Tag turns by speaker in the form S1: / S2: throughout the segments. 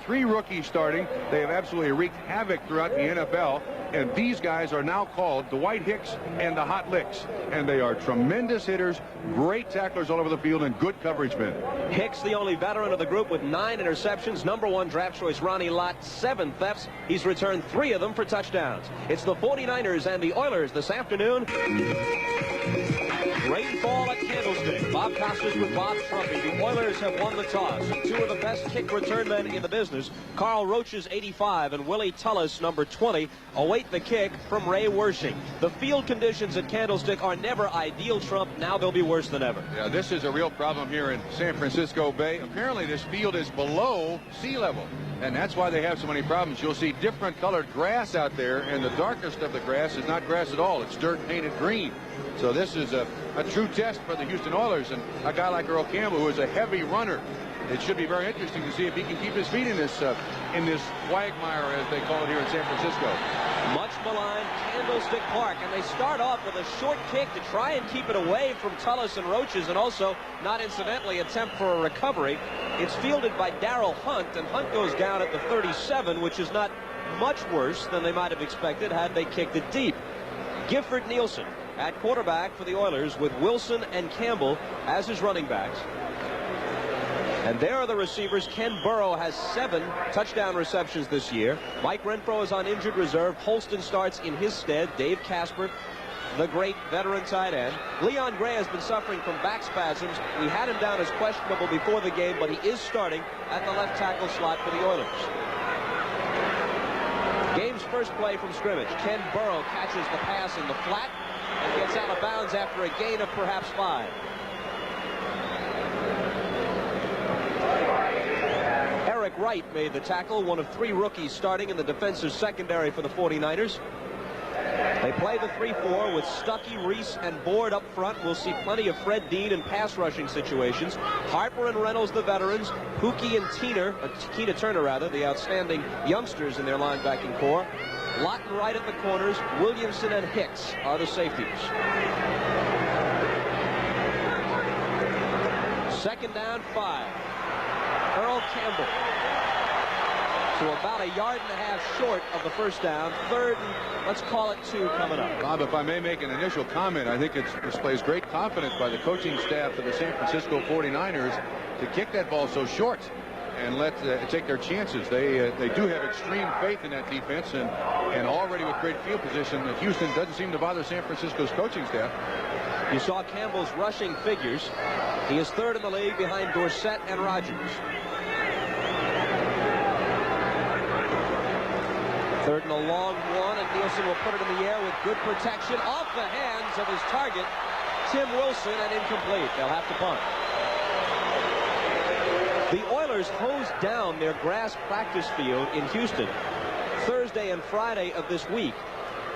S1: 3 rookies starting. They have absolutely wreaked havoc throughout the NFL. And these guys are now called Dwight Hicks and the Hot Licks. And they are tremendous hitters, great tacklers all over the field, and good coverage men.
S2: Hicks, the only veteran of the group with 9 interceptions. #1 draft choice Ronnie Lott, 7 thefts. He's returned 3 of them for touchdowns. It's the 49ers and the Oilers this afternoon. Rainfall at Candlestick. Bob Costas with Bob Trumpy. The Oilers have won the toss. 2 of the best kick return men in the business, Carl Roach's 85 and Willie Tullis, number 20, await the kick from Ray Wershing. The field conditions at Candlestick are never ideal, Trump. Now they'll be worse than ever.
S1: Yeah, this is a real problem here in San Francisco Bay. Apparently this field is below sea level, and that's why they have so many problems. You'll see different colored grass out there, and the darkest of the grass is not grass at all. It's dirt painted green. So this is a true test for the Houston Oilers, and a guy like Earl Campbell, who is a heavy runner. It should be very interesting to see if he can keep his feet in this quagmire, as they call it here in San Francisco.
S2: Much maligned Candlestick Park, and they start off with a short kick to try and keep it away from Tullis and Roaches, and also, not incidentally, attempt for a recovery. It's fielded by Darrell Hunt, and Hunt goes down at the 37, which is not much worse than they might have expected had they kicked it deep. Gifford Nielsen at quarterback for the Oilers, with Wilson and Campbell as his running backs. And there are the receivers. Ken Burrow has 7 touchdown receptions this year. Mike Renfro is on injured reserve. Holston starts in his stead. Dave Casper, the great veteran tight end. Leon Gray has been suffering from back spasms. We had him down as questionable before the game, but he is starting at the left tackle slot for the Oilers. Game's first play from scrimmage. Ken Burrow catches the pass in the flat and gets out of bounds after a gain of perhaps 5. Eric Wright made the tackle, one of 3 rookies starting in the defensive secondary for the 49ers. They play the 3-4 with Stuckey, Reese, and Board up front. We'll see plenty of Fred Dean in pass rushing situations. Harper and Reynolds, the veterans. Pookie and Tina Turner, rather, the outstanding youngsters in their linebacking corps. Lawton right at the corners. Williamson and Hicks are the safeties. Second down, 5. Earl Campbell. So about 1.5 yards short of the first down. Third and, let's call it 2 coming up.
S1: Bob, if I may make an initial comment, I think it displays great confidence by the coaching staff of the San Francisco 49ers to kick that ball so short and take their chances. They do have extreme faith in that defense, and already with great field position, Houston doesn't seem to bother San Francisco's coaching staff.
S2: You saw Campbell's rushing figures. He is 3rd in the league behind Dorsett and Rogers. 3rd and a long one, and Nielsen will put it in the air with good protection off the hands of his target, Tim Wilson, and incomplete. They'll have to punt. The Oilers hosed down their grass practice field in Houston Thursday and Friday of this week,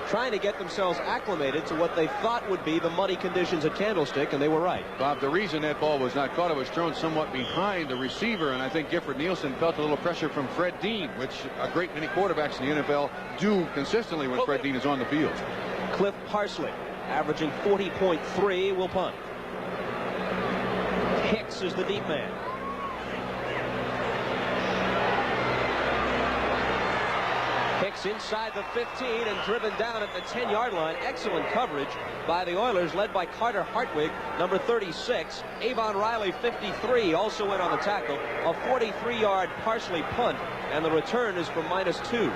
S2: trying to get themselves acclimated to what they thought would be the muddy conditions at Candlestick, and they were right.
S1: Bob, the reason that ball was not caught, it was thrown somewhat behind the receiver, and I think Gifford Nielsen felt a little pressure from Fred Dean, which a great many quarterbacks in the NFL do consistently when Fred Dean is on the field.
S2: Cliff Parsley, averaging 40.3, will punt. Hicks is the deep man. Hicks inside the 15 and driven down at the 10-yard line. Excellent coverage by the Oilers, led by Carter Hartwig, number 36. Avon Riley, 53, also in on the tackle. A 43-yard Parsley punt, and the return is for -2.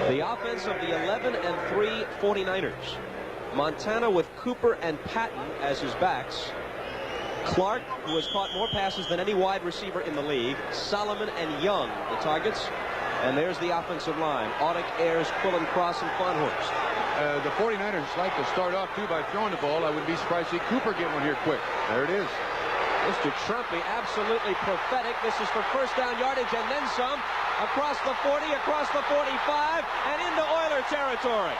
S2: The offense of the 11-3 49ers. Montana with Cooper and Patton as his backs. Clark, who has caught more passes than any wide receiver in the league. Solomon and Young, the targets. And there's the offensive line. Audick, Ayers, Quillen, Cross, and Fonhorst.
S1: The 49ers like to start off, too, by throwing the ball. I wouldn't be surprised to see Cooper get one here quick. There it is.
S2: Mr. Trumpy, absolutely prophetic. This is for first down yardage and then some. Across the 40, across the 45, and into Oiler territory.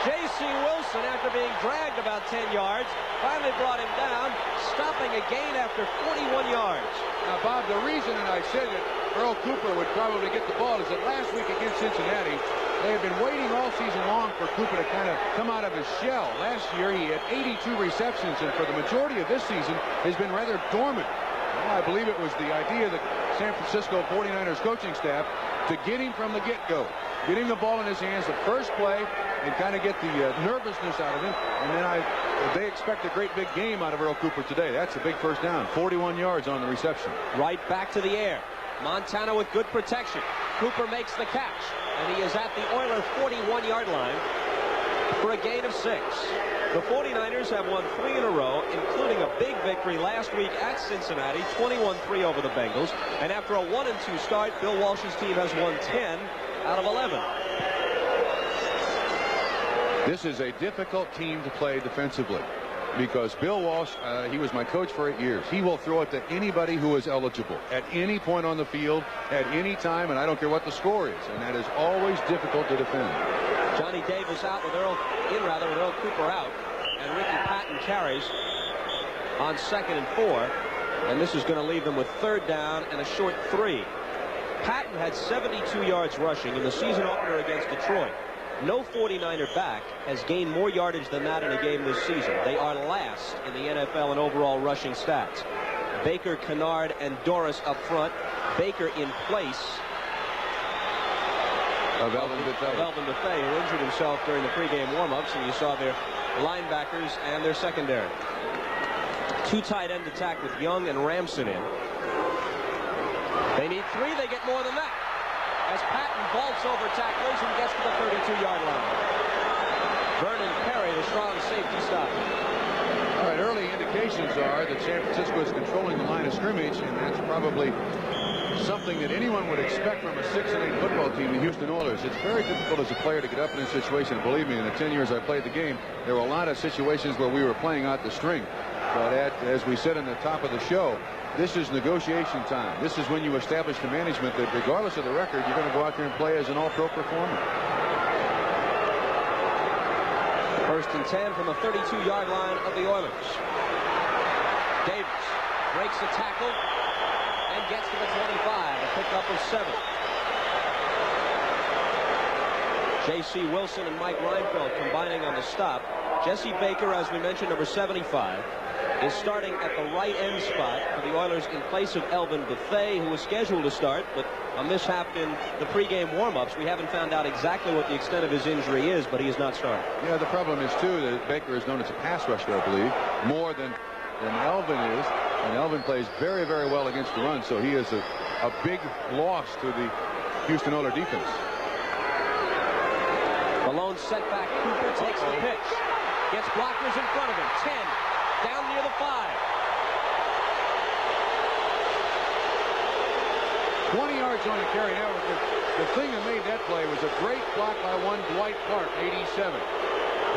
S2: J.C. Wilson, after being dragged about 10 yards, finally brought him down, stopping a gain after 41 yards.
S1: Now, Bob, the reason that I said that Earl Cooper would probably get the ball is that last week against Cincinnati, they have been waiting all season long for Cooper to kind of come out of his shell. Last year, he had 82 receptions, and for the majority of this season, has been rather dormant. I believe it was the idea of the San Francisco 49ers coaching staff to get him from the get-go. Get him the ball in his hands the first play and kind of get the nervousness out of him. And then they expect a great big game out of Earl Cooper today. That's a big first down. 41 yards on the reception.
S2: Right back to the air. Montana with good protection. Cooper makes the catch. And he is at the Oiler 41-yard line for a gain of 6. The 49ers have won 3 in a row, including a big victory last week at Cincinnati, 21-3 over the Bengals. And after a 1-2 start, Bill Walsh's team has won 10 out of 11.
S1: This is a difficult team to play defensively because Bill Walsh, he was my coach for 8 years. He will throw it to anybody who is eligible at any point on the field, at any time, and I don't care what the score is. And that is always difficult to defend.
S2: Johnny Davis out with Earl Cooper out, and Ricky Patton carries on 2nd and 4, and this is going to leave them with 3rd down and a short 3. Patton had 72 yards rushing in the season opener against Detroit. No 49er back has gained more yardage than that in a game this season. They are last in the NFL in overall rushing stats. Baker, Kennard, and Doris up front. Baker in place
S1: of Elvin
S2: Bethea, who injured himself during the pregame warm-ups, and you saw their linebackers and their secondary. 2 tight end attack with Young and Ramson in. They need 3. They get more than that as Patton vaults over tacklers and gets to the 32-yard line. Vernon Perry, the strong safety stop.
S1: All right, early indications are that San Francisco is controlling the line of scrimmage, and that's probably something that anyone would expect from a 6-8 football team, the Houston Oilers. It's very difficult as a player to get up in this situation. And believe me, in the 10 years I played the game, there were a lot of situations where we were playing out the string. But as we said in the top of the show, this is negotiation time. This is when you establish the management that regardless of the record, you're going to go out there and play as an all-pro performer.
S2: 1st and 10 from the 32-yard line of the Oilers. Davis breaks the tackle and gets to the 25, a pickup of 7. J.C. Wilson and Mike Reinfeld combining on the stop. Jesse Baker, as we mentioned, number 75, is starting at the right end spot for the Oilers in place of Elvin Bethea, who was scheduled to start, but a mishap in the pregame warm-ups. We haven't found out exactly what the extent of his injury is, but he is not starting.
S1: Yeah, the problem is, too, that Baker is known as a pass rusher, I believe, more than Elvin is. And Elvin plays very, very well against the run, so he is a big loss to the Houston Oilers defense.
S2: The lone setback, Cooper takes the pitch. Gets blockers in front of him. 10, down near the 5.
S1: 20 yards on the carry. Now, the thing that made that play was a great block by one Dwight Clark, 87.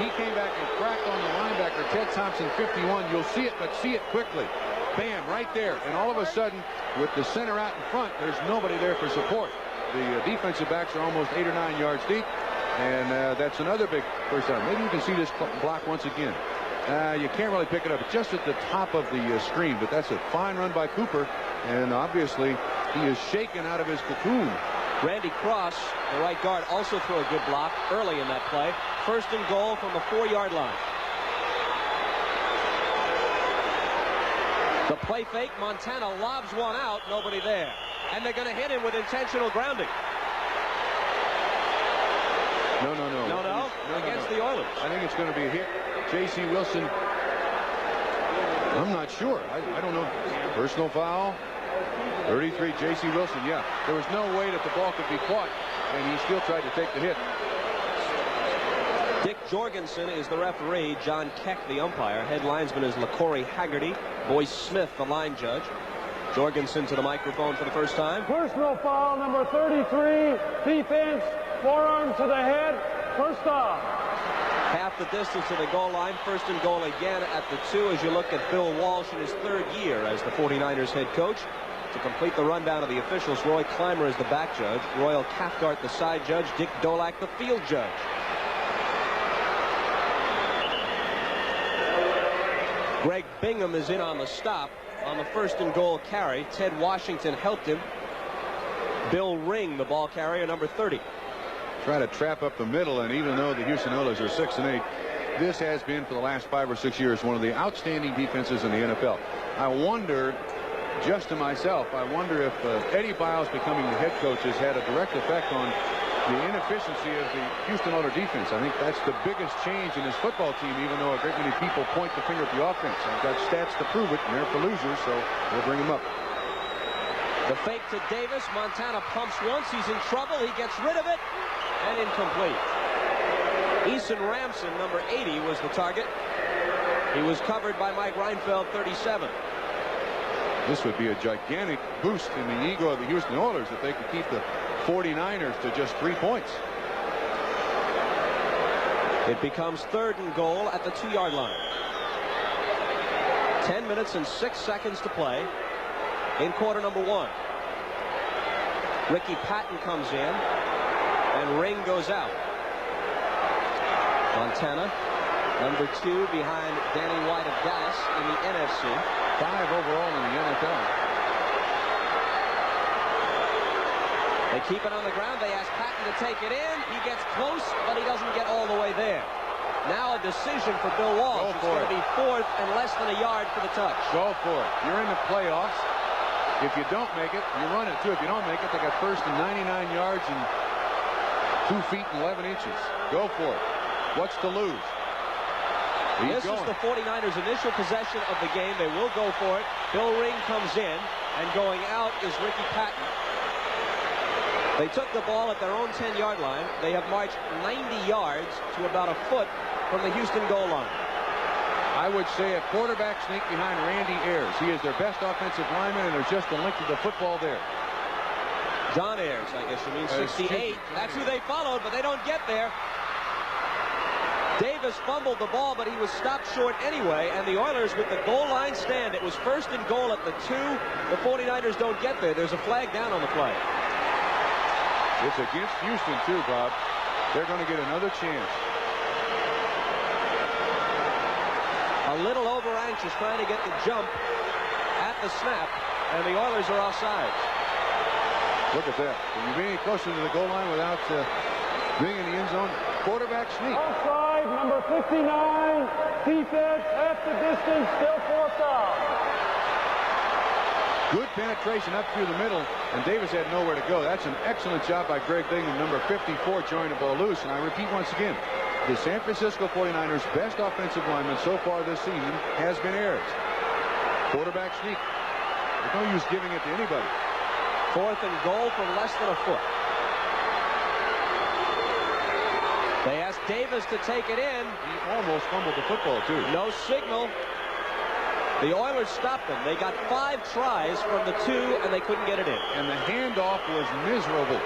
S1: He came back and cracked on the linebacker, Ted Thompson, 51. You'll see it, but see it quickly. Bam, right there. And all of a sudden, with the center out in front, there's nobody there for support. The defensive backs are almost 8 or 9 yards deep. And that's another big first down. Maybe you can see this block once again. You can't really pick it up. It's just at the top of the screen, but that's a fine run by Cooper. And obviously, he is shaken out of his cocoon.
S2: Randy Cross, the right guard, also threw a good block early in that play. 1st and goal from the 4-yard line. The play fake, Montana lobs one out, nobody there. And they're going to hit him with intentional grounding. No, against the Oilers.
S1: I think it's going to be a hit. J.C. Wilson, I'm not sure. I don't know. Personal foul. 33, J.C. Wilson, yeah. There was no way that the ball could be caught, and he still tried to take the hit.
S2: Dick Jorgensen is the referee. John Keck, the umpire. Head linesman is LaCorey Haggerty. Boyce Smith, the line judge. Jorgensen to the microphone for the first time.
S3: Personal foul, number 33, defense, forearm to the head, first off.
S2: Half the distance to the goal line. 1st and goal again at the 2 as you look at Bill Walsh in his 3rd year as the 49ers head coach. To complete the rundown of the officials, Roy Clymer is the back judge, Royal Cathcart the side judge, Dick Dolak the field judge. Greg Bingham is in on the stop on the 1st and goal carry. Ted Washington helped him. Bill Ring, the ball carrier, number 30.
S1: Try to trap up the middle, and even though the Houston Oilers are 6-8, this has been for the last 5 or 6 years one of the outstanding defenses in the NFL. I wonder just to myself, I wonder if Eddie Biles becoming the head coach has had a direct effect on the inefficiency of the Houston Oilers defense. I think that's the biggest change in this football team, even though a great many people point the finger at the offense. I've got stats to prove it, and they're for losers, so we'll bring them up.
S2: The fake to Davis. Montana pumps once. He's in trouble. He gets rid of it, and incomplete. Eason Ramson, number 80, was the target. He was covered by Mike Reinfeld, 37.
S1: This would be a gigantic boost in the ego of the Houston Oilers if they could keep the 49ers to just 3 points.
S2: It becomes 3rd and goal at the 2-yard line. 10 minutes and 6 seconds to play in quarter number 1. Ricky Patton comes in, and Ring goes out. Montana, number 2 behind Danny White of Dallas in the NFC.
S1: 5 overall in the NFL.
S2: They keep it on the ground. They ask Patton to take it in. He gets close, but he doesn't get all the way there. Now a decision for Bill Walsh. It's going to be 4th and less than a yard for the touch.
S1: Go for it. You're in the playoffs. If you don't make it, you run it too. If you don't make it, they got 1st and 99 yards and 2 feet and 11 inches. Go for it. What's to lose?
S2: This is the 49ers' initial possession of the game. They will go for it. Bill Ring comes in, and going out is Ricky Patton. They took the ball at their own 10-yard line. They have marched 90 yards to about a foot from the Houston goal line.
S1: I would say a quarterback sneak behind Randy Ayers. He is their best offensive lineman, and there's just a length of the football there.
S2: John Ayers, I guess you mean 68. That's who they followed, but they don't get there. Davis fumbled the ball, but he was stopped short anyway, and the Oilers with the goal line stand. It was 1st and goal at the 2. The 49ers don't get there. There's a flag down on the play.
S1: It's against Houston, too, Bob. They're going to get another chance.
S2: A little over-anxious, trying to get the jump at the snap, and the Oilers are offside.
S1: Look at that. Can you be any closer to the goal line without being in the end zone? Quarterback sneak.
S3: Offside, number 59. Defense at the distance, still 4th down.
S1: Good penetration up through the middle, and Davis had nowhere to go. That's an excellent job by Greg Bingham, number 54, joining the ball loose. And I repeat once again, the San Francisco 49ers' best offensive lineman so far this season has been Ayers. Quarterback sneak. There's no use giving it to anybody.
S2: 4th and goal from less than a foot. They asked Davis to take it in.
S1: He almost fumbled the football, too.
S2: No signal. The Oilers stopped them. They got 5 tries from the 2, and they couldn't get it in.
S1: And the handoff was miserable.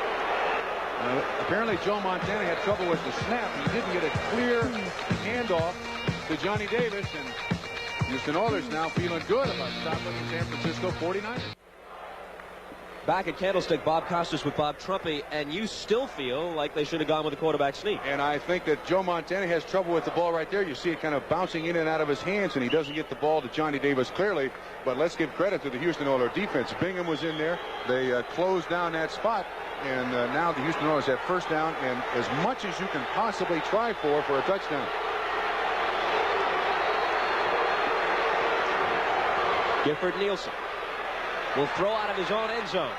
S1: Apparently, Joe Montana had trouble with the snap. He didn't get a clear handoff to Johnny Davis, and Houston Oilers now feeling good about stopping the San Francisco 49ers.
S2: Back at Candlestick, Bob Costas with Bob Trumpy, and you still feel like they should have gone with a quarterback sneak.
S1: And I think that Joe Montana has trouble with the ball right there. You see it kind of bouncing in and out of his hands, and he doesn't get the ball to Johnny Davis clearly. But let's give credit to the Houston Oilers defense. Bingham was in there. They closed down that spot, and now the Houston Oilers have 1st down and as much as you can possibly try for a touchdown.
S2: Gifford Nielsen will throw out of his own end zone.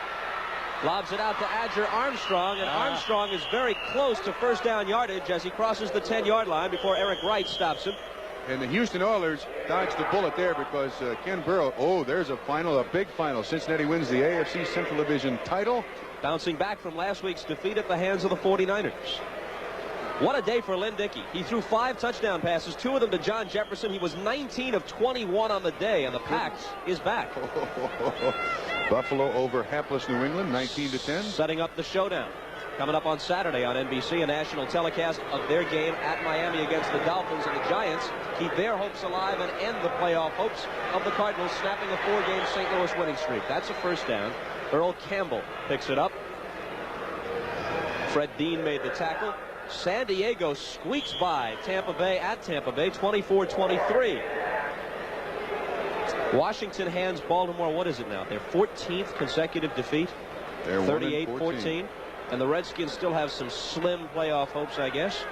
S2: Lobs it out to Adger Armstrong, and Armstrong is very close to 1st down yardage as he crosses the 10-yard line before Eric Wright stops him.
S1: And the Houston Oilers dodged the bullet there because Ken Burrow, there's a final, a big final. Cincinnati wins the AFC Central Division title.
S2: Bouncing back from last week's defeat at the hands of the 49ers. What a day for Lynn Dickey. He threw 5 touchdown passes, 2 of them to John Jefferson. He was 19 of 21 on the day, and the Pack is back.
S1: Buffalo over hapless New England, 19-10.
S2: Setting up the showdown. Coming up on Saturday on NBC, a national telecast of their game at Miami against the Dolphins, and the Giants keep their hopes alive and end the playoff hopes of the Cardinals, snapping a 4-game St. Louis winning streak. That's a 1st down. Earl Campbell picks it up. Fred Dean made the tackle. San Diego squeaks by Tampa Bay at Tampa Bay, 24-23. Washington hands Baltimore, what is it now? Their 14th consecutive defeat.
S1: They're
S2: 38-14. And the Redskins still have some slim playoff hopes, I guess.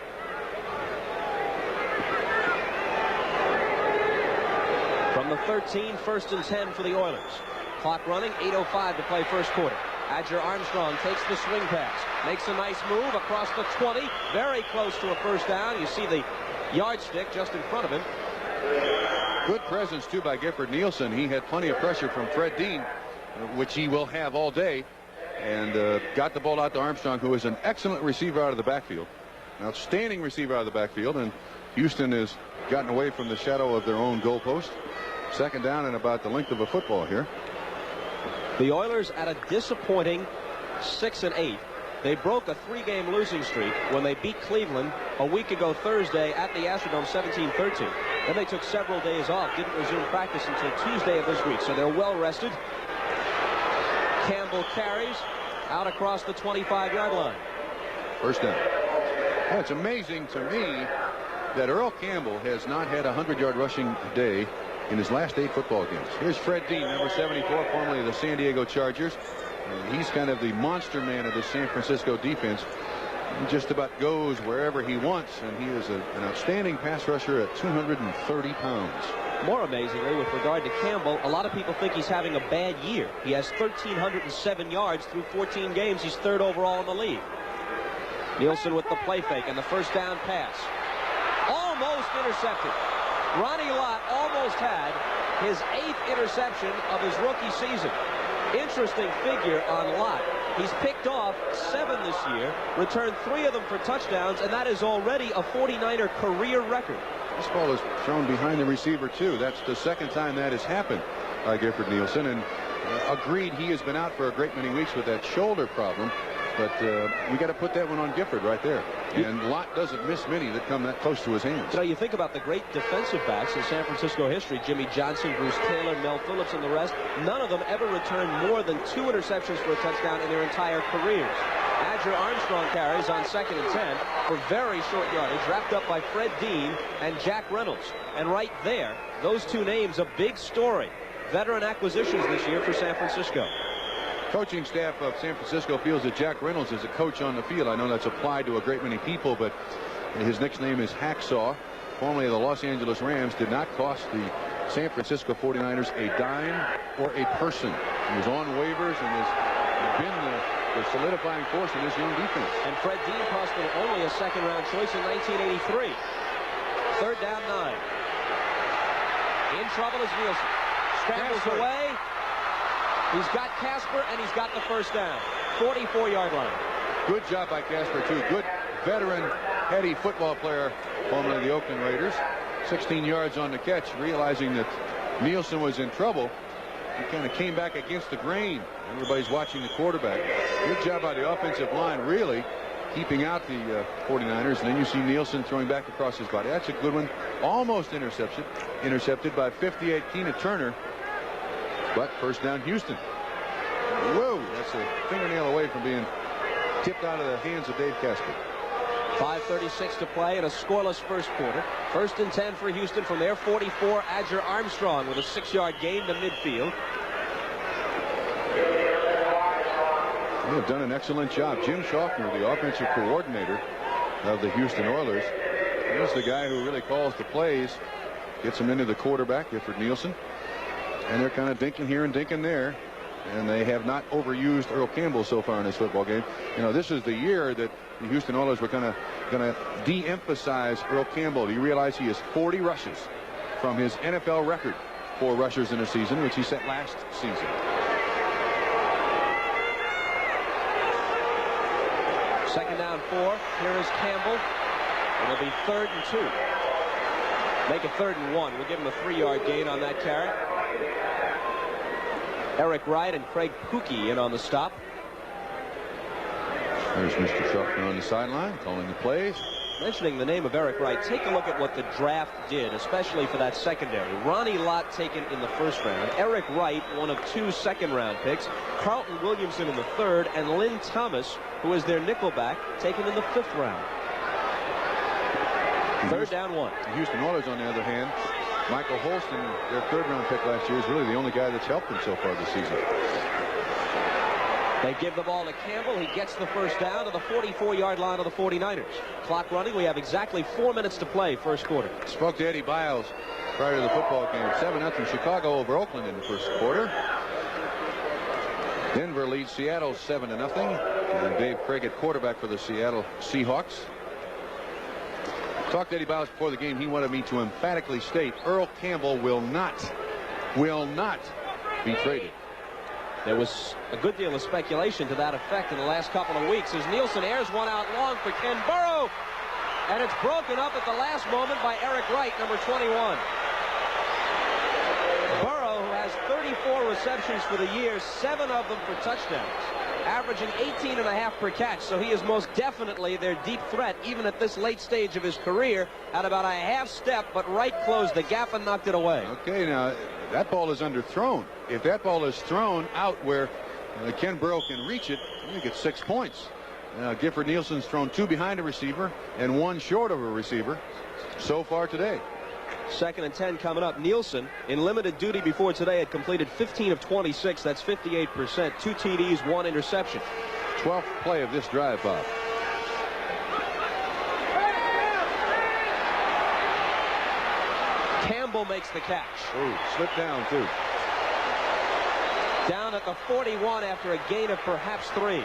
S2: From the 13, 1st and 10 for the Oilers. Clock running, 8:05 to play first quarter. Adger Armstrong takes the swing pass, makes a nice move across the 20, very close to a first down. You see the yardstick just in front of him.
S1: Good presence, too, by Gifford Nielsen. He had plenty of pressure from Fred Dean, which he will have all day, and got the ball out to Armstrong, who is an excellent receiver out of the backfield. An outstanding receiver out of the backfield, and Houston has gotten away from the shadow of their own goalpost. Second down and about the length of a football here.
S2: The Oilers at a disappointing 6-8. They broke a 3-game losing streak when they beat Cleveland a week ago Thursday at the Astrodome 17-13. Then they took several days off, didn't resume practice until Tuesday of this week, so they're well rested. Campbell carries out across the 25-yard line.
S1: First down. Yeah, it's amazing to me that Earl Campbell has not had a 100-yard rushing day in his last 8 football games. Here's Fred Dean, number 74, formerly of the San Diego Chargers. He's kind of the monster man of the San Francisco defense. He just about goes wherever he wants, and he is an outstanding pass rusher at 230 pounds.
S2: More amazingly, with regard to Campbell, a lot of people think he's having a bad year. He has 1,307 yards through 14 games. He's 3rd overall in the league. Nielsen with the play fake and the first down pass. Almost intercepted. Ronnie Lott almost had his 8th interception of his rookie season. Interesting figure on Lott. He's picked off 7 this year, returned 3 of them for touchdowns, and that is already a 49er career record.
S1: This ball is thrown behind the receiver, too. That's the second time that has happened by Gifford Nielsen, and agreed he has been out for a great many weeks with that shoulder problem. But we got to put that one on Gifford right there. And Lott doesn't miss many that come that close to his hands.
S2: You know, you think about the great defensive backs in San Francisco history, Jimmy Johnson, Bruce Taylor, Mel Phillips, and the rest. None of them ever returned more than 2 interceptions for a touchdown in their entire careers. Adger Armstrong carries on 2nd and 10 for very short yardage, wrapped up by Fred Dean and Jack Reynolds. And right there, those 2 names, a big story. Veteran acquisitions this year for San Francisco.
S1: Coaching staff of San Francisco feels that Jack Reynolds is a coach on the field. I know that's applied to a great many people, but his nickname is Hacksaw. Formerly of the Los Angeles Rams, did not cost the San Francisco 49ers a dime or a person. He was on waivers and has been the solidifying force in this young defense.
S2: And Fred Dean cost them only a 2nd-round choice in 1983. 3rd down 9. In trouble is Nielsen. Scrambles away. He's got Casper, and he's got the first down. 44-yard line.
S1: Good job by Casper, too. Good veteran, heady football player, formerly of the Oakland Raiders. 16 yards on the catch, realizing that Nielsen was in trouble. He kind of came back against the grain. Everybody's watching the quarterback. Good job by the offensive line, really keeping out the 49ers. And then you see Nielsen throwing back across his body. That's a good one. Almost intercepted by 58 Keena Turner. But first down, Houston. Whoa, that's a fingernail away from being tipped out of the hands of Dave Casper.
S2: 5:36 to play in a scoreless first quarter. 1st and 10 for Houston from their 44. Adger Armstrong with a 6-yard gain to midfield.
S1: They have done an excellent job. Jim Schaffner, the offensive coordinator of the Houston Oilers, he's the guy who really calls the plays, gets them into the quarterback, Gifford Nielsen. And they're kind of dinking here and dinking there. And they have not overused Earl Campbell so far in this football game. You know, this is the year that the Houston Oilers were going to de-emphasize Earl Campbell. You realize he has 40 rushes from his NFL record for rushers in a season, which he set last season.
S2: Second down 4. Here is Campbell. It'll be 3rd and 2. Make it 3rd and 1. We'll give him a 3-yard gain on that carry. Eric Wright and Craig Pookie in on the stop.
S1: There's Mr. Schaffner on the sideline calling the plays.
S2: Mentioning the name of Eric Wright, take a look at what the draft did, especially for that secondary. Ronnie Lott taken in the 1st round. Eric Wright, one of 2 2nd-round picks. Carlton Williamson in the 3rd. And Lynn Thomas, who is their nickelback, taken in the 5th round. 3rd down 1.
S1: The Houston Oilers, on the other hand, Michael Holston, their 3rd-round pick last year, is really the only guy that's helped them so far this season.
S2: They give the ball to Campbell. He gets the first down to the 44-yard line of the 49ers. Clock running. We have exactly 4 minutes to play first quarter.
S1: Spoke to Eddie Biles prior to the football game. 7-0 Chicago over Oakland in the first quarter. Denver leads Seattle 7-0. And Dave Craig at quarterback for the Seattle Seahawks. Talked to Eddie Bowers before the game. He wanted me to emphatically state Earl Campbell will not be traded.
S2: There was a good deal of speculation to that effect in the last couple of weeks as Nielsen airs one out long for Ken Burrow. And it's broken up at the last moment by Eric Wright, number 21. Burrow, who has 34 receptions for the year, 7 of them for touchdowns, averaging 18.5 per catch. So he is most definitely their deep threat, even at this late stage of his career, at about a half step, but Wright closed the gap and knocked it away.
S1: Okay, now that ball is underthrown. If that ball is thrown out where Ken Burrow can reach it, you get 6 points. Gifford Nielsen's thrown 2 behind a receiver and 1 short of a receiver so far today.
S2: 2nd and 10 coming up. Nielsen, in limited duty before today, had completed 15 of 26. That's 58%. 2 TDs, 1 interception.
S1: 12th play of this drive, Bob.
S2: Campbell makes the catch.
S1: Ooh, slipped down, too.
S2: Down at the 41 after a gain of perhaps 3.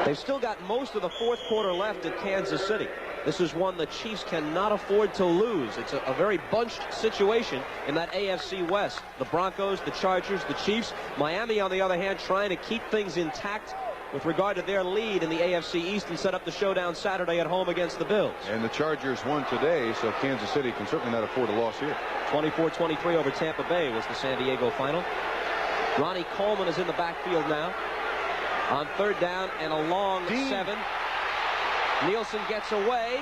S2: They've still got most of the 4th quarter left at Kansas City. This is one the Chiefs cannot afford to lose. It's a very bunched situation in that AFC West. The Broncos, the Chargers, the Chiefs. Miami, on the other hand, trying to keep things intact with regard to their lead in the AFC East and set up the showdown Saturday at home against the Bills.
S1: And the Chargers won today, so Kansas City can certainly not afford a loss here.
S2: 24-23 over Tampa Bay was the San Diego final. Ronnie Coleman is in the backfield now. On 3rd down and a long 7. Nielsen gets away.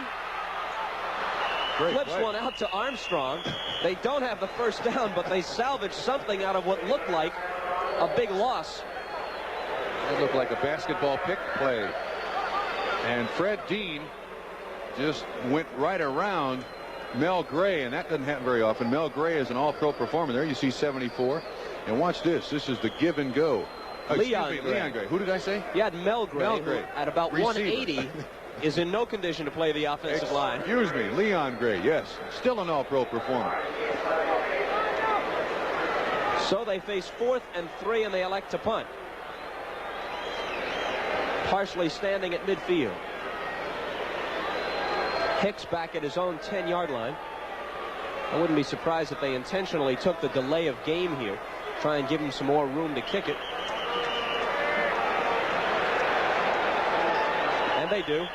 S2: Flips one out to Armstrong. They don't have the 1st down, but they salvage something out of what looked like a big loss.
S1: It looked like a basketball pick play. And Fred Dean just went right around Mel Gray, and that doesn't happen very often. Mel Gray is an all-pro performer. There you see 74. And watch this. This is the give and go.
S2: Leon
S1: Gray. Who did I say?
S2: You had Mel Gray, who at about
S1: receiver.
S2: 180 is in no condition to play the offensive line.
S1: Excuse me, Leon Gray, yes. Still an all-pro performer.
S2: So they face 4th and 3, and they elect to punt. Partially standing at midfield. Hicks back at his own 10-yard line. I wouldn't be surprised if they intentionally took the delay of game here. Try and give him some more room to kick it. And they do.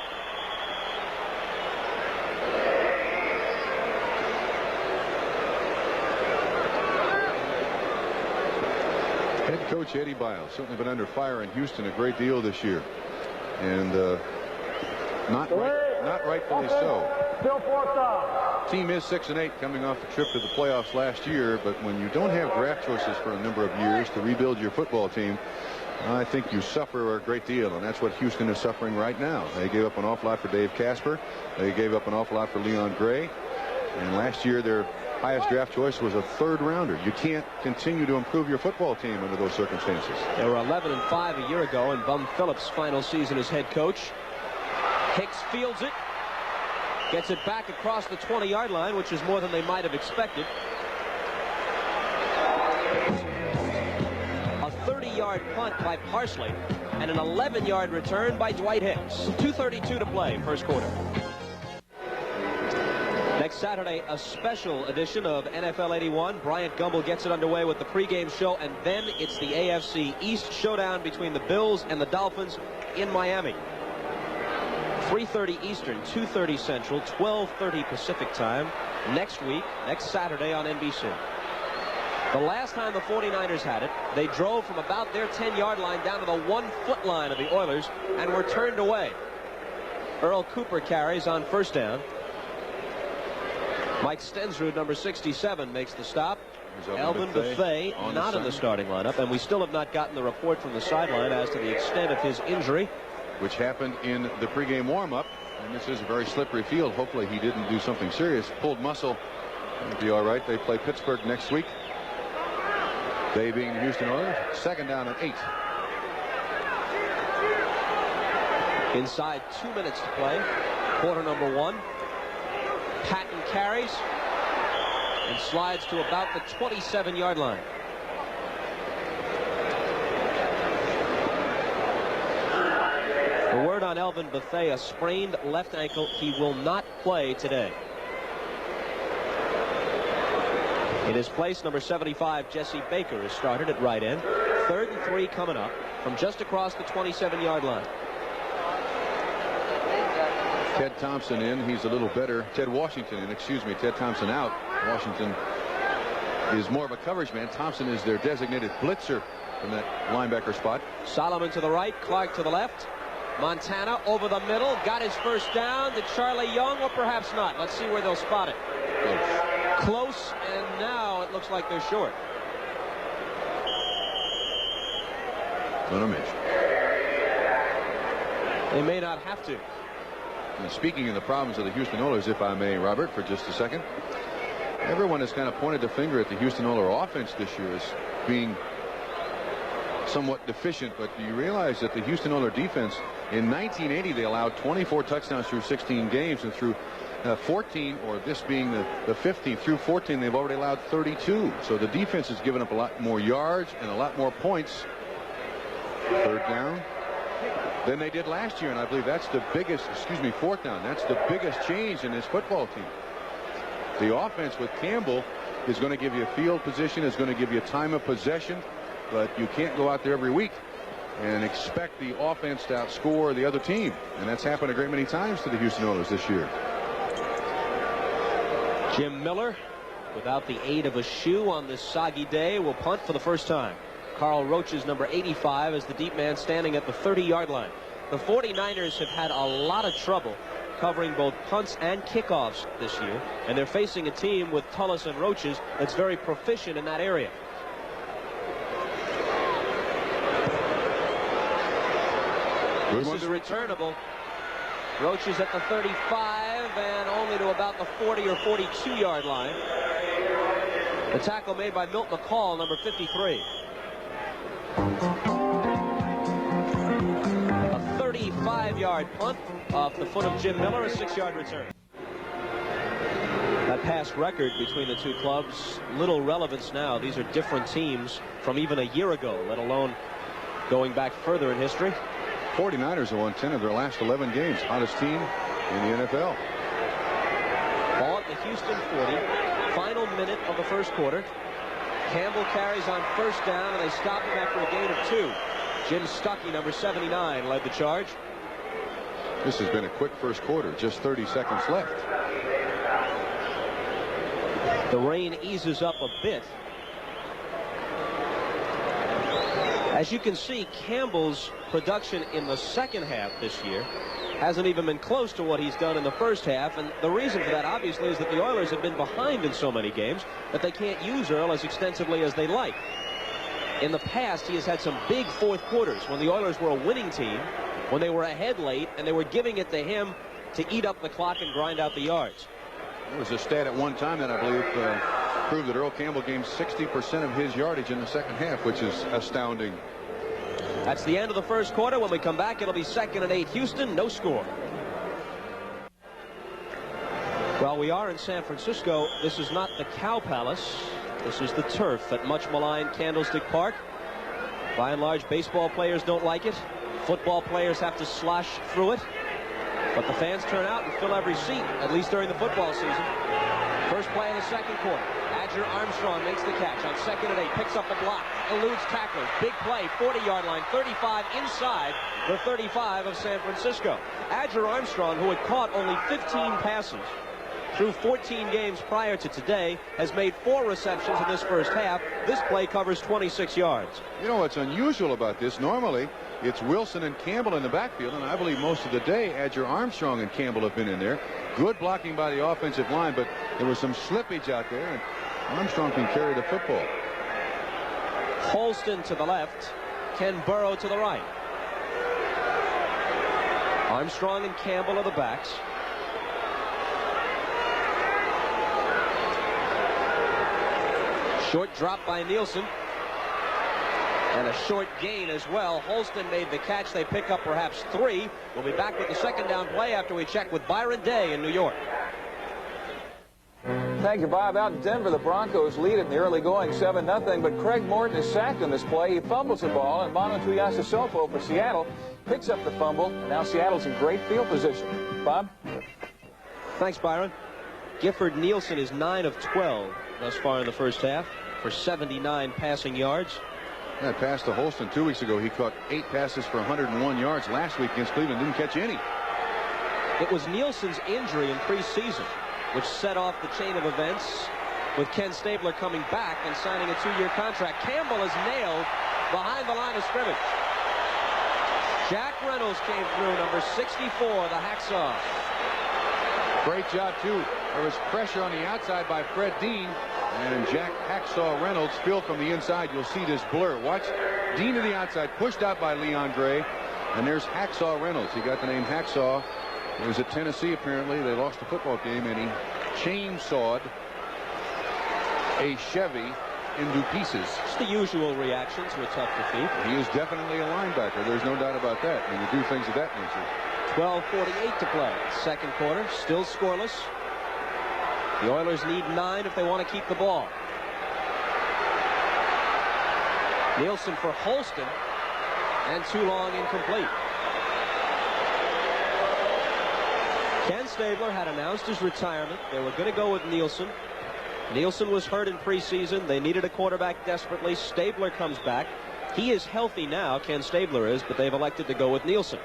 S1: Head coach Eddie Biles certainly been under fire in Houston a great deal this year. And not rightfully so.
S3: Still 4th down.
S1: Team is 6-8 coming off the trip to the playoffs last year, but when you don't have draft choices for a number of years to rebuild your football team, I think you suffer a great deal, and that's what Houston is suffering right now. They gave up an awful lot for Dave Casper. They gave up an awful lot for Leon Gray. And last year their highest draft choice was a 3rd rounder. You can't continue to improve your football team under those circumstances.
S2: They were 11-5 a year ago in Bum Phillips' final season as head coach. Hicks fields it. Gets it back across the 20-yard line, which is more than they might have expected. A 30-yard punt by Parsley and an 11-yard return by Dwight Hicks. 2:32 to play, 1st quarter. Next Saturday, a special edition of NFL 81. Bryant Gumbel gets it underway with the pregame show, and then it's the AFC East showdown between the Bills and the Dolphins in Miami. 3:30 Eastern, 2:30 Central, 12:30 Pacific time next week, next Saturday on NBC. The last time the 49ers had it, they drove from about their 10-yard line down to the 1-foot line of the Oilers and were turned away. Earl Cooper carries on 1st down. Mike Stensrud, number 67, makes the stop. Elvin Buffet not in the starting lineup, and we still have not gotten the report from the sideline as to the extent of his injury,
S1: which happened in the pregame warm-up. And this is a very slippery field. Hopefully he didn't do something serious. Pulled muscle. It'll be all right. They play Pittsburgh next week. They being the Houston Oilers. 2nd down and 8.
S2: Inside 2 minutes to play. Quarter number 1. Patton carries. and slides to about the 27-yard line. The word on Elvin Bethea, sprained left ankle. He will not play today. In his place, number 75, Jesse Baker, is started at right end. 3rd and 3 coming up from just across the 27-yard line.
S1: Ted Thompson in. He's a little better. Ted Washington in. Excuse me. Ted Thompson out. Washington is more of a coverage man. Thompson is their designated blitzer from that linebacker spot.
S2: Solomon to the right. Clark to the left. Montana over the middle. Got his first down. Did Charlie Young, or perhaps not? Let's see where they'll spot it. Close, and now it looks like they're short.
S1: Gonna miss.
S2: They may not have to.
S1: And speaking of the problems of the Houston Oilers, if I may, Robert, for just a second, everyone has kind of pointed the finger at the Houston Oilers offense this year as being somewhat deficient, but do you realize that the Houston Oilers defense in 1980 they allowed 24 touchdowns through 16 games, and through 14, or this being the 15th, through 14 they've already allowed 32. So the defense has given up a lot more yards and a lot more points. 3rd down than they did last year, and I believe that's the biggest, 4th down. That's the biggest change in this football team. The offense with Campbell is going to give you field position, is going to give you time of possession, but you can't go out there every week and expect the offense to outscore the other team, and that's happened a great many times to the Houston Oilers this year.
S2: Jim Miller, without the aid of a shoe on this soggy day, will punt for the first time. Carl Roach's number 85 is the deep man standing at the 30-yard line. The 49ers have had a lot of trouble covering both punts and kickoffs this year, and they're facing a team with Tullis and Roaches that's very proficient in that area. This is returnable. Roaches at the 35 and only to about the 40 or 42-yard line. The tackle made by Milt McCall, number 53. A 35-yard punt off the foot of Jim Miller, a 6-yard return. That past record between the two clubs, little relevance now. These are different teams from even a year ago, let alone going back further in history.
S1: 49ers have won 10 of their last 11 games. Hottest team in the NFL.
S2: Ball at the Houston 40. Final minute of the first quarter. Campbell carries on 1st down, and they stop him after a gain of 2. Jim Stuckey, number 79, led the charge.
S1: This has been a quick first quarter. Just 30 seconds left.
S2: The rain eases up a bit. As you can see, Campbell's production in the second half this year hasn't even been close to what he's done in the first half, and the reason for that obviously is that the Oilers have been behind in so many games that they can't use Earl as extensively as they like. In the past, he has had some big fourth quarters when the Oilers were a winning team, when they were ahead late, and they were giving it to him to eat up the clock and grind out the yards.
S1: There was a stat at one time that I believe proved that Earl Campbell gained 60% of his yardage in the second half, which is astounding.
S2: That's the end of the first quarter. When we come back, it'll be 2nd and 8 Houston, no score. Well, we are in San Francisco. This is not the Cow Palace. This is the turf at much maligned Candlestick Park. By and large, baseball players don't like it. Football players have to slosh through it. But the fans turn out and fill every seat, at least during the football season. First play in the second quarter. Adger Armstrong makes the catch on 2nd and 8. Picks up the block. Eludes tacklers. Big play. 40-yard line. 35 inside the 35 of San Francisco. Adger Armstrong, who had caught only 15 passes through 14 games prior to today, has made 4 receptions in this first half. This play covers 26 yards.
S1: You know what's unusual about this? Normally, it's Wilson and Campbell in the backfield, and I believe most of the day, Adger Armstrong and Campbell have been in there. Good blocking by the offensive line, but there was some slippage out there, and Armstrong can carry the football.
S2: Holston to the left. Ken Burrow to the right. Armstrong and Campbell are the backs. Short drop by Nielsen. And a short gain as well. Holston made the catch. They pick up perhaps 3. We'll be back with the second down play after we check with Byron Day in New York.
S4: Thank you, Bob. Out in Denver, the Broncos lead it in the early going 7-0, but Craig Morton is sacked in this play. He fumbles the ball, and Manu Tuiasosopo for Seattle picks up the fumble, and now Seattle's in great field position. Bob?
S2: Thanks, Byron. Gifford Nielsen is 9 of 12 thus far in the first half for 79 passing yards.
S1: That pass to Holston 2 weeks ago. He caught 8 passes for 101 yards. Last week against Cleveland, didn't catch any.
S2: It was Nielsen's injury in preseason which set off the chain of events with Ken Stabler coming back and signing a 2-year contract. Campbell is nailed behind the line of scrimmage. Jack Reynolds came through, number 64, the hacksaw.
S1: Great job, too. There was pressure on the outside by Fred Dean, and Jack Hacksaw Reynolds spilled from the inside. You'll see this blur. Watch Dean to the outside, pushed out by Leon Gray, and there's Hacksaw Reynolds. He got the name Hacksaw. It was at Tennessee, apparently. They lost the football game, and he chainsawed a Chevy into pieces.
S2: It's the usual reaction to a tough defeat.
S1: He is definitely a linebacker. There's no doubt about that when you do things of that nature.
S2: 12:48 to play. Second quarter, still scoreless. The Oilers need 9 if they want to keep the ball. Nielsen for Holston, and too long, incomplete. Ken Stabler had announced his retirement. They were going to go with Nielsen. Nielsen was hurt in preseason. They needed a quarterback desperately. Stabler comes back. He is healthy now, Ken Stabler is, but they've elected to go with Nielsen.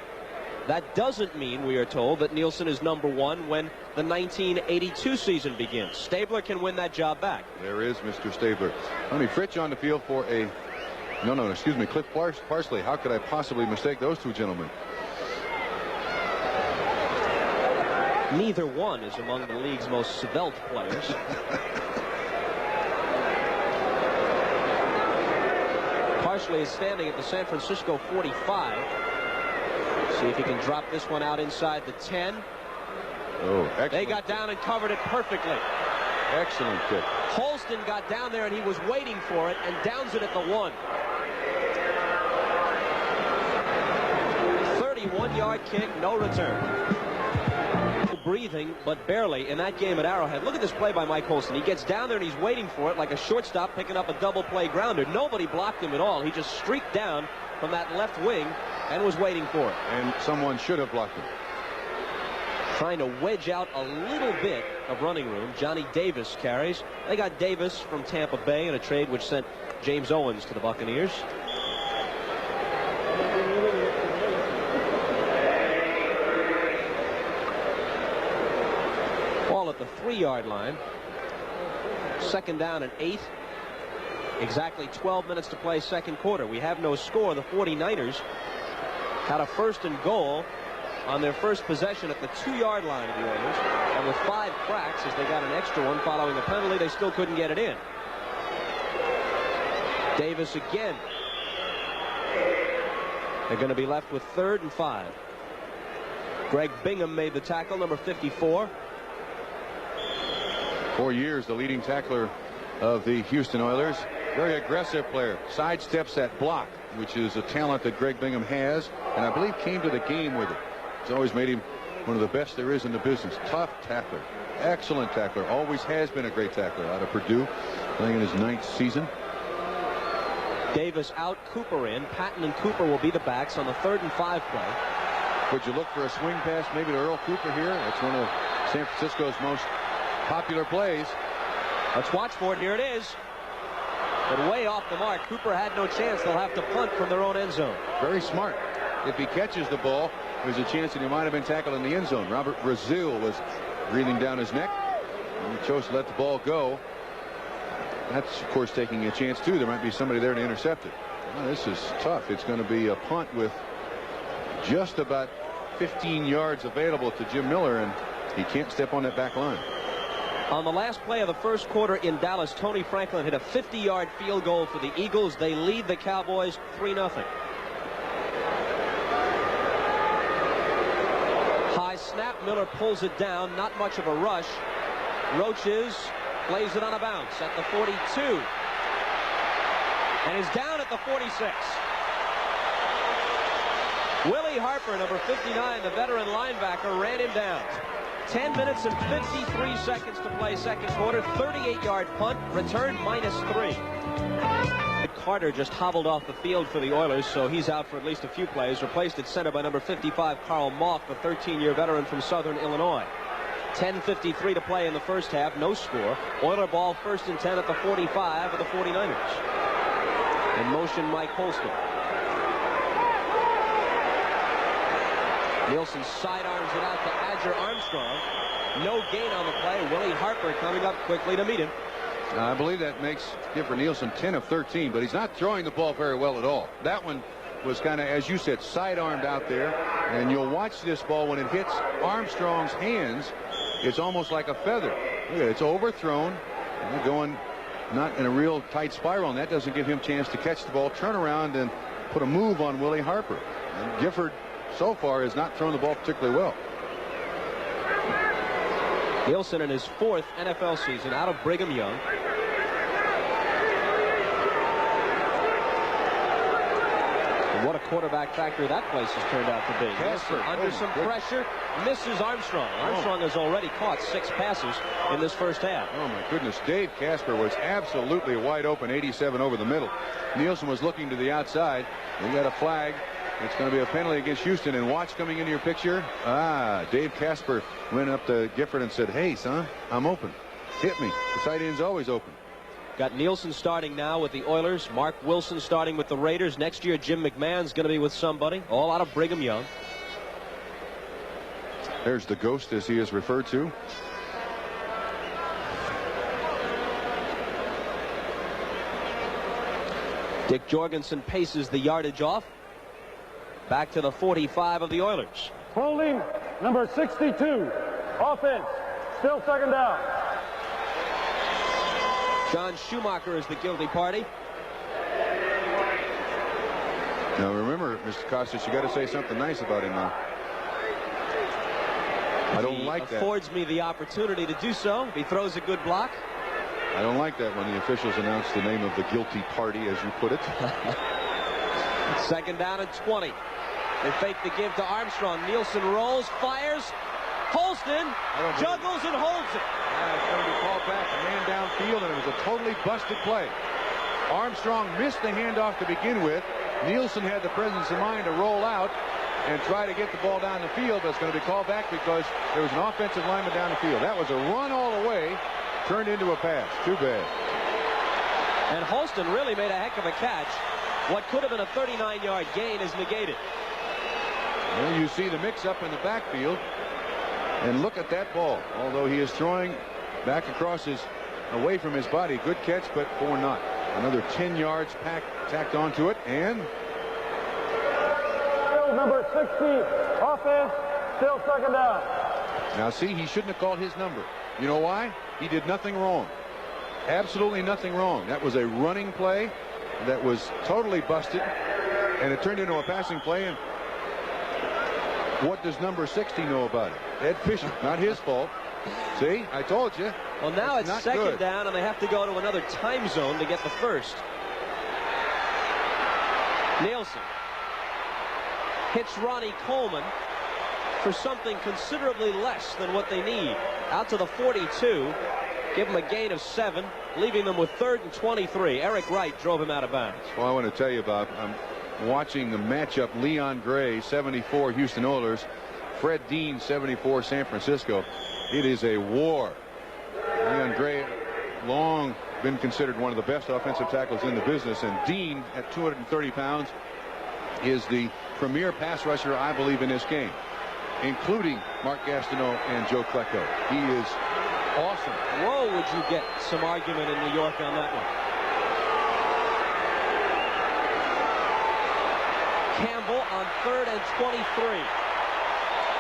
S2: That doesn't mean, we are told, that Nielsen is number 1 when the 1982 season begins. Stabler can win that job back.
S1: There is Mr. Stabler. Tony Fritsch on the field for a... excuse me, Cliff Parsley. How could I possibly mistake those two gentlemen?
S2: Neither one is among the league's most svelte players. Parsley is standing at the San Francisco 45. See if he can drop this one out inside the 10.
S1: Oh, excellent.
S2: They got down and covered it perfectly.
S1: Excellent kick.
S2: Holston got down there and he was waiting for it and downs it at the 1. 31-yard kick, no return. Breathing, but barely in that game at Arrowhead. Look at this play by Mike Holston. He gets down there and he's waiting for it like a shortstop picking up a double play grounder. Nobody blocked him at all. He just streaked down from that left wing and was waiting for it.
S1: And someone should have blocked him.
S2: Trying to wedge out a little bit of running room. Johnny Davis carries. They got Davis from Tampa Bay in a trade which sent James Owens to the Buccaneers. Ball at the 3-yard line. Second down and 8. Exactly 12 minutes to play second quarter. We have no score. The 49ers had a 1st and goal on their first possession at the 2-yard line of the Oilers. And with 5 cracks, as they got an extra one following a penalty, they still couldn't get it in. Davis again. They're going to be left with 3rd and 5. Greg Bingham made the tackle, number 54.
S1: 4 years, the leading tackler of the Houston Oilers. Very aggressive player. Sidesteps that block, which is a talent that Greg Bingham has, and I believe came to the game with it. It's always made him one of the best there is in the business. Tough tackler. Excellent tackler. Always has been a great tackler out of Purdue, playing in his 9th season.
S2: Davis out, Cooper in. Patton and Cooper will be the backs on the 3rd and 5 play.
S1: Would you look for a swing pass maybe to Earl Cooper here? That's one of San Francisco's most popular plays.
S2: Let's watch for it. Here it is. But way off the mark. Cooper had no chance. They'll have to punt from their own end zone.
S1: Very smart. If he catches the ball, there's a chance that he might have been tackled in the end zone. Robert Brazil was breathing down his neck, and he chose to let the ball go. That's, of course, taking a chance, too. There might be somebody there to intercept it. Well, this is tough. It's going to be a punt with just about 15 yards available to Jim Miller, and he can't step on that back line.
S2: On the last play of the first quarter in Dallas, Tony Franklin hit a 50-yard field goal for the Eagles. They lead the Cowboys 3-0. High snap. Miller pulls it down. Not much of a rush. Roaches plays it on a bounce at the 42. And is down at the 46. Willie Harper, number 59, the veteran linebacker, ran him down. 10 minutes and 53 seconds to play second quarter. 38-yard punt. Return -3. Carter just hobbled off the field for the Oilers, so he's out for at least a few plays. Replaced at center by number 55, Carl Malk, the 13-year veteran from Southern Illinois. 10:53 to play in the first half. No score. Oiler ball 1st and 10 at the 45 of the 49ers. In motion, Mike Holston. Nielsen sidearms it out to Adger Armstrong. No gain on the play. Willie Harper coming up quickly to meet him.
S1: I believe that makes Gifford Nielsen 10 of 13, but he's not throwing the ball very well at all. That one was kind of, as you said, sidearmed out there, and you'll watch this ball when it hits Armstrong's hands. It's almost like a feather. Look at it, it's overthrown. They're going not in a real tight spiral, and that doesn't give him a chance to catch the ball, turn around, and put a move on Willie Harper. And Gifford, so far, has not thrown the ball particularly well.
S2: Nielsen in his 4th NFL season out of Brigham Young. And what a quarterback factory that place has turned out to be. Nielsen under some pressure, misses Armstrong. Armstrong has already caught 6 passes in this first half.
S1: Oh, my goodness. Dave Casper was absolutely wide open, 87 over the middle. Nielsen was looking to the outside. They got a flag. It's going to be a penalty against Houston. And watch coming into your picture. Dave Casper went up to Gifford and said, "Hey, son, I'm open. Hit me." The tight end's always open.
S2: Got Nielsen starting now with the Oilers. Mark Wilson starting with the Raiders. Next year, Jim McMahon's going to be with somebody. All out of Brigham Young.
S1: There's the ghost, as he is referred to.
S2: Dick Jorgensen paces the yardage off. Back to the 45 of the Oilers.
S3: Holding number 62. Offense. Still second down.
S2: John Schumacher is the guilty party.
S1: Now remember, Mr. Costas, you got to say something nice about him now. I don't like that.
S2: He affords me the opportunity to do so. If he throws a good block.
S1: I don't like that when the officials announce the name of the guilty party, as you put it.
S2: Second down and 20. They fake the give to Armstrong. Nielsen rolls, fires. Holston juggles and holds it.
S1: It's going to be called back, a man downfield, and it was a totally busted play. Armstrong missed the handoff to begin with. Nielsen had the presence of mind to roll out and try to get the ball down the field, but it's going to be called back because there was an offensive lineman down the field. That was a run all the way, turned into a pass. Too bad.
S2: And Holston really made a heck of a catch. What could have been a 39-yard gain is negated.
S1: Well, you see the mix-up in the backfield. And look at that ball. Although he is throwing back across away from his body. Good catch, but for naught. Another 10 yards tacked onto it. And
S3: Still number 60. Offense. Still second down.
S1: now see, he shouldn't have called his number. You know why? He did nothing wrong. Absolutely nothing wrong. That was a running play that was totally busted. And it turned into a passing play. And what does number 60 know about it? Ed Fisher, not his fault. See, I told you.
S2: Well, now it's second
S1: good.
S2: down, and they have to go to another time zone to get the first. Nielsen hits Ronnie Coleman for something considerably less than what they need. Out to the 42. Give him a gain of 7, leaving them with 3rd and 23. Eric Wright drove him out of bounds.
S1: Well, I want to tell you about, I'm watching the matchup. Leon Gray, 74, Houston Oilers. Fred Dean, 74, San Francisco. It is a war. Leon Gray, long been considered one of the best offensive tackles in the business, and Dean, at 230 pounds, is the premier pass rusher, I believe, in this game, including Mark Gastineau and Joe Klecko. He is awesome.
S2: Whoa, would you get some argument in New York on that one? Campbell on 3rd and 23.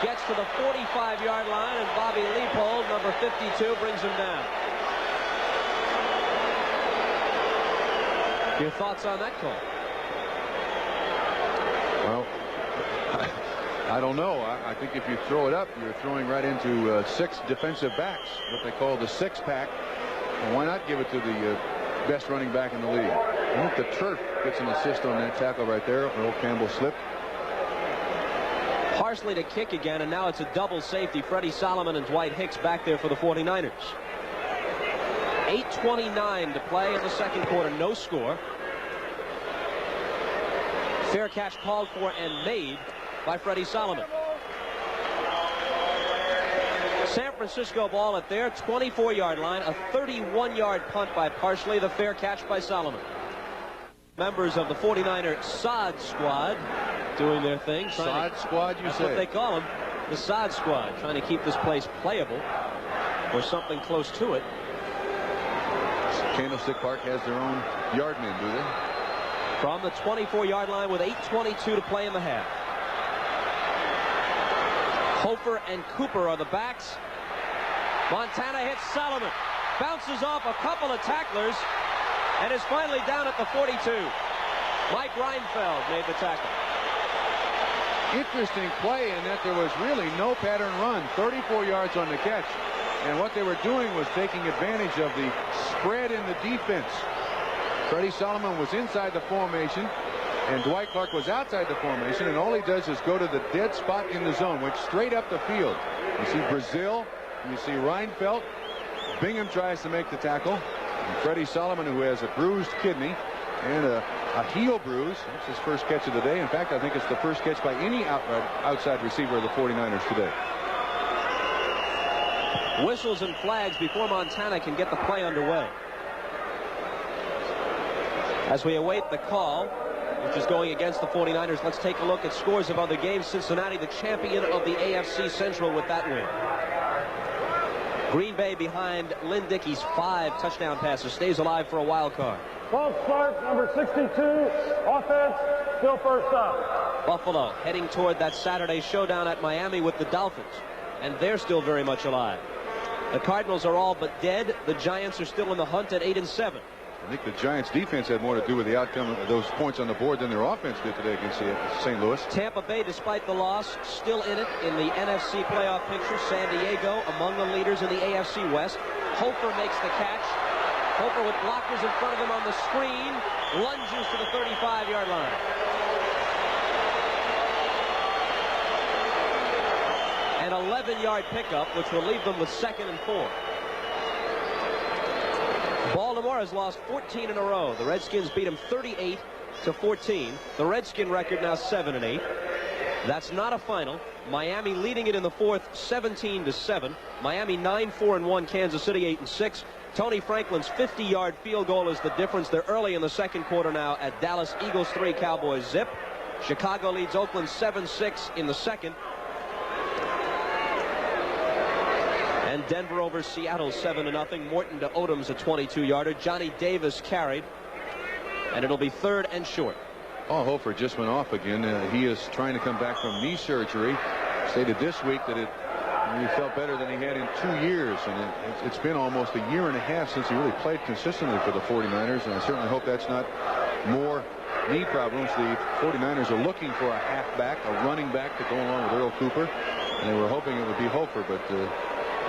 S2: Gets to the 45-yard line, and Bobby Leopold, number 52, brings him down. Your thoughts on that call?
S1: Well, I don't know. I think if you throw it up, you're throwing right into 6 defensive backs, what they call the 6-pack. And why not give it to the best running back in the league? I think the turf gets an assist on that tackle right there. Earl Campbell slipped.
S2: Parsley to kick again, and now it's a double safety. Freddie Solomon and Dwight Hicks back there for the 49ers. 8:29 to play in the second quarter. No score. Fair catch called for and made by Freddie Solomon. San Francisco ball at their 24-yard line. A 31-yard punt by Parsley. The fair catch by Solomon. Members of the 49er Sod Squad doing their thing.
S1: Sod Squad, you say?
S2: That's what they call them. The Sod Squad. Trying to keep this place playable or something close to it.
S1: Candlestick Park has their own yardmen, do they?
S2: From the 24-yard line with 8:22 to play in the half. Hofer and Cooper are the backs. Montana hits Solomon. Bounces off a couple of tacklers and is finally down at the 42. Mike Reinfeld made the tackle.
S1: Interesting play in that there was really no pattern run. 34 yards on the catch. And what they were doing was taking advantage of the spread in the defense. Freddie Solomon was inside the formation, and Dwight Clark was outside the formation, and all he does is go to the dead spot in the zone, went straight up the field. You see Brazil, you see Reinfeldt. Bingham tries to make the tackle. And Freddie Solomon, who has a bruised kidney and a heel bruise. That's his first catch of the day. In fact, I think it's the first catch by any outside receiver of the 49ers today.
S2: Whistles and flags before Montana can get the play underway. As we await the call, which is going against the 49ers, let's take a look at scores of other games. Cincinnati, the champion of the AFC Central with that win. Green Bay behind Lynn Dickey's 5 touchdown passes, stays alive for a wild card.
S3: False start, number 62, offense, still first up.
S2: Buffalo heading toward that Saturday showdown at Miami with the Dolphins, and they're still very much alive. The Cardinals are all but dead. The Giants are still in the hunt at 8-7.
S1: I think the Giants defense had more to do with the outcome of those points on the board than their offense did today against St. Louis.
S2: Tampa Bay, despite the loss, still in it in the NFC playoff picture. San Diego among the leaders in the AFC West. Hofer makes the catch. Hofer with blockers in front of him on the screen. Lunges to the 35-yard line. An 11-yard pickup, which will leave them with 2nd and 4. Baltimore has lost 14 in a row. The Redskins beat them 38-14. The Redskin record now 7-8. That's not a final. Miami leading it in the 4th, 17-7. Miami 9-4-1. Kansas City 8-6. Tony Franklin's 50-yard field goal is the difference. They're early in the second quarter now at Dallas. Eagles 3, Cowboys zip. Chicago leads Oakland 7-6 in the second. And Denver over Seattle 7-0. Morton to Odom's a 22-yarder. Johnny Davis carried. And it'll be 3rd and short.
S1: Oh, Hofer just went off again. He is trying to come back from knee surgery. Stated this week that he felt better than he had in 2 years. And it's been almost a year and a half since he really played consistently for the 49ers. And I certainly hope that's not more knee problems. The 49ers are looking for a halfback, a running back to go along with Earl Cooper. And they were hoping it would be Hofer, but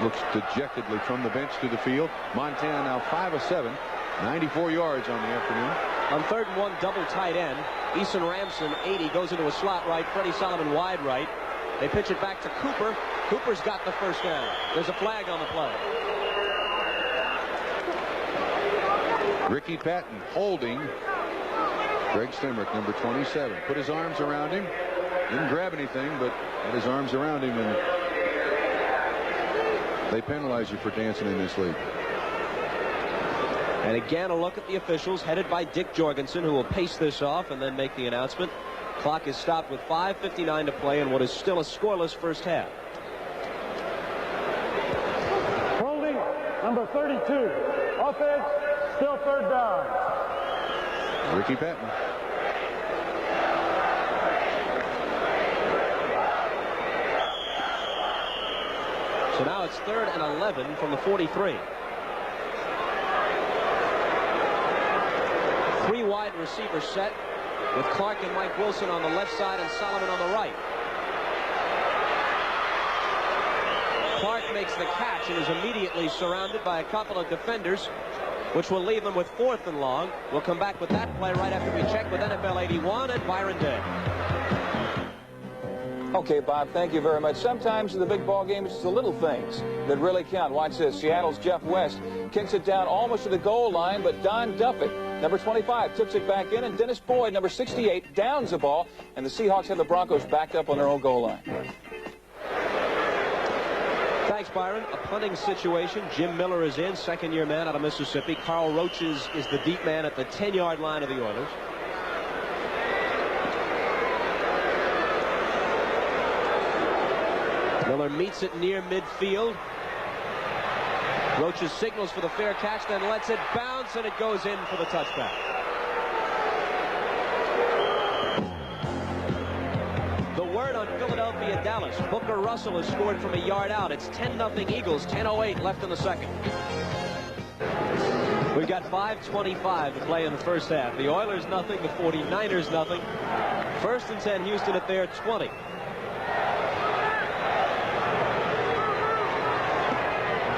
S1: looks dejectedly from the bench to the field. Montana now 5 of 7, 94 yards on the afternoon.
S2: On 3rd and 1, double tight end. Eason Ramson, 80, goes into a slot right. Freddie Solomon wide right. They pitch it back to Cooper. Cooper's got the first down. There's a flag on the play.
S1: Ricky Patton holding Greg Stemrick, number 27. Put his arms around him. Didn't grab anything, but had his arms around him, and they penalize you for dancing in this league.
S2: And again, a look at the officials, headed by Dick Jorgensen, who will pace this off and then make the announcement. Clock is stopped with 5:59 to play in what is still a scoreless first half.
S3: Holding, number 32, offense, still 3rd down.
S1: Ricky Patton.
S2: So now it's 3rd and 11 from the 43. 3 wide receivers set with Clark and Mike Wilson on the left side and Solomon on the right. Clark makes the catch and is immediately surrounded by a couple of defenders, which will leave them with 4th and long. We'll come back with that play right after we check with NFL 81 and Byron Day.
S4: Okay, Bob, thank you very much. Sometimes in the big ball game, it's the little things that really count. Watch this. Seattle's Jeff West kicks it down almost to the goal line, but Don Duffett, number 25, tips it back in, and Dennis Boyd, number 68, downs the ball, and the Seahawks have the Broncos backed up on their own goal line.
S2: Thanks, Byron. A punting situation. Jim Miller is in, second-year man out of Mississippi. Carl Roaches is the deep man at the 10-yard line of the Oilers. Miller meets it near midfield. Roaches signals for the fair catch, then lets it bounce, and it goes in for the touchback. The word on Philadelphia-Dallas. Booker Russell has scored from a yard out. It's 10-0 Eagles, 10:08 left in the second. We've got 5:25 to play in the first half. The Oilers nothing, the 49ers nothing. First and 10, Houston at their 20.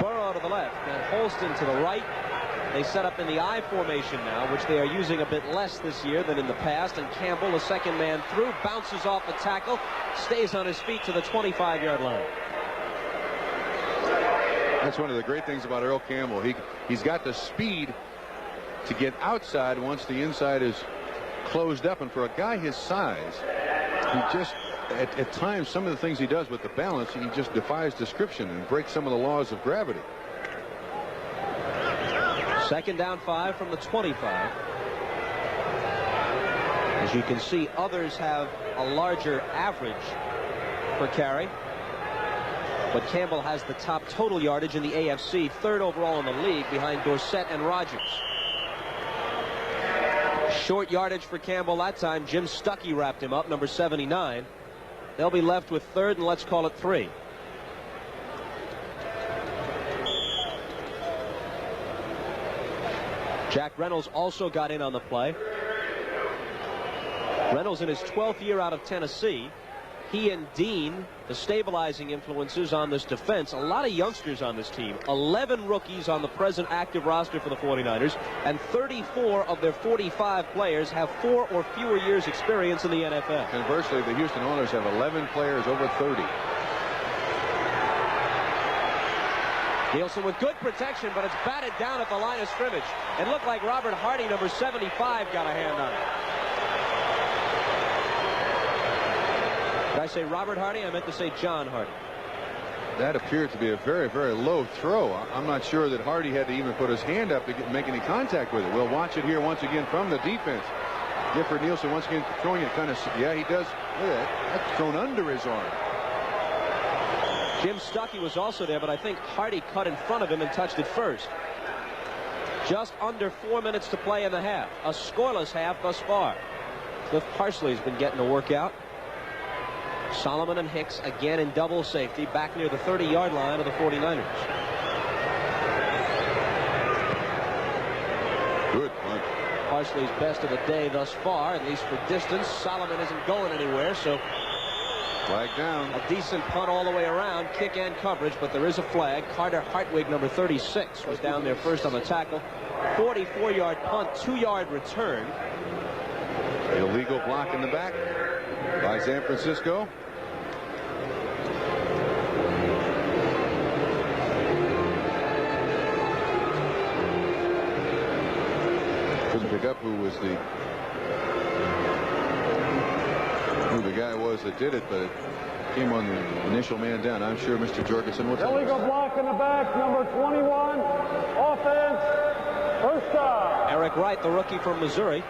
S2: Burrow to the left and Holston to the right. They set up in the I formation now, which they are using a bit less this year than in the past. And Campbell, the second man through, bounces off the tackle, stays on his feet to the 25-yard line.
S1: That's one of the great things about Earl Campbell. He's got the speed to get outside once the inside is closed up. And for a guy his size, he just, at times, some of the things he does with the balance, he just defies description and breaks some of the laws of gravity.
S2: Second down 5 from the 25. As you can see, others have a larger average per carry. But Campbell has the top total yardage in the AFC, third overall in the league behind Dorsett and Rodgers. Short yardage for Campbell that time. Jim Stuckey wrapped him up, number 79. They'll be left with third, and let's call it 3. Jack Reynolds also got in on the play. Reynolds in his 12th year out of Tennessee. He and Dean, the stabilizing influences on this defense. A lot of youngsters on this team. 11 rookies on the present active roster for the 49ers, and 34 of their 45 players have 4 or fewer years experience in the NFL.
S1: Conversely, the Houston Oilers have 11 players over 30.
S2: Nielsen with good protection, but it's batted down at the line of scrimmage. It looked like Robert Hardy, number 75, got a hand on it. Did I say Robert Hardy? I meant to say John Hardy.
S1: That appeared to be a very, very low throw. I'm not sure that Hardy had to even put his hand up to make any contact with it. We'll watch it here once again from the defense. Gifford Nielsen once again throwing it kind of, yeah, he does. Look at that. That's thrown under his arm.
S2: Jim Stuckey was also there, but I think Hardy cut in front of him and touched it first. Just under 4 minutes to play in the half. A scoreless half thus far. Cliff Parsley's been getting a workout. Solomon and Hicks again in double safety back near the 30-yard line of the 49ers.
S1: Good punch.
S2: Parsley's best of the day thus far, at least for distance. Solomon isn't going anywhere, so
S1: flag down.
S2: A decent punt all the way around, kick and coverage, but there is a flag. Carter Hartwig, number 36, was down there first on the tackle. 44-yard punt, 2-yard return.
S1: Illegal block in the back by San Francisco. Couldn't pick up who the guy was that did it, but it came on the initial man down. I'm sure Mr. Jorgensen will tell us.
S3: Illegal block in the back, number 21, offense, first down.
S2: Eric Wright, the rookie from Missouri.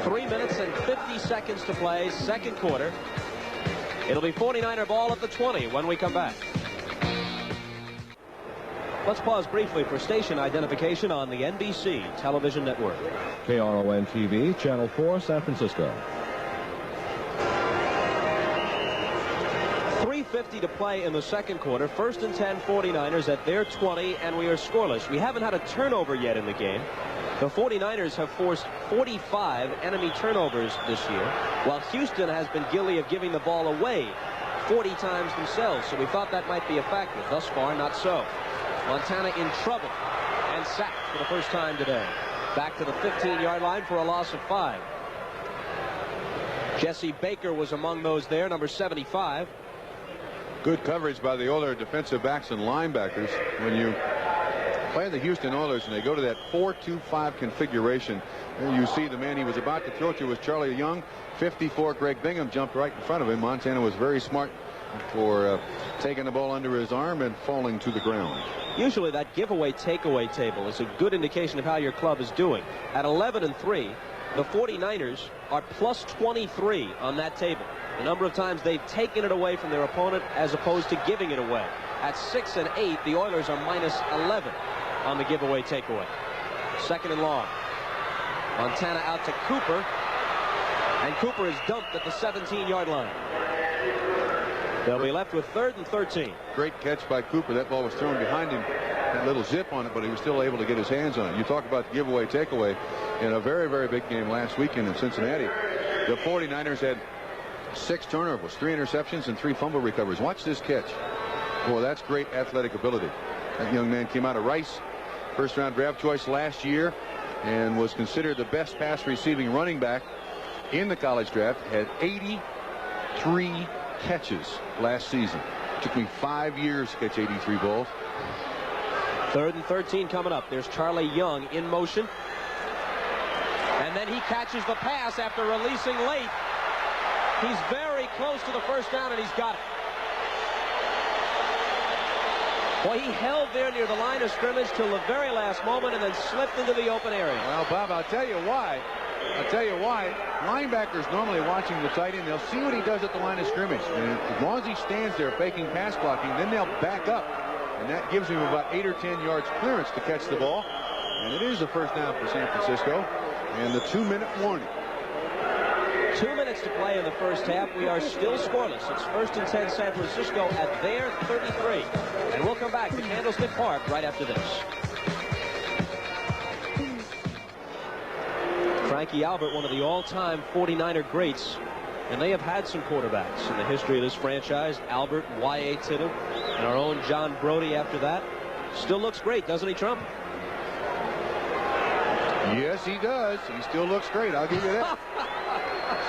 S2: 3 minutes and 50 seconds to play, second quarter. It'll be 49er ball at the 20 when we come back. Let's pause briefly for station identification on the NBC television network.
S5: KRON TV, Channel 4, San Francisco.
S2: 3:50 to play in the second quarter. First and 10 49ers at their 20, and we are scoreless. We haven't had a turnover yet in the game. The 49ers have forced 45 enemy turnovers this year, while Houston has been guilty of giving the ball away 40 times themselves. So we thought that might be a factor. Thus far, not so. Montana in trouble and sacked for the first time today. Back to the 15-yard line for a loss of 5. Jesse Baker was among those there, number 75.
S1: Good coverage by the Oilers defensive backs and linebackers. When you play the Houston Oilers and they go to that 4-2-5 configuration, and you see the man he was about to throw to was Charlie Young. 54, Greg Bingham jumped right in front of him. Montana was very smart for taking the ball under his arm and falling to the ground.
S2: Usually that giveaway takeaway table is a good indication of how your club is doing. At 11-3, the 49ers are plus 23 on that table. The number of times they've taken it away from their opponent as opposed to giving it away. At 6-8, the Oilers are minus 11 on the giveaway takeaway. 2nd and long. Montana out to Cooper, and Cooper is dumped at the 17-yard line. They'll be left with 3rd and 13.
S1: Great catch by Cooper. That ball was thrown behind him. A little zip on it, but he was still able to get his hands on it. You talk about the giveaway takeaway in a very, very big game last weekend in Cincinnati. The 49ers had 6 turnovers, 3 interceptions, and 3 fumble recoveries. Watch this catch. Boy, that's great athletic ability. That young man came out of Rice, first-round draft choice last year, and was considered the best pass receiving running back in the college draft. Had 83 catches last season. Took me 5 years to catch 83 balls.
S2: 3rd and 13 coming up. There's Charlie Young in motion. And then he catches the pass after releasing late. He's very close to the first down, and he's got it. Boy, he held there near the line of scrimmage till the very last moment and then slipped into the open area.
S1: Well, Bob, I'll tell you why. Linebackers normally watching the tight end, they'll see what he does at the line of scrimmage. And as long as he stands there faking pass blocking, then they'll back up. And that gives him about 8 or 10 yards clearance to catch the ball. And it is a first down for San Francisco. And the 2-minute warning.
S2: 2 minutes to play in the first half. We are still scoreless. It's 1st and 10 San Francisco at their 33. And we'll come back to Candlestick Park right after this. Frankie Albert, one of the all-time 49er greats. And they have had some quarterbacks in the history of this franchise. Albert, Y.A. Tidham, and our own John Brody after that. Still looks great, doesn't he, Trump?
S1: Yes, he does. He still looks great. I'll give you that.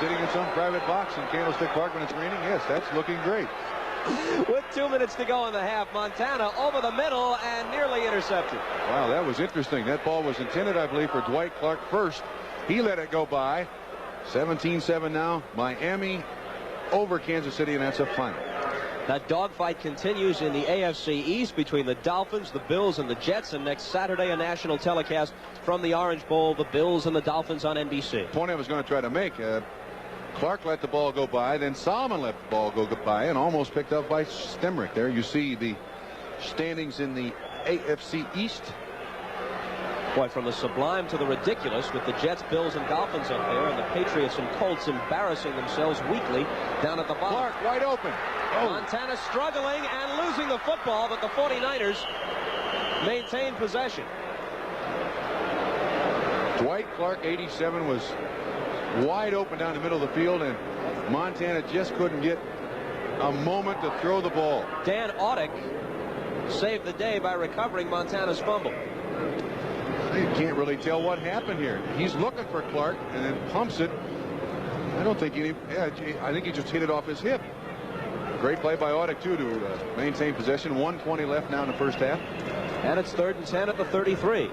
S1: Sitting in some private box in Candlestick Park when it's raining, yes, that's looking great.
S2: With 2 minutes to go in the half, Montana over the middle and nearly intercepted.
S1: Wow, that was interesting. That ball was intended, I believe, for Dwight Clark first. He let it go by. 17-7 now. Miami over Kansas City, and that's a final.
S2: That dogfight continues in the AFC East between the Dolphins, the Bills, and the Jets. And next Saturday, a national telecast from the Orange Bowl, the Bills and the Dolphins on NBC.
S1: The point I was going to try to make, Clark let the ball go by, then Solomon let the ball go by, and almost picked up by Stemrick. There you see the standings in the AFC East.
S2: Boy, from the sublime to the ridiculous, with the Jets, Bills, and Dolphins up there, and the Patriots and Colts embarrassing themselves weekly down at the bottom.
S1: Clark wide open. Oh.
S2: Montana struggling and losing the football, but the 49ers maintain possession.
S1: Dwight Clark, 87, was wide open down the middle of the field, and Montana just couldn't get a moment to throw the ball.
S2: Dan Audick saved the day by recovering Montana's fumble.
S1: You can't really tell what happened here. He's looking for Clark and then pumps it. I don't think I think he just hit it off his hip. Great play by Audick, too, to maintain possession. 1:20 left now in the first half.
S2: And it's 3rd and 10 at the 33.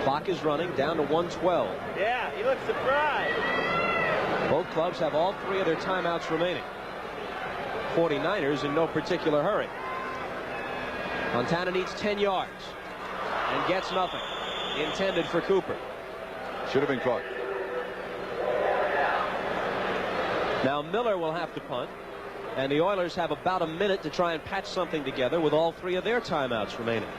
S2: Clock is running down to 1:12.
S6: Yeah, he looks surprised.
S2: Both clubs have all 3 of their timeouts remaining. 49ers in no particular hurry. Montana needs 10 yards and gets nothing. Intended for Cooper.
S1: Should have been caught.
S2: Now Miller will have to punt, and the Oilers have about a minute to try and patch something together with all 3 of their timeouts remaining.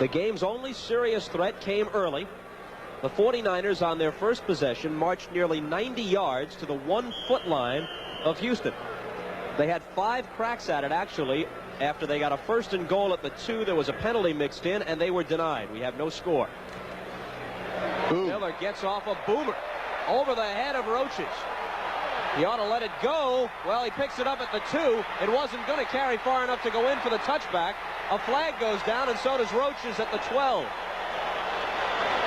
S2: The game's only serious threat came early. The 49ers on their first possession marched nearly 90 yards to the 1-foot line of Houston. They had 5 cracks at it, actually. After they got a 1st and goal at the 2, there was a penalty mixed in, and they were denied. We have no score. Miller gets off a boomer over the head of Roaches. He ought to let it go. Well, he picks it up at the 2. It wasn't going to carry far enough to go in for the touchback. A flag goes down, and so does Roaches at the 12.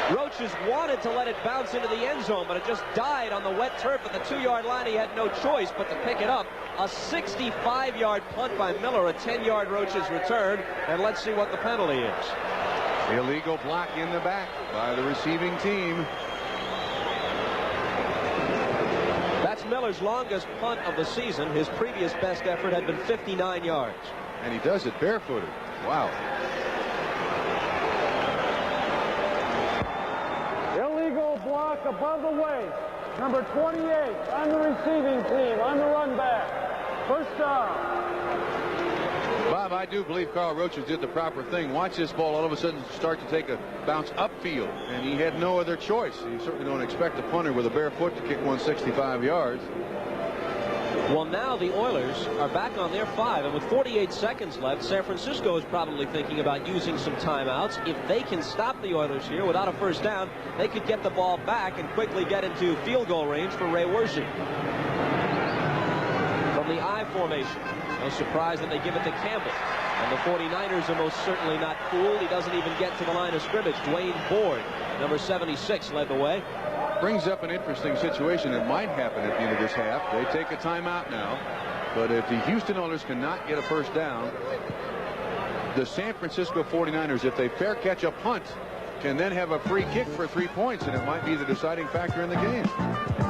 S2: Roaches wanted to let it bounce into the end zone, but it just died on the wet turf at the 2-yard line. He had no choice but to pick it up. A 65-yard punt by Miller, a 10-yard Roaches return, and let's see what the penalty is.
S1: Illegal block in the back by the receiving team.
S2: That's Miller's longest punt of the season. His previous best effort had been 59 yards.
S1: And he does it barefooted. Wow.
S3: Illegal block above the waist. Number 28 on the receiving team, on the run back. First down.
S1: Bob, I do believe Carl Roaches did the proper thing. Watch this ball all of a sudden start to take a bounce upfield, and he had no other choice. You certainly don't expect a punter with a bare foot to kick 165 yards.
S2: Well, now the Oilers are back on their 5, and with 48 seconds left, San Francisco is probably thinking about using some timeouts. If they can stop the Oilers here without a first down, they could get the ball back and quickly get into field goal range for Ray Wersey. From the I formation, no surprise that they give it to Campbell. And the 49ers are most certainly not fooled. He doesn't even get to the line of scrimmage. Dwayne Board, number 76, led the way.
S1: Brings up an interesting situation that might happen at the end of this half. They take a timeout now, but if the Houston Oilers cannot get a first down, the San Francisco 49ers, if they fair catch a punt, can then have a free kick for 3 points, and it might be the deciding factor in the game.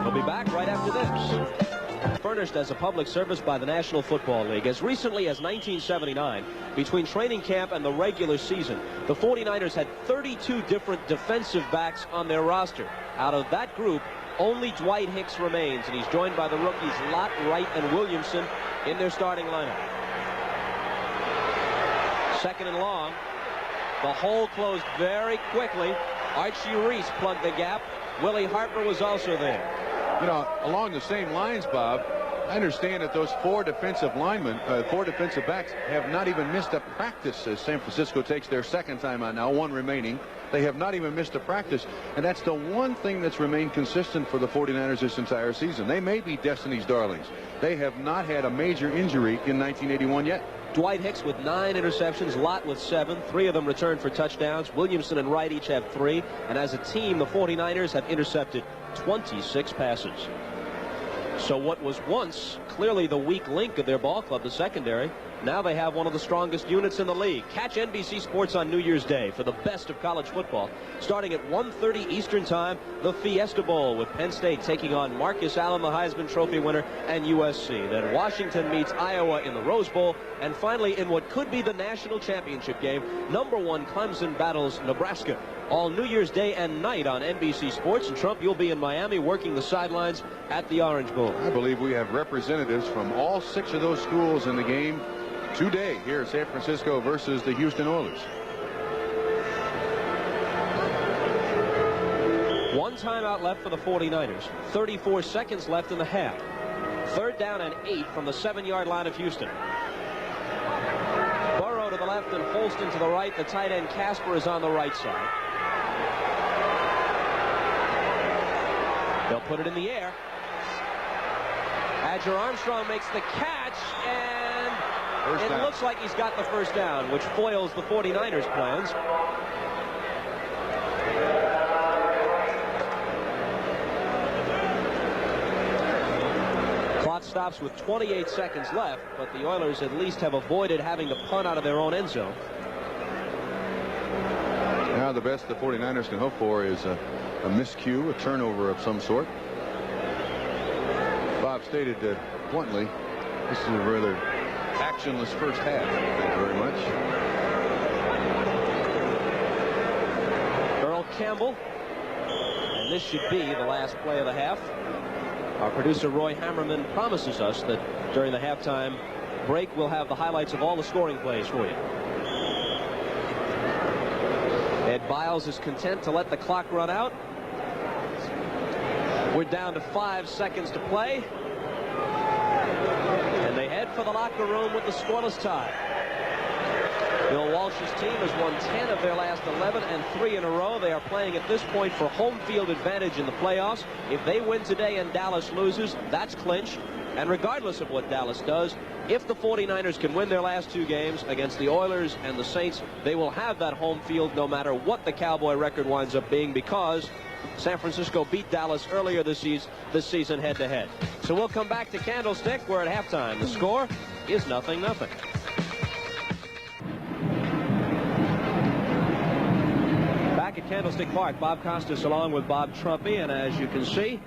S2: We'll be back right after this. Furnished as a public service by the National Football League. As recently as 1979, between training camp and the regular season, the 49ers had 32 different defensive backs on their roster. Out of that group, only Dwight Hicks remains, and he's joined by the rookies Lott, Wright, and Williamson in their starting lineup. Second and long. The hole closed very quickly. Archie Reese plugged the gap. Willie Harper was also there.
S1: You know, along the same lines, Bob, I understand that those 4 defensive linemen, 4 defensive backs have not even missed a practice as San Francisco takes their second time out now, 1 remaining. They have not even missed a practice, and that's the one thing that's remained consistent for the 49ers this entire season. They may be Destiny's darlings. They have not had a major injury in 1981 yet.
S2: Dwight Hicks with 9 interceptions, Lott with 7. 3 of them returned for touchdowns. Williamson and Wright each have 3. And as a team, the 49ers have intercepted 26 passes. So what was once clearly the weak link of their ball club, the secondary, now they have one of the strongest units in the league. Catch NBC Sports on New Year's Day for the best of college football. Starting at 1:30 Eastern Time, the Fiesta Bowl with Penn State taking on Marcus Allen, the Heisman Trophy winner, and USC. Then Washington meets Iowa in the Rose Bowl. And finally, in what could be the national championship game, #1 Clemson battles Nebraska. All New Year's Day and night on NBC Sports. And Trump, you'll be in Miami working the sidelines at the Orange Bowl.
S1: I believe we have representatives from all 6 of those schools in the game today here at San Francisco versus the Houston Oilers.
S2: 1 timeout left for the 49ers. 34 seconds left in the half. 3rd down and 8 from the 7-yard line of Houston. Burrow to the left and Holston to the right. The tight end Casper is on the right side. They'll put it in the air. Adger Armstrong makes the catch, and it looks like he's got the first down, which foils the 49ers' plans. Clock stops with 28 seconds left, but the Oilers at least have avoided having to punt out of their own end zone.
S1: Now the best the 49ers can hope for is a miscue, a turnover of some sort. Bob stated bluntly, this is a rather actionless first half. Thank you very much.
S2: Earl Campbell, and this should be the last play of the half. Our producer Roy Hammerman promises us that during the halftime break we'll have the highlights of all the scoring plays for you. Ed Biles is content to let the clock run out. We're down to 5 seconds to play. And they head for the locker room with the scoreless tie. Bill Walsh's team has won 10 of their last 11 and 3 in a row. They are playing at this point for home field advantage in the playoffs. If they win today and Dallas loses, that's clinched. And regardless of what Dallas does, if the 49ers can win their last 2 games against the Oilers and the Saints, they will have that home field no matter what the Cowboy record winds up being, because San Francisco beat Dallas earlier this season head-to-head. So we'll come back to Candlestick, where at halftime the score is 0-0. Back at Candlestick Park, Bob Costas along with Bob Trumpy, and as you can see,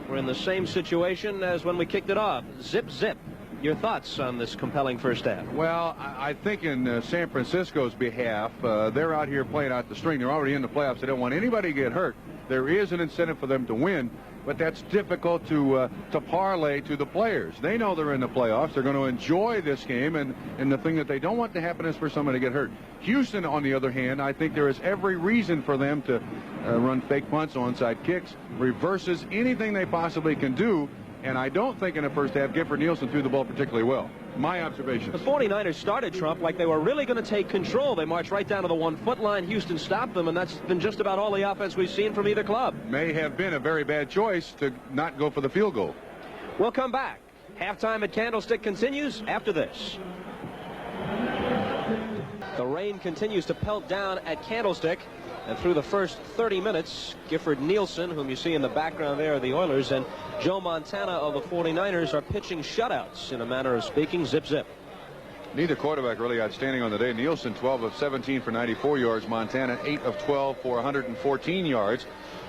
S2: we're in the same situation as when we kicked it off. Zip, zip. Your thoughts on this compelling first half?
S1: Well, I think in San Francisco's behalf, they're out here playing out the string. They're already in the playoffs. They don't want anybody to get hurt. There is an incentive for them to win, but that's difficult to parlay to the players. They know they're in the playoffs. They're going to enjoy this game, and the thing that they don't want to happen is for someone to get hurt. Houston, on the other hand, I think there is every reason for them to run fake punts, onside kicks, reverses, anything they possibly can do. And I don't think in the first half Gifford Nielsen threw the ball particularly well. My observation.
S2: The 49ers started, Trump, like they were really going to take control. They marched right down to the 1-foot line. Houston stopped them, and that's been just about all the offense we've seen from either club. May
S1: have been a very bad choice to not go for the field goal.
S2: We'll come back. Halftime at Candlestick continues after this. The rain continues to pelt down at Candlestick. And through the first 30 minutes, Gifford Nielsen, whom you see in the background there of the Oilers, and Joe Montana of the 49ers are pitching shutouts, in a manner of speaking. Zip, zip.
S1: Neither quarterback really outstanding on the day. Nielsen, 12 of 17 for 94 yards. Montana, 8 of 12 for 114 yards.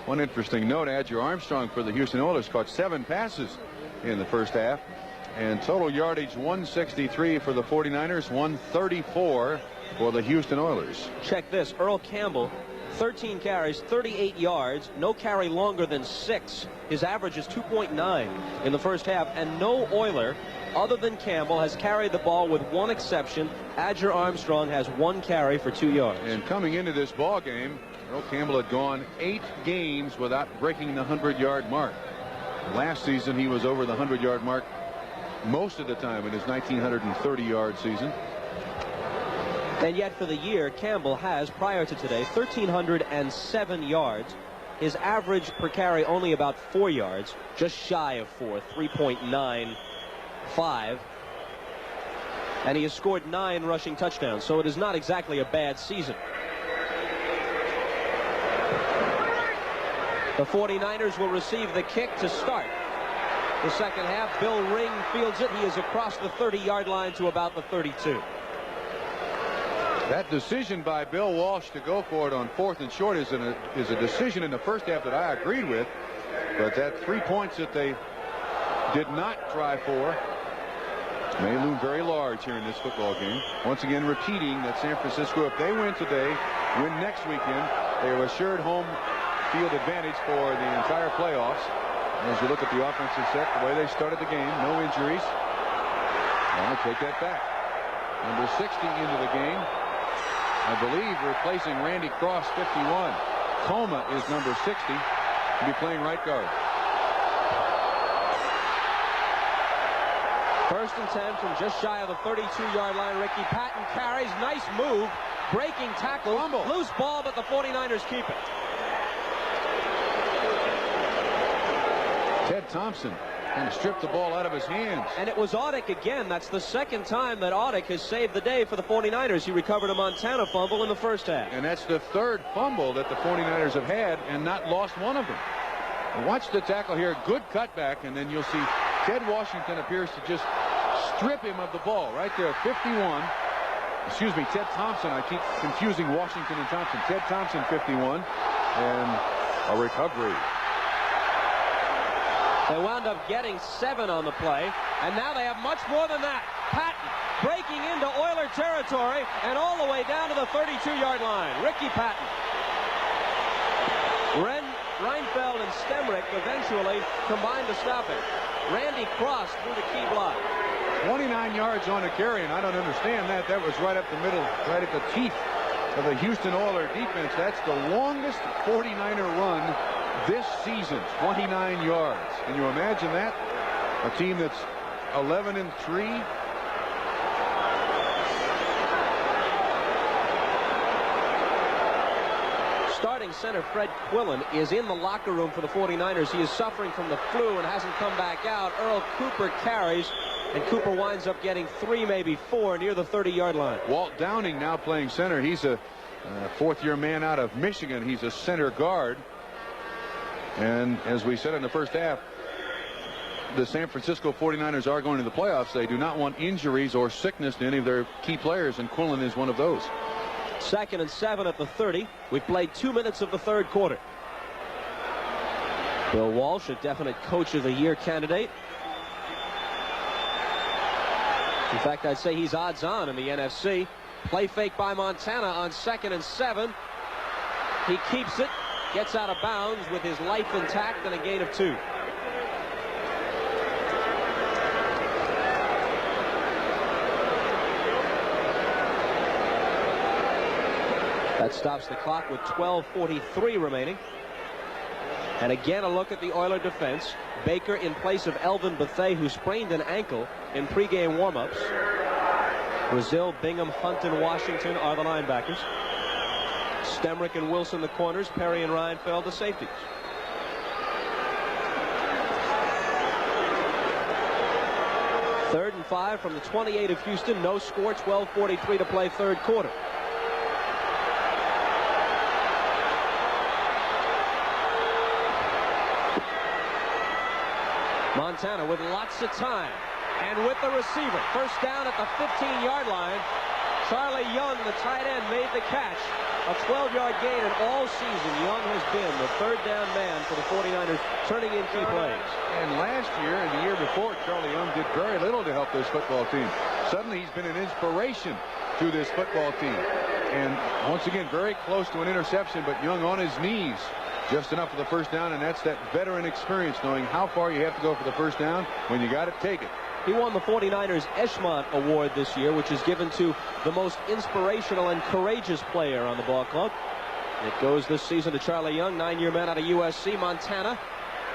S1: One interesting note, Adger Armstrong for the Houston Oilers caught 7 passes in the first half. And total yardage, 163 for the 49ers, 134 for the Houston Oilers.
S2: Check this. Earl Campbell, 13 carries, 38 yards, no carry longer than 6. His average is 2.9 in the first half, and no Oiler other than Campbell has carried the ball, with one exception. Adger Armstrong has 1 carry for 2 yards.
S1: And coming into this ball game, Earl Campbell had gone 8 games without breaking the 100-yard mark. Last season he was over the 100-yard mark most of the time in his 1,930-yard season.
S2: And yet for the year, Campbell has, prior to today, 1,307 yards. His average per carry only about 4 yards, just shy of 4, 3.95. And he has scored 9 rushing touchdowns, so it is not exactly a bad season. The 49ers will receive the kick to start the second half. Bill Ring fields it. He is across the 30-yard line to about the 32.
S1: That decision by Bill Walsh to go for it on 4th and short is a decision in the first half that I agreed with. But that 3 points that they did not try for may loom very large here in this football game. Once again, repeating that San Francisco, if they win today, win next weekend, they are assured home field advantage for the entire playoffs. As you look at the offensive set, the way they started the game, no injuries. I'll take that back. Number 60 into the game, I believe, replacing Randy Cross, 51. Coma is number 60. He'll be playing right guard.
S2: 1st and 10 from just shy of the 32-yard line. Ricky Patton carries. Nice move. Breaking tackle.
S1: Fumble.
S2: Loose ball, but the 49ers keep it.
S1: Ted Thompson and stripped the ball out of his hands.
S2: And it was Audick again. That's the second time that Audick has saved the day for the 49ers. He recovered a Montana fumble in the first half.
S1: And that's the 3rd fumble that the 49ers have had and not lost one of them. Watch the tackle here. Good cutback, and then you'll see Ted Washington appears to just strip him of the ball right there. 51. Excuse me, Ted Thompson. I keep confusing Washington and Thompson. Ted Thompson, 51. And a recovery.
S2: They wound up getting 7 on the play, and now they have much more than that. Patton breaking into Oiler territory and all the way down to the 32-yard line. Ricky Patton. Reinfeld and Stemrick eventually combined to stop it. Randy Cross through the key block.
S1: 29 yards on a carry, and I don't understand that. That was right up the middle, right at the teeth of the Houston Oilers defense. That's the longest 49er run this season, 29 yards. Can you imagine that? A team that's 11-3.
S2: Starting center Fred Quillen is in the locker room for the 49ers. He is suffering from the flu and hasn't come back out. Earl Cooper carries, and Cooper winds up getting 3, maybe 4, near the 30-yard line.
S1: Walt Downing now playing center. He's a fourth-year man out of Michigan. He's a center guard. And as we said in the first half, the San Francisco 49ers are going to the playoffs. They do not want injuries or sickness to any of their key players, and Quillen is one of those.
S2: 2nd and 7 at the 30. We've played 2 minutes of the third quarter. Bill Walsh, a definite Coach of the Year candidate. In fact, I'd say he's odds on in the NFC. Play fake by Montana on 2nd and 7. He keeps it, gets out of bounds with his life intact, and a gain of 2. That stops the clock with 12:43 remaining. And again, a look at the Oiler defense. Baker in place of Elvin Bethea, who sprained an ankle in pregame warm-ups. Brazil, Bingham, Hunt, and Washington are the linebackers. Stemrick and Wilson the corners. Perry and Reinfeld the safeties. Third and 5 from the 28 of Houston. No score. 12:43 to play third quarter. Montana with lots of time, and with the receiver. First down at the 15-yard line. Charlie Young, the tight end, made the catch. A 12-yard gain, and all season Young has been the third down man for the 49ers, turning in key plays.
S1: And last year and the year before, Charlie Young did very little to help this football team. Suddenly he's been an inspiration to this football team. And once again, very close to an interception, but Young on his knees. Just enough for the first down, and that's that veteran experience, knowing how far you have to go for the first down. When you got it, take it.
S2: He won the 49ers Eshmont Award this year, which is given to the most inspirational and courageous player on the ball club. It goes this season to Charlie Young, 9-year man out of USC. Montana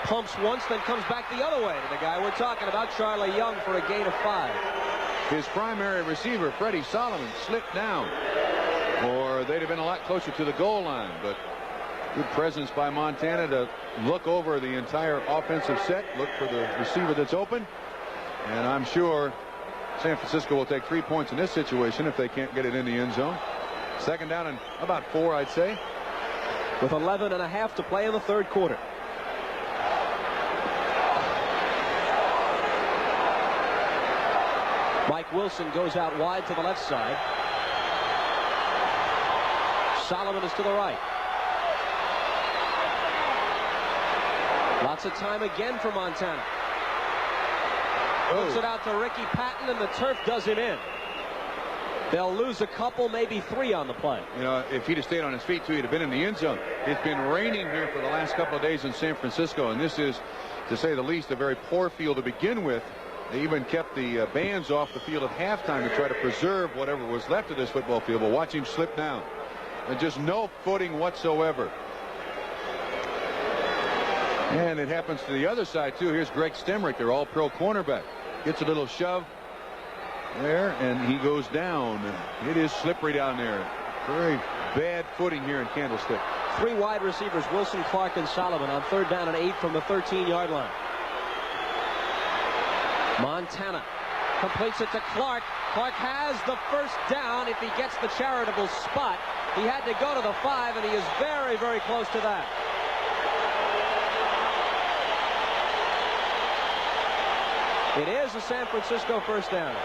S2: pumps once, then comes back the other way to the guy we're talking about, Charlie Young, for a gain of 5.
S1: His primary receiver, Freddie Solomon, slipped down, or they'd have been a lot closer to the goal line, but good presence by Montana to look over the entire offensive set, look for the receiver that's open. And I'm sure San Francisco will take 3 points in this situation if they can't get it in the end zone. Second down and about 4, I'd say.
S2: With 11.5 to play in the third quarter. Mike Wilson goes out wide to the left side. Solomon is to the right. Lots of time again for Montana. Looks it out to Ricky Patton, and the turf does him in. They'll lose a couple, maybe 3 on the play.
S1: You know, if he'd have stayed on his feet, too, he'd have been in the end zone. It's been raining here for the last couple of days in San Francisco, and this is, to say the least, a very poor field to begin with. They even kept the bands off the field at halftime to try to preserve whatever was left of this football field. But watch him slip down. And just no footing whatsoever. And it happens to the other side, too. Here's Greg Stemrick, their all-pro cornerback. Gets a little shove there, and he goes down. It is slippery down there. Very bad footing here in Candlestick.
S2: 3 wide receivers, Wilson, Clark, and Solomon, on third down and 8 from the 13-yard line. Montana completes it to Clark. Clark has the first down if he gets the charitable spot. He had to go to the 5, and he is very, very close to that. It is a San Francisco first down.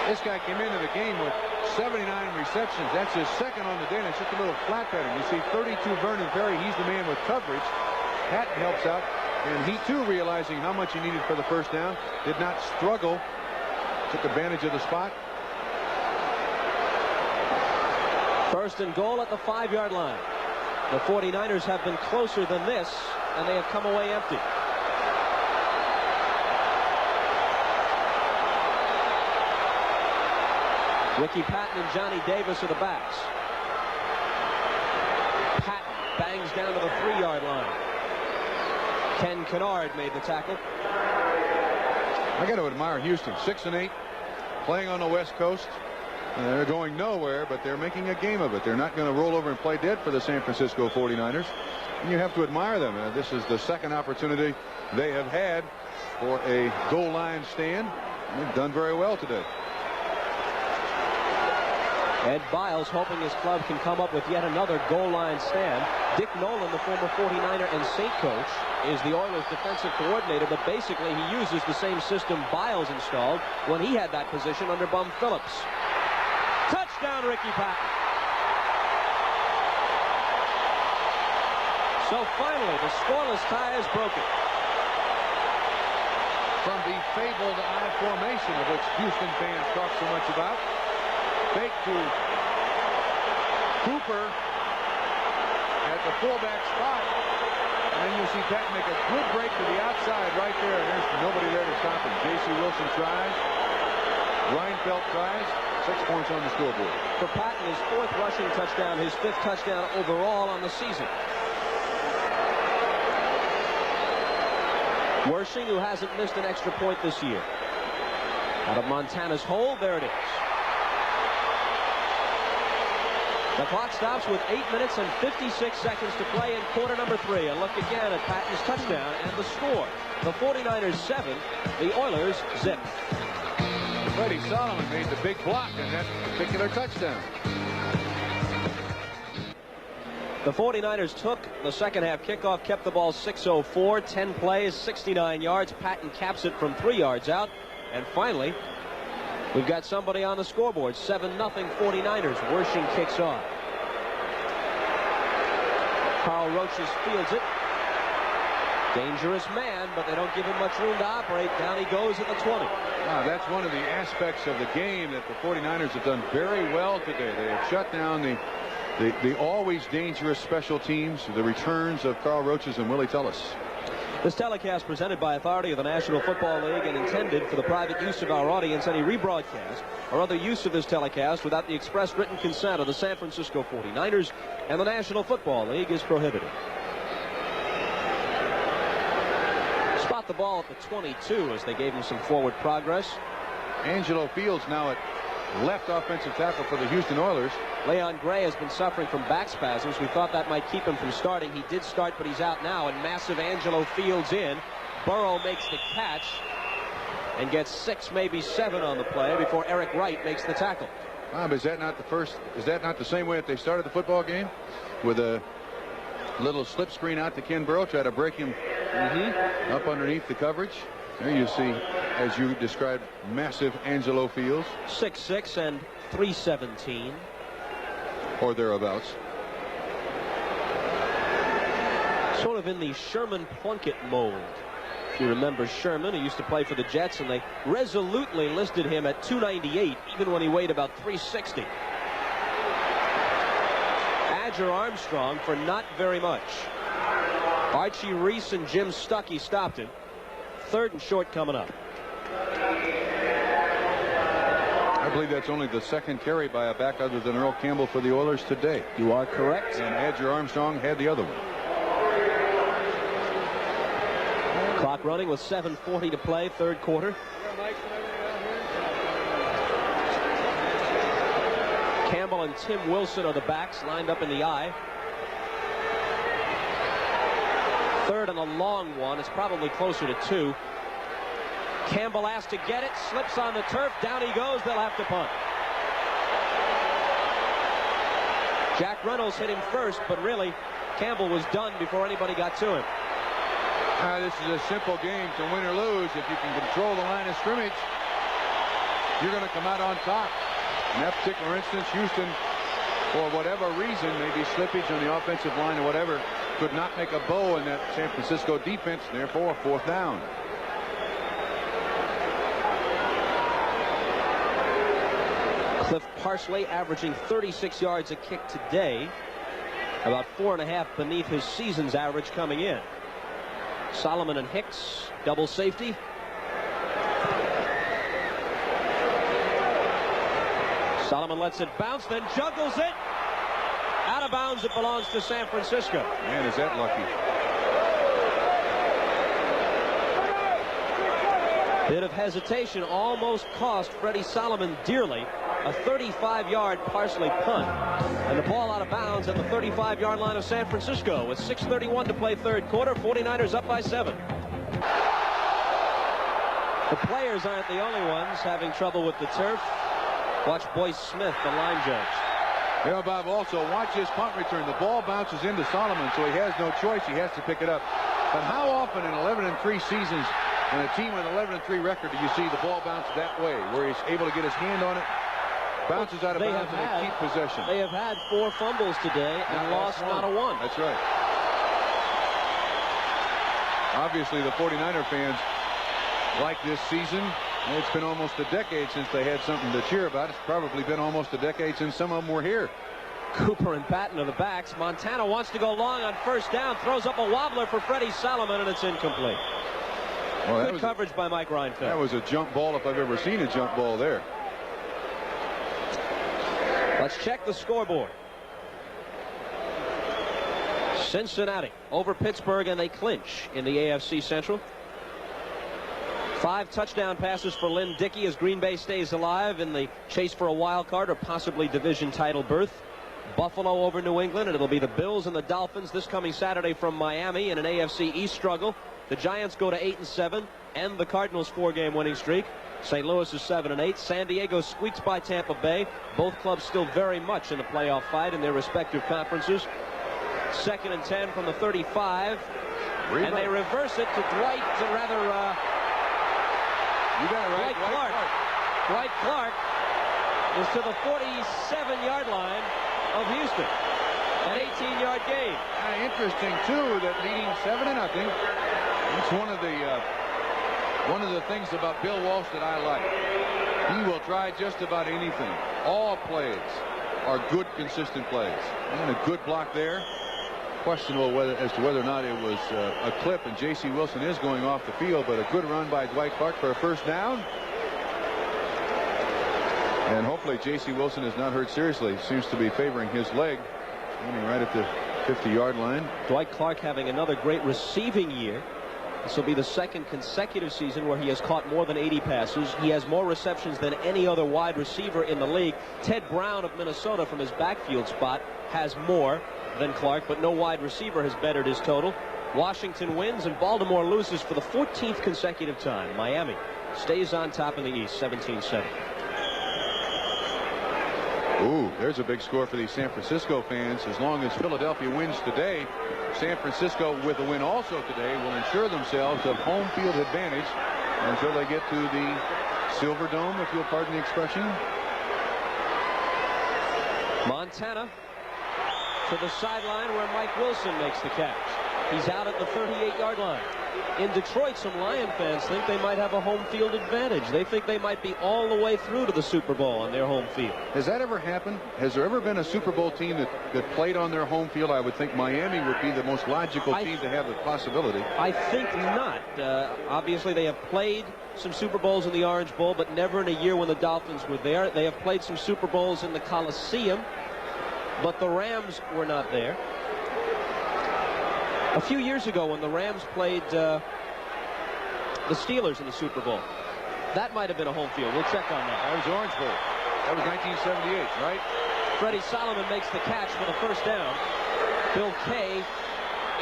S1: This guy came into the game with 79 receptions. That's his second on the day, and it's just a little flat pattern. You see 32 Vernon Perry. He's the man with coverage. Patton helps out, and he too, realizing how much he needed for the first down, did not struggle. Took advantage of the spot.
S2: First and goal at the 5-yard line. The 49ers have been closer than this, and they have come away empty. Ricky Patton and Johnny Davis are the backs. Patton bangs down to the 3-yard line. Ken Kennard made the tackle.
S1: I got to admire Houston, 6-8, playing on the West Coast. They're going nowhere, but they're making a game of it. They're not going to roll over and play dead for the San Francisco 49ers. And you have to admire them. This is the second opportunity they have had for a goal line stand. They've done very well today.
S2: Ed Biles hoping his club can come up with yet another goal line stand. Dick Nolan, the former 49er and Saint coach, is the Oilers defensive coordinator, but basically he uses the same system Biles installed when he had that position under Bum Phillips. Touchdown, Ricky Patton. So finally, the scoreless tie is broken.
S1: From the fabled I formation of which Houston fans talk so much about. Fake to Cooper at the fullback spot. And then you see Patton make a good break to the outside right there. There's nobody there to stop him. J.C. Wilson tries. Reinfeldt tries. 6 points on the scoreboard.
S2: For Patton, his 4th rushing touchdown, his 5th touchdown overall on the season. Wershing, who hasn't missed an extra point this year. Out of Montana's hole, there it is. The clock stops with 8 minutes and 56 seconds to play in quarter number 3. A look again at Patton's touchdown and the score. The 49ers 7, the Oilers 0.
S1: Freddie Solomon made the big block in that particular touchdown.
S2: The 49ers took the second half kickoff, kept the ball 6:04, 10 plays, 69 yards. Patton caps it from 3 yards out. And finally, we've got somebody on the scoreboard. 7-0 49ers. Wershing kicks off. Carl Roaches fields it. Dangerous man, but they don't give him much room to operate. Down he goes at the 20.
S1: That's one of the aspects of the game that the 49ers have done very well today. They have shut down the always dangerous special teams, the returns of Carl Roaches and Willie Tullis.
S2: This telecast presented by authority of the National Football League and intended for the private use of our audience. Any rebroadcast or other use of this telecast without the express written consent of the San Francisco 49ers and the National Football League is prohibited. Spot the ball at the 22 as they gave him some forward progress.
S1: Angelo Fields now at left offensive tackle for the Houston Oilers.
S2: Leon Gray has been suffering from back spasms. We thought that might keep him from starting. He did start, but he's out now. And massive Angelo Fields in. Burrow makes the catch and gets 6, maybe 7 on the play before Eric Wright makes the tackle.
S1: Bob, is that not the same way that they started the football game? With a little slip screen out to Ken Burrow, try to break him up underneath the coverage. There you see, as you described, massive Angelo Fields.
S2: 6'6" and 317.
S1: Or thereabouts.
S2: Sort of in the Sherman Plunkett mold. If you remember Sherman, who used to play for the Jets, and they resolutely listed him at 298, even when he weighed about 360. Adger Armstrong for not very much. Archie Reese and Jim Stuckey stopped him. 3rd and short coming up.
S1: I believe that's only the 2nd carry by a back other than Earl Campbell for the Oilers today.
S2: You are correct.
S1: And Adger Armstrong had the other one.
S2: Clock running with 7:40 to play, 3rd quarter. Campbell and Tim Wilson are the backs lined up in the I. 3rd and a long one. It's probably closer to 2. Campbell has to get it, slips on the turf, down he goes, they'll have to punt. Jack Reynolds hit him first, but really, Campbell was done before anybody got to him.
S1: This is a simple game to win or lose. If you can control the line of scrimmage, you're going to come out on top. In that particular instance, Houston, for whatever reason, maybe slippage on the offensive line or whatever, could not make a bow in that San Francisco defense, therefore 4th down.
S2: Cliff Parsley averaging 36 yards a kick today, about 4.5 beneath his season's average coming in. Solomon and Hicks, double safety. Solomon lets it bounce, then juggles it. Out of bounds, it belongs to San Francisco.
S1: Man, is that lucky.
S2: Bit of hesitation almost cost Freddie Solomon dearly. a 35-yard Parsley punt. And the ball out of bounds at the 35-yard line of San Francisco with 6:31 to play third quarter. 49ers up by 7. The players aren't the only ones having trouble with the turf. Watch Boyce Smith, the line judge.
S1: Yeah, Bob, also watch his punt return. The ball bounces into Solomon, so he has no choice. He has to pick it up. But how often in 11-3 seasons in a team with an 11-3 record do you see the ball bounce that way, where he's able to get his hand on it, bounces out of bounds, and they keep possession?
S2: They have had 4 fumbles today and lost not a one.
S1: That's right. Obviously, the 49er fans like this season. It's been almost a decade since they had something to cheer about. It's probably been almost a decade since some of them were here.
S2: Cooper and Patton are the backs. Montana wants to go long on first down, throws up a wobbler for Freddie Solomon, and it's incomplete.
S1: Well,
S2: good coverage by Mike Reinfeldt.
S1: That was a jump ball if I've ever seen a jump ball there.
S2: Let's check the scoreboard. Cincinnati over Pittsburgh, and they clinch in the AFC Central. 5 touchdown passes for Lynn Dickey as Green Bay stays alive in the chase for a wild card or possibly division title berth. Buffalo over New England, and it'll be the Bills and the Dolphins this coming Saturday from Miami in an AFC East struggle. The Giants go to 8-7, and the Cardinals' 4-game winning streak. St. Louis is 7-8. San Diego squeaks by Tampa Bay. Both clubs still very much in the playoff fight in their respective conferences. 2nd and 10 from the 35, and they reverse it to Dwight,
S1: You got it right.
S2: Dwight Clark is to the 47-yard line of Houston. An 18-yard gain.
S1: Interesting too that leading 7-0. It's one of the things about Bill Walsh that I like. He will try just about anything. All plays are good, consistent plays. And a good block there. Questionable as to whether or not it was a clip, and J.C. Wilson is going off the field, but a good run by Dwight Clark for a first down. And hopefully J.C. Wilson is not hurt seriously. Seems to be favoring his leg. Running right at the 50-yard line.
S2: Dwight Clark having another great receiving year. This will be the 2nd consecutive season where he has caught more than 80 passes. He has more receptions than any other wide receiver in the league. Ted Brown of Minnesota from his backfield spot has more than Clark, but no wide receiver has bettered his total. Washington wins and Baltimore loses for the 14th consecutive time. Miami stays on top in the East, 17-7.
S1: Ooh, there's a big score for these San Francisco fans. As long as Philadelphia wins today, San Francisco with a win also today will ensure themselves of home field advantage until they get to the Silver Dome, if you'll pardon the expression.
S2: Montana to the sideline where Mike Wilson makes the catch. He's out at the 38-yard line. In Detroit, some Lion fans think they might have a home field advantage. They think they might be all the way through to the Super Bowl on their home field.
S1: Has that ever happened? Has there ever been a Super Bowl team that played on their home field? I would think Miami would be the most logical team to have the possibility.
S2: I think not. Obviously, they have played some Super Bowls in the Orange Bowl, but never in a year when the Dolphins were there. They have played some Super Bowls in the Coliseum, but the Rams were not there. A few years ago when the Rams played the Steelers in the Super Bowl, that might have been a home field. We'll check on that.
S1: That was Orange Bowl. That was 1978, right?
S2: Freddie Solomon makes the catch for the first down. Bill Kay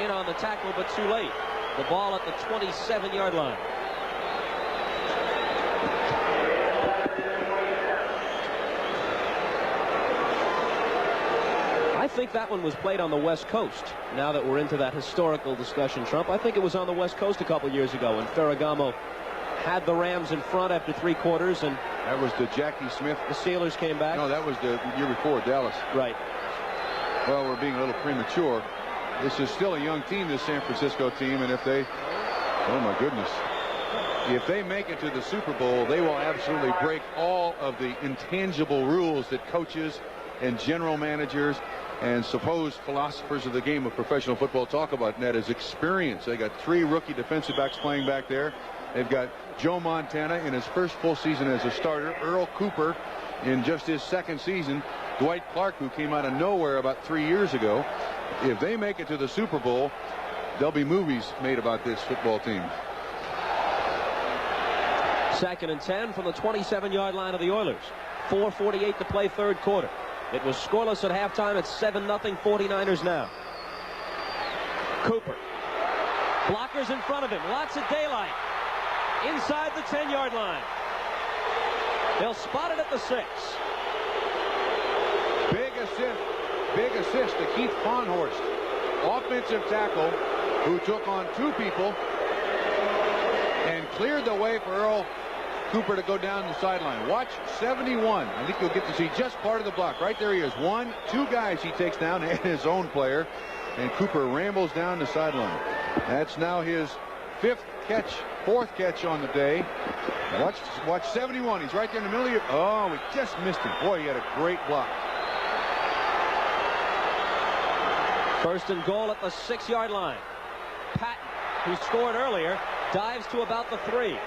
S2: in on the tackle, but too late. The ball at the 27-yard line. I think that one was played on the West Coast. Now that we're into that historical discussion, Trump, I think it was on the West Coast a couple years ago when Ferragamo had the Rams in front after 3 quarters, and
S1: that was the Jackie Smith.
S2: The Steelers came back.
S1: No, that was the year before, Dallas.
S2: Right.
S1: Well, we're being a little premature. This is still a young team, this San Francisco team, and if they, oh my goodness, if they make it to the Super Bowl, they will absolutely break all of the intangible rules that coaches and general managers and supposed philosophers of the game of professional football talk about, and that is experience. They got 3 rookie defensive backs playing back there. They've got Joe Montana in his first full season as a starter, Earl Cooper in just his 2nd season, Dwight Clark, who came out of nowhere about 3 years ago. If they make it to the Super Bowl, there'll be movies made about this football team.
S2: 2nd and 10 from the 27-yard line of the Oilers. 4:48 to play, third quarter. It was scoreless at halftime. It's 7-0 49ers now. Cooper. Blockers in front of him. Lots of daylight. Inside the 10-yard line. They'll spot it at the 6.
S1: Big assist to Keith Fahnhorst, offensive tackle, who took on 2 people and cleared the way for Earl Cooper to go down the sideline. Watch 71. I think you'll get to see just part of the block. Right there he is. 1, 2 guys he takes down and his own player. And Cooper rambles down the sideline. That's now his 4th catch on the day. Watch 71. He's right there in the middle of oh, we just missed him. Boy, he had a great block.
S2: First and goal at the 6-yard line. Patton, who scored earlier, dives to about the 3.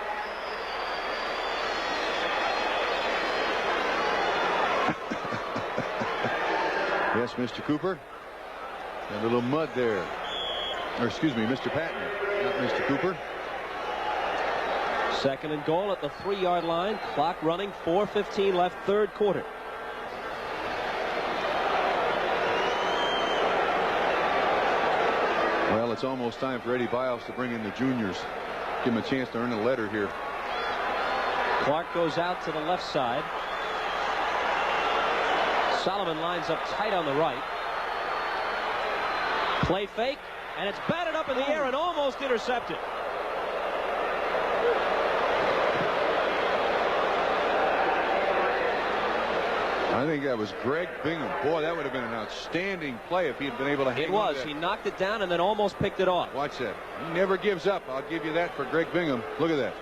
S1: Yes, Mr. Cooper. A little mud there. Or excuse me, Mr. Patton, not Mr. Cooper.
S2: Second and goal at the 3-yard line. Clock running, 4:15 left, third quarter.
S1: Well, it's almost time for Eddie Biles to bring in the juniors. Give him a chance to earn a letter here.
S2: Clark goes out to the left side. Solomon lines up tight on the right. Play fake, and it's batted up in the air and almost intercepted.
S1: I think that was Greg Bingham. Boy, that would have been an outstanding play if he had been able to hang
S2: It was.
S1: on to that.
S2: He knocked it down and then almost picked it off.
S1: Watch that. He never gives up. I'll give you that for Greg Bingham. Look at that.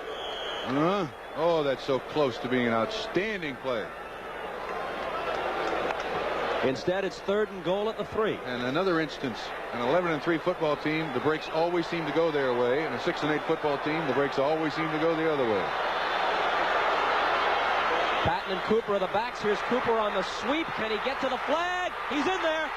S1: Oh, that's so close to being an outstanding play.
S2: Instead, it's third and goal at the 3.
S1: And another instance, an 11-3 football team, the breaks always seem to go their way. And a 6-8 football team, the breaks always seem to go the other way.
S2: Patton and Cooper are the backs. Here's Cooper on the sweep. Can he get to the flag? He's in there.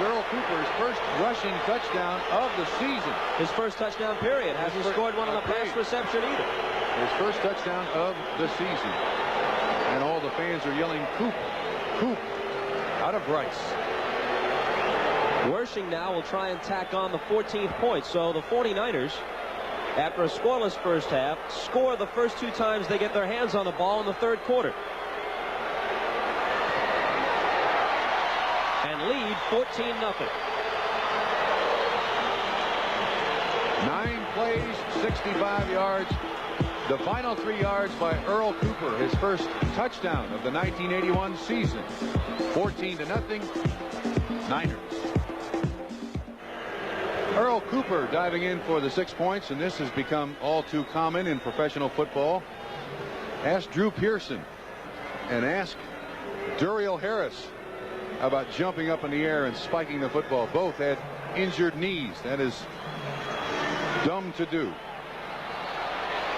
S1: Earl Cooper's first rushing touchdown of the season.
S2: His first touchdown period. Hasn't scored one on the pass reception either.
S1: His first touchdown of the season. And all the fans are yelling, Coop, Coop, out of Bryce.
S2: Wershing now will try and tack on the 14th point. So the 49ers, after a scoreless first half, score the first 2 times they get their hands on the ball in the third quarter. And lead 14-0.
S1: 9 plays, 65 yards. The final 3 yards by Earl Cooper, his first touchdown of the 1981 season. 14-0, Niners. Earl Cooper diving in for the 6 points, and this has become all too common in professional football. Ask Drew Pearson and ask Duriel Harris about jumping up in the air and spiking the football. Both had injured knees. That is dumb to do.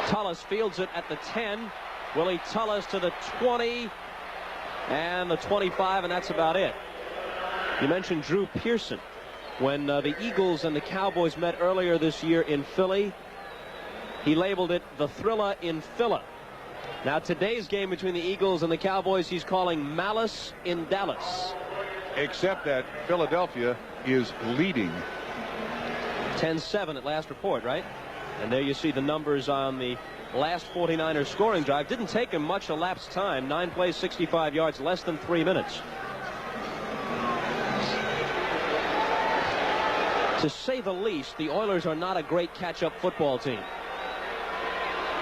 S2: Tullis fields it at the 10. Willie Tullis to the 20 and the 25, and that's about it. You mentioned Drew Pearson. When the Eagles and the Cowboys met earlier this year in Philly, he labeled it the thriller in Philly. Now today's game between the Eagles and the Cowboys he's calling Malice in Dallas.
S1: Except that Philadelphia is leading
S2: 10-7 at last report, right? And there you see the numbers on the last 49ers scoring drive. Didn't take him much elapsed time. 9 plays, 65 yards, less than 3 minutes. To say the least, the Oilers are not a great catch-up football team.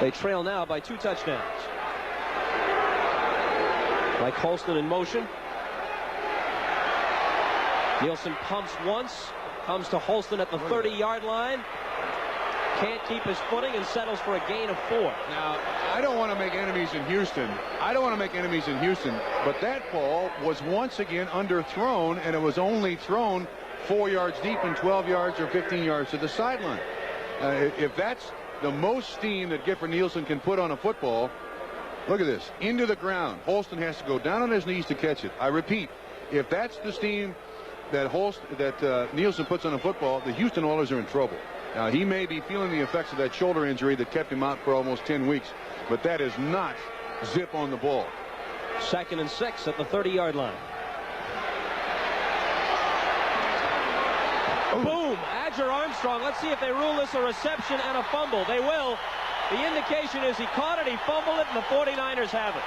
S2: They trail now by 2 touchdowns. Mike Holston in motion. Nielsen pumps once, comes to Holston at the 30-yard line. Can't keep his footing and settles for a gain of 4.
S1: Now, I don't want to make enemies in Houston. But that ball was once again underthrown, and it was only thrown 4 yards deep and 12 yards or 15 yards to the sideline. If that's the most steam that Gifford Nielsen can put on a football. Look at this. Into the ground. Holston has to go down on his knees to catch it. I repeat, if that's the steam that Nielsen puts on a football, the Houston Oilers are in trouble. Now, he may be feeling the effects of that shoulder injury that kept him out for almost 10 weeks, but that is not zip on the ball.
S2: 2nd and 6 at the 30-yard line. Boom! Adger Armstrong. Let's see if they rule this a reception and a fumble. They will. The indication is he caught it, he fumbled it, and the 49ers have it.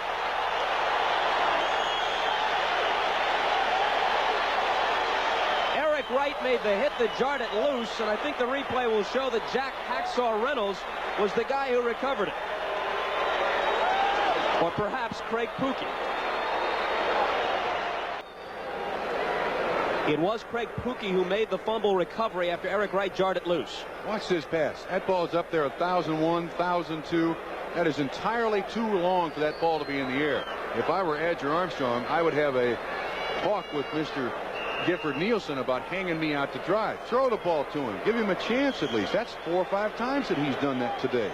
S2: Eric Wright made the hit that jarred it loose, and I think the replay will show that Jack Hacksaw Reynolds was the guy who recovered it. Or perhaps Craig Pookie. It was Craig Pookie who made the fumble recovery after Eric Wright jarred it loose.
S1: Watch this pass. That ball's up there 1,001, 1,002. That is entirely too long for that ball to be in the air. If I were Adger Armstrong, I would have a talk with Mr. Gifford Nielsen about hanging me out to dry. Throw the ball to him. Give him a chance at least. That's 4 or 5 times that he's done that today.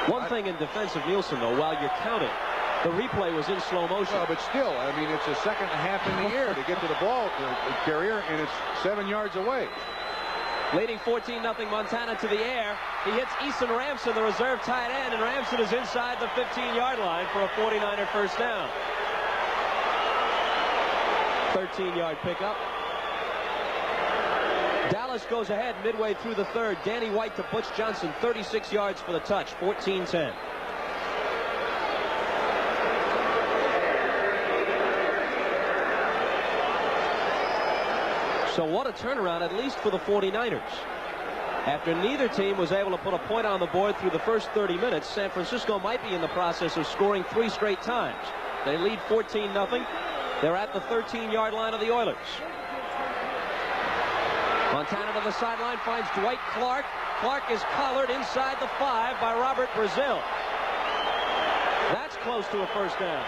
S2: One thing in defense of Nielsen, though, while you're counting, the replay was in slow motion.
S1: Well, but still, I mean, it's a second and a half in the air to get to the ball carrier, and it's 7 yards away.
S2: Leading 14-0 Montana to the air. He hits Eason Ramson, the reserve tight end, and Ramson is inside the 15-yard line for a 49er first down. 13-yard pickup. Dallas goes ahead midway through the third. Danny White to Butch Johnson, 36 yards for the touch, 14-10. So what a turnaround, at least for the 49ers. After neither team was able to put a point on the board through the first 30 minutes, San Francisco might be in the process of scoring 3 straight times. They lead 14-0. They're at the 13-yard line of the Oilers. Montana to the sideline, finds Dwight Clark. Clark is collared inside the 5 by Robert Brazil. That's close to a first down.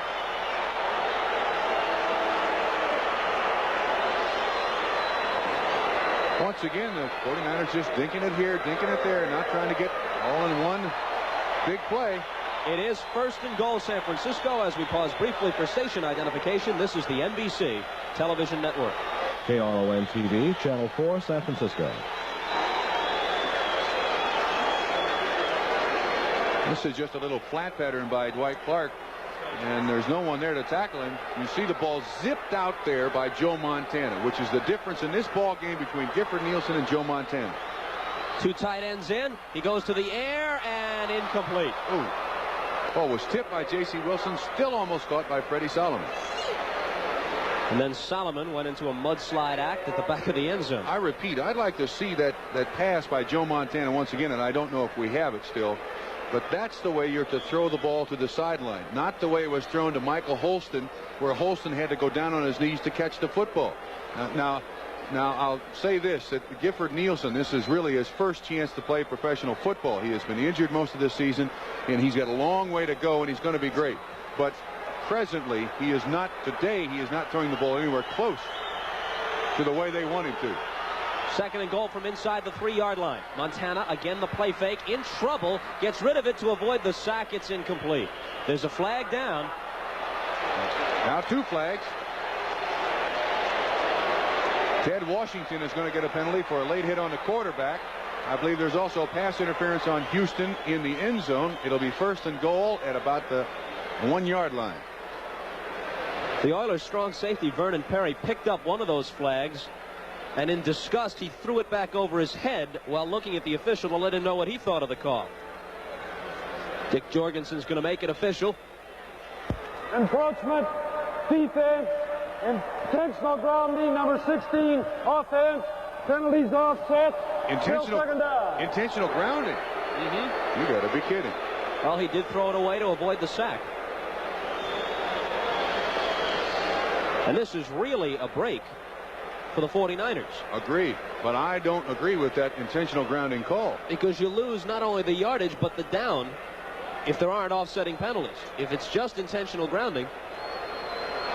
S1: Once again, the 49ers just dinking it here, dinking it there, not trying to get all in one big play.
S2: It is 1st and goal, San Francisco. As we pause briefly for station identification, this is the NBC television network.
S5: KRON TV, Channel 4, San Francisco.
S1: This is just a little flat pattern by Dwight Clark, and there's no one there to tackle him. You see the ball zipped out there by Joe Montana, which is the difference in this ball game between Gifford Nielsen and Joe Montana.
S2: 2 tight ends in. He goes to the air and incomplete.
S1: Ooh. Ball was tipped by J.C. Wilson, still almost caught by Freddie Solomon.
S2: And then Solomon went into a mudslide act at the back of the end zone.
S1: I repeat, I'd like to see that pass by Joe Montana once again, and I don't know if we have it still. But that's the way you're to throw the ball to the sideline, not the way it was thrown to Michael Holston, where Holston had to go down on his knees to catch the football. Now I'll say this, that Gifford Nielsen, this is really his first chance to play professional football. He has been injured most of this season, and he's got a long way to go, and he's going to be great. But presently, he is not throwing the ball anywhere close to the way they want him to.
S2: 2nd and goal from inside the 3-yard line. Montana, again the play fake, in trouble, gets rid of it to avoid the sack. It's incomplete. There's a flag down.
S1: Now 2 flags. Ted Washington is going to get a penalty for a late hit on the quarterback. I believe there's also pass interference on Houston in the end zone. It'll be 1st and goal at about the 1-yard line.
S2: The Oilers' strong safety, Vernon Perry, picked up one of those flags, and in disgust, he threw it back over his head while looking at the official to let him know what he thought of the call. Dick Jorgensen's going to make it official.
S3: Encroachment, defense, intentional grounding, number 16, offense, penalties offset, second down.
S1: Intentional grounding. You got to be kidding.
S2: Well, he did throw it away to avoid the sack. And this is really a break for the 49ers.
S1: Agree, but I don't agree with that intentional grounding call.
S2: Because you lose not only the yardage, but the down if there aren't offsetting penalties. If it's just intentional grounding,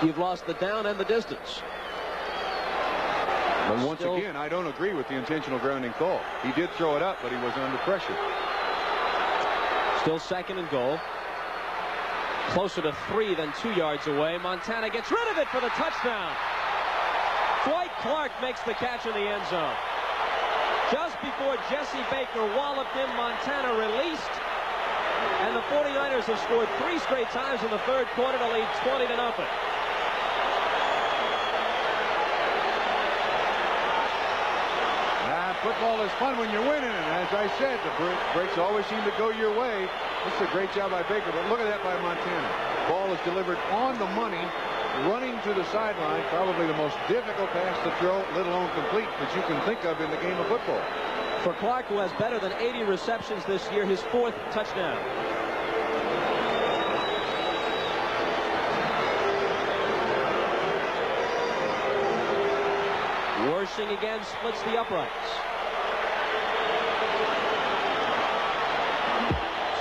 S2: you've lost the down and the distance.
S1: But once again, I don't agree with the intentional grounding call. He did throw it up, but he wasn't under pressure.
S2: Still second and goal. Closer to 3 than 2 yards away. Montana gets rid of it for the touchdown. Dwight Clark makes the catch in the end zone. Just before Jesse Baker walloped him, Montana released. And the 49ers have scored 3 straight times in the third quarter to lead 20-0.
S1: Football is fun when you're winning, and as I said, the breaks always seem to go your way. This is a great job by Baker, but look at that by Montana. Ball is delivered on the money, running to the sideline, probably the most difficult pass to throw, let alone complete, that you can think of in the game of football.
S2: For Clark, who has better than 80 receptions this year, his 4th touchdown. Worshing again splits the uprights.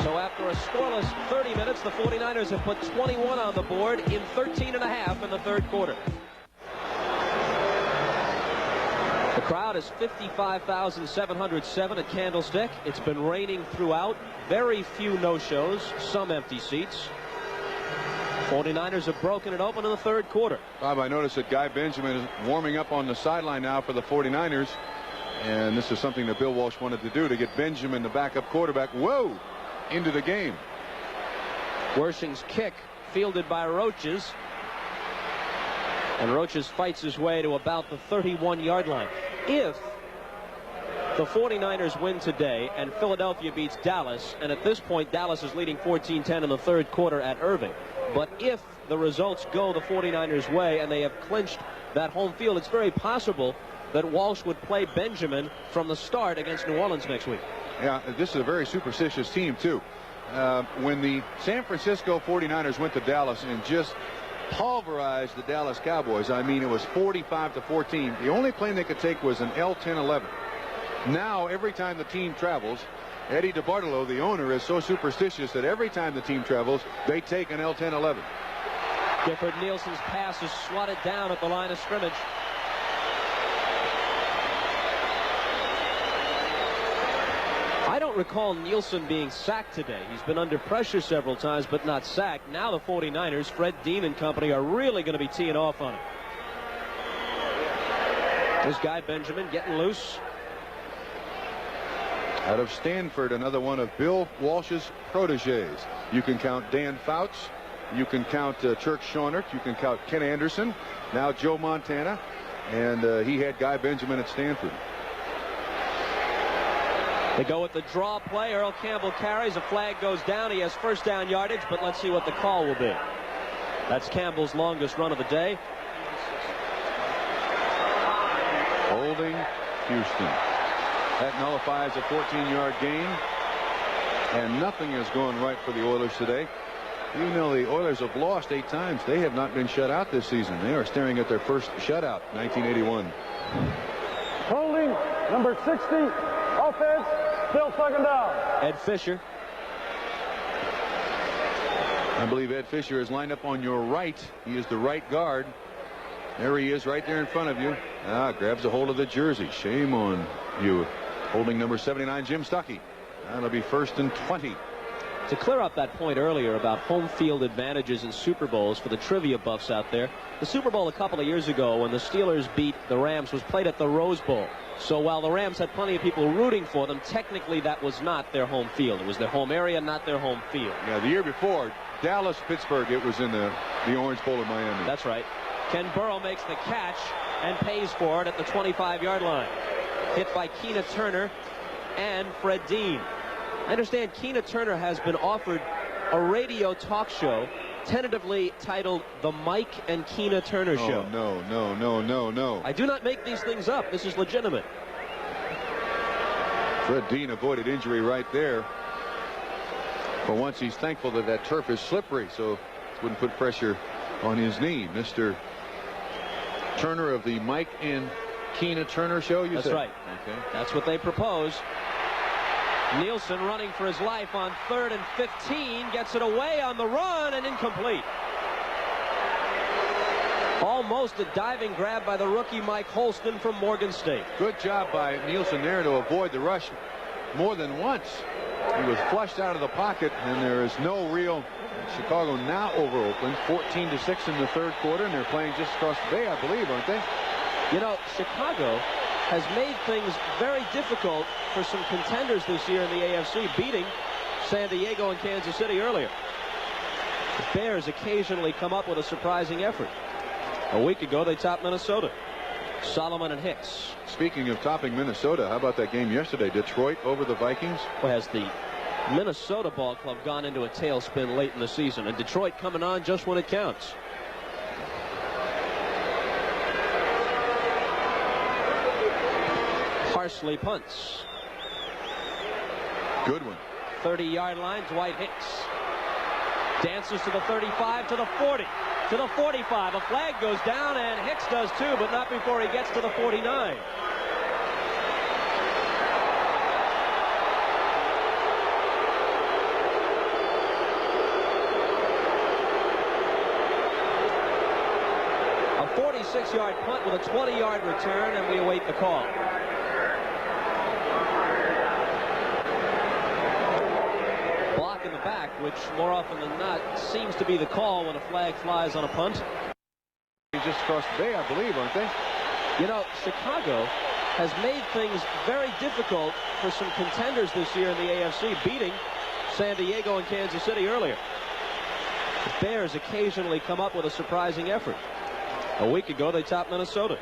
S2: So after a scoreless 30 minutes, the 49ers have put 21 on the board in 13.5 in the third quarter. The crowd is 55,707 at Candlestick. It's been raining throughout. Very few no-shows, some empty seats. 49ers have broken it open in the third quarter.
S1: Bob, I noticed that Guy Benjamin is warming up on the sideline now for the 49ers. And this is something that Bill Walsh wanted to do, to get Benjamin, the backup quarterback, into the game.
S2: Worshing's kick fielded by Roaches. And Roaches fights his way to about the 31-yard line. If the 49ers win today and Philadelphia beats Dallas, and at this point Dallas is leading 14-10 in the third quarter at Irving, but if the results go the 49ers' way and they have clinched that home field, it's very possible that Walsh would play Benjamin from the start against New Orleans next week.
S1: Yeah, this is a very superstitious team, too. When the San Francisco 49ers went to Dallas and just pulverized the Dallas Cowboys, I mean, it was 45-14. The only plane they could take was an L-10-11. Now, every time the team travels, Eddie DeBartolo, the owner, is so superstitious that every time the team travels, they take an L-10-11.
S2: Gifford Nielsen's pass is swatted down at the line of scrimmage. I don't recall Nielsen being sacked today. He's been under pressure several times, but not sacked. Now the 49ers, Fred Dean and company, are really going to be teeing off on him. This guy Benjamin getting loose.
S1: Out of Stanford, another one of Bill Walsh's proteges. You can count Dan Fouts. You can count Church Shawnert. You can count Ken Anderson. Now Joe Montana. And he had Guy Benjamin at Stanford.
S2: They go with the draw play. Earl Campbell carries. A flag goes down. He has first down yardage, but let's see what the call will be. That's Campbell's longest run of the day.
S1: Holding Houston. That nullifies a 14-yard gain. And nothing is going right for the Oilers today. Even though the Oilers have lost 8 times, they have not been shut out this season. They are staring at their first shutout, 1981.
S3: Holding number 60. Offense, still second down.
S2: Ed Fisher.
S1: I believe Ed Fisher is lined up on your right. He is the right guard. There he is right there in front of you. Grabs a hold of the jersey. Shame on you. Holding number 79, Jim Stuckey. That'll be 1st and 20.
S2: To clear up that point earlier about home field advantages in Super Bowls for the trivia buffs out there, the Super Bowl a couple of years ago when the Steelers beat the Rams was played at the Rose Bowl. So while the Rams had plenty of people rooting for them, technically that was not their home field. It was their home area, not their home field.
S1: Yeah, the year before, Dallas-Pittsburgh, it was in the Orange Bowl in Miami.
S2: That's right. Ken Burrow makes the catch and pays for it at the 25-yard line. Hit by Keena Turner and Fred Dean. I understand Keena Turner has been offered a radio talk show tentatively titled The Mike and Keena Turner Show.
S1: No.
S2: I do not make these things up. This is legitimate.
S1: Fred Dean avoided injury right there. For once, he's thankful that that turf is slippery, so it wouldn't put pressure on his knee. Mr. Turner of the Mike and Keena Turner Show, you said?
S2: That's right.
S1: Okay.
S2: That's what they propose. Nielsen running for his life on 3rd and 15. Gets it away on the run and incomplete. Almost a diving grab by the rookie Mike Holston from Morgan State.
S1: Good job by Nielsen there to avoid the rush more than once. He was flushed out of the pocket, and there is no real. Chicago now over Oakland, 14-6 in the third quarter, and they're playing just across the bay, I believe, aren't they?
S2: You know, Chicago has made things very difficult for some contenders this year in the AFC, beating San Diego and Kansas City earlier. The Bears occasionally come up with a surprising effort. A week ago, they topped Minnesota. Solomon and Hicks.
S1: Speaking of topping Minnesota, how about that game yesterday? Detroit over the Vikings.
S2: Well, has the Minnesota ball club gone into a tailspin late in the season, and Detroit coming on just when it counts. Parsley punts.
S1: Good one.
S2: 30-yard line, Dwight Hicks. Dances to the 35, to the 40, to the 45. A flag goes down, and Hicks does too, but not before he gets to the 49. A 46-yard punt with a 20-yard return, and we await the call. Block in the back, which more often than not seems to be the call when a flag flies on a punt.
S1: Just across the bay, I believe, aren't they?
S2: You know, Chicago has made things very difficult for some contenders this year in the AFC, beating San Diego and Kansas City earlier. The Bears occasionally come up with a surprising effort. A week ago, they topped Minnesota.